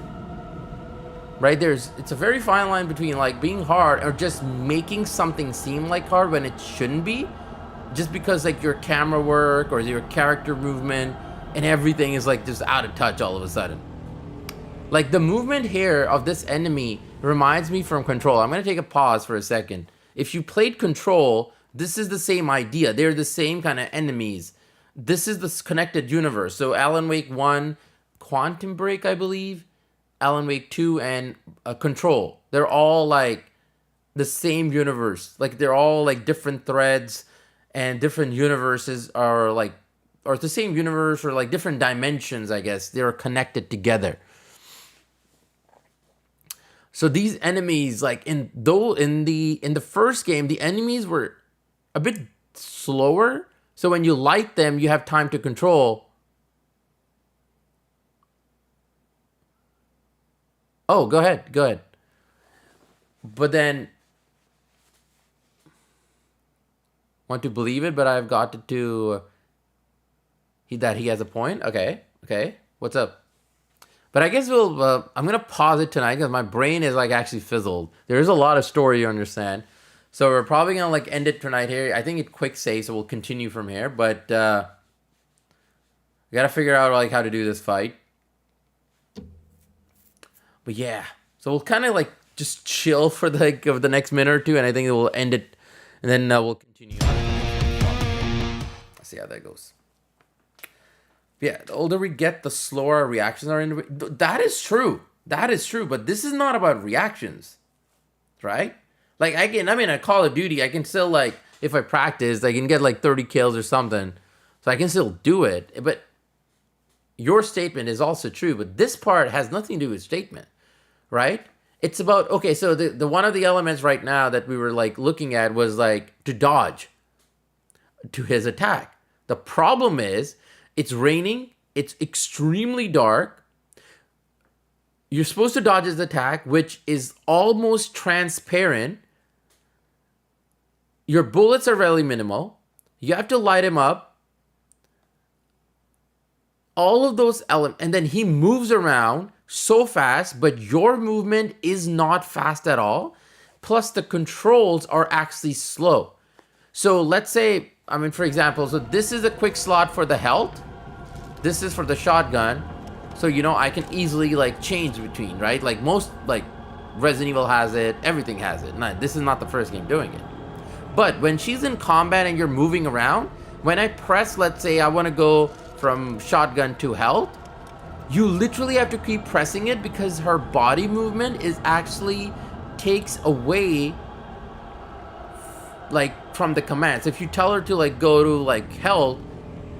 right? It's a very fine line between like being hard or just making something seem like hard when it shouldn't be, just because like your camera work or your character movement and everything is like just out of touch all of a sudden. Like the movement here of this enemy reminds me from Control. I'm gonna take a pause for a second. If you played Control, this is the same idea. They're the same kind of enemies. This is the connected universe. So Alan Wake 1, Quantum Break, I believe, Alan Wake 2, and Control. They're all like the same universe. Like they're all like different threads and different universes are like, or it's the same universe or like different dimensions, I guess. They're connected together. So these enemies, like in the first game, the enemies were a bit slower. So when you light them, you have time to control. Oh, go ahead, go ahead. But then, want to believe it, but I've got to that he has a point. Okay, okay. What's up? But I guess we'll. I'm gonna pause it tonight because my brain is like actually fizzled. There is a lot of story, you understand. So we're probably gonna like end it tonight here. I think it quick save, so we'll continue from here. But we gotta figure out like how to do this fight. But yeah, so we'll kind of like just chill for like of the next minute or two, and I think we'll end it, and then we'll continue. Let's see how that goes. Yeah, the older we get, the slower our reactions are. That is true. That is true. But this is not about reactions, right? Like I mean, at Call of Duty, I can still like, if I practice, I can get like 30 kills or something. So I can still do it. But your statement is also true. But this part has nothing to do with statement, right? It's about, okay, so the one of the elements right now that we were like looking at was like to dodge to his attack. The problem is, it's raining. It's extremely dark. You're supposed to dodge his attack, which is almost transparent. Your bullets are really minimal. You have to light him up. All of those elements. And then he moves around so fast, but your movement is not fast at all. Plus, the controls are actually slow. So let's say, I mean, for example, so this is a quick slot for the health. This is for the shotgun. So, you know, I can easily like change between, right? Like most, like Resident Evil has it, everything has it. No, this is not the first game doing it. But when she's in combat and you're moving around, when I press, let's say I want to go from shotgun to health, you literally have to keep pressing it because her body movement is actually takes away like from the commands. If you tell her to like go to like health,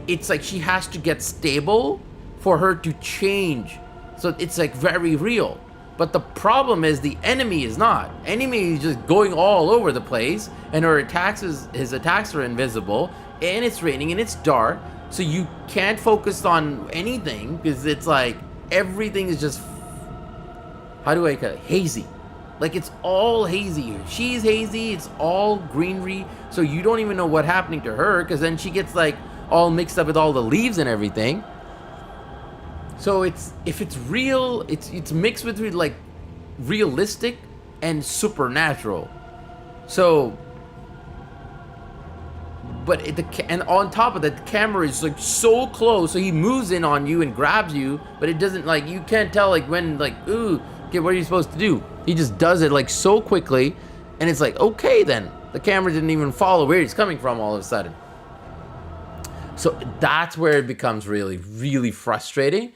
it's like she has to get stable for her to change. So it's like very real. But the problem is the enemy is not. Enemy is just going all over the place, and his attacks are invisible, and it's raining and it's dark. So you can't focus on anything because it's like everything is just, how do I call it? Hazy. Like it's all hazy. She's hazy, it's all greenery. So you don't even know what's happening to her because then she gets like all mixed up with all the leaves and everything. So if it's real, it's mixed with like realistic and supernatural. So, but and on top of that, the camera is like so close, so he moves in on you and grabs you, but it doesn't like, you can't tell like when like, ooh, okay, what are you supposed to do? He just does it like so quickly, and it's like, okay then, the camera didn't even follow where he's coming from all of a sudden. So that's where it becomes really, really frustrating.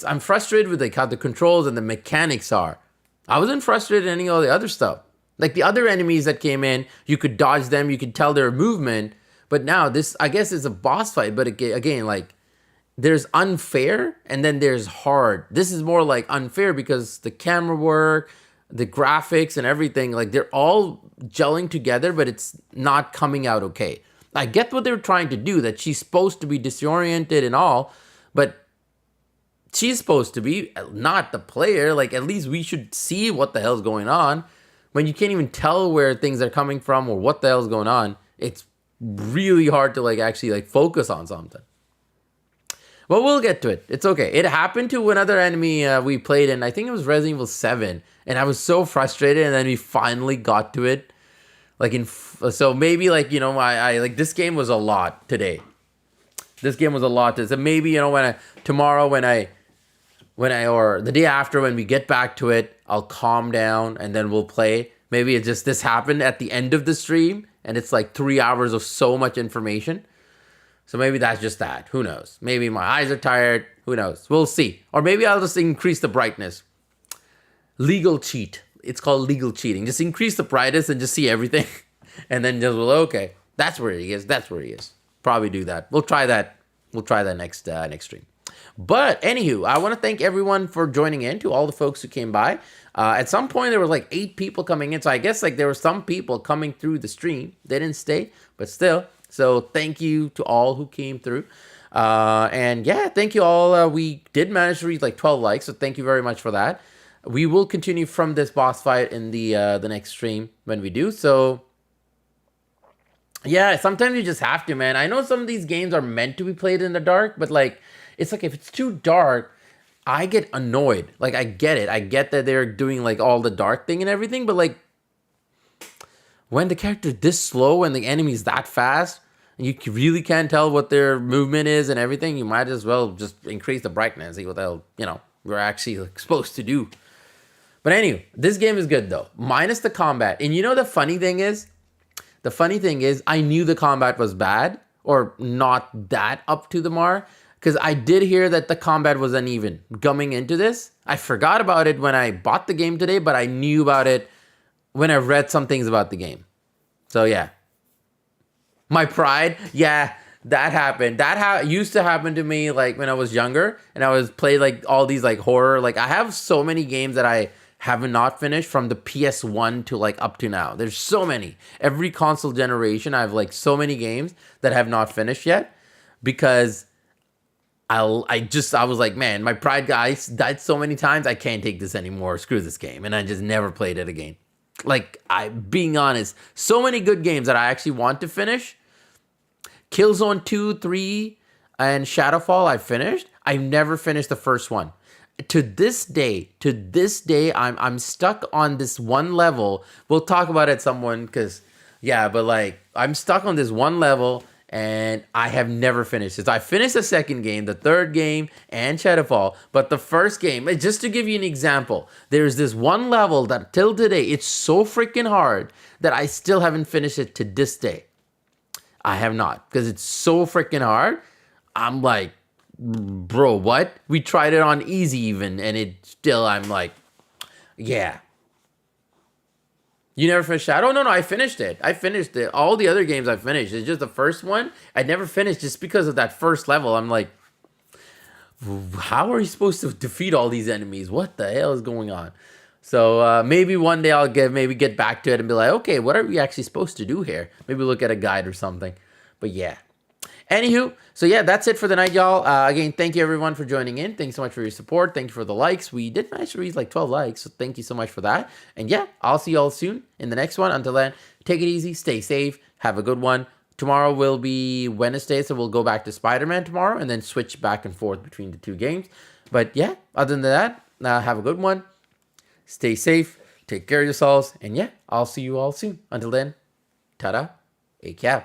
I'm frustrated with like how the controls and the mechanics are. I wasn't frustrated in any of the other stuff. Like the other enemies that came in, you could dodge them, you could tell their movement. But now this, I guess, is a boss fight. But again, like there's unfair and then there's hard. This is more like unfair because the camera work, the graphics and everything, like they're all gelling together, but it's not coming out okay. I get what they're trying to do, that she's supposed to be disoriented and all, but she's supposed to be, not the player. Like, at least we should see what the hell's going on. When you can't even tell where things are coming from or what the hell's going on, it's really hard to, like, actually, like, focus on something. But we'll get to it. It's okay. It happened to another enemy we played in. I think it was Resident Evil 7. And I was so frustrated. And then we finally got to it. Like so maybe like, you know, I like this game was a lot today. This game was a lot. So maybe, you know, tomorrow when I or the day after when we get back to it, I'll calm down and then we'll play. Maybe it just, this happened at the end of the stream and it's like 3 hours of so much information. So maybe that's just that. Who knows? Maybe my eyes are tired. Who knows? We'll see. Or maybe I'll just increase the brightness. Legal cheat. It's called legal cheating. Just increase the brightness and just see everything. And then just, well, okay, that's where he is. That's where he is. Probably do that. We'll try that. We'll try that next stream. But anywho, I want to thank everyone for joining in, to all the folks who came by. At some point, there was like 8 people coming in. So I guess like there were some people coming through the stream. They didn't stay, but still. So thank you to all who came through. And yeah, thank you all. We did manage to reach like 12 likes. So thank you very much for that. We will continue from this boss fight in the next stream when we do. So yeah, sometimes you just have to, man. I know some of these games are meant to be played in the dark, but like, it's like if it's too dark, I get annoyed. Like, I get it. I get that they're doing like all the dark thing and everything, but like, when the character's this slow and the enemy's that fast, and you really can't tell what their movement is and everything, you might as well just increase the brightness, see what they'll, you know, we're actually like, supposed to do. But anyway, this game is good though, minus the combat. And you know the funny thing is? The funny thing is, I knew the combat was bad, or not that up to the mark, because I did hear that the combat was uneven coming into this. I forgot about it when I bought the game today, but I knew about it when I read some things about the game. So yeah. My pride, yeah, that happened. That used to happen to me like when I was younger and I was played like all these like horror. Like I have so many games that I have not finished from the PS1 to like up to now. There's so many. Every console generation, I have like so many games that I have not finished yet because I was like, man, my pride guys died so many times. I can't take this anymore. Screw this game. And I just never played it again. Like, being honest, so many good games that I actually want to finish. Killzone 2, 3, and Shadowfall I finished. I've never finished the first one. To this day, I'm stuck on this one level. We'll talk about it someone, because, yeah, but like, I'm stuck on this one level, and I have never finished it. So I finished the second game, the third game, and Shadowfall. But the first game, just to give you an example, there's this one level that till today, it's so freaking hard that I still haven't finished it to this day. I have not, because it's so freaking hard. I'm like, bro, what? We tried it on easy even, and I'm like, yeah. You never finished Shadow? No, I finished it. I finished it. All the other games I finished. It's just the first one I never finished just because of that first level. I'm like, how are you supposed to defeat all these enemies? What the hell is going on? So maybe one day I'll get back to it and be like, okay, what are we actually supposed to do here? Maybe look at a guide or something. But yeah. Anywho, so yeah, that's it for the night, y'all. Again, thank you everyone for joining in. Thanks so much for your support. Thank you for the likes. We did manage to reach like 12 likes, so thank you so much for that. And yeah, I'll see y'all soon in the next one. Until then, take it easy, stay safe, have a good one. Tomorrow will be Wednesday, so we'll go back to Spider-Man tomorrow and then switch back and forth between the two games. But yeah, other than that, have a good one. Stay safe, take care of yourselves, and yeah, I'll see you all soon. Until then, ta-da, AKSYED.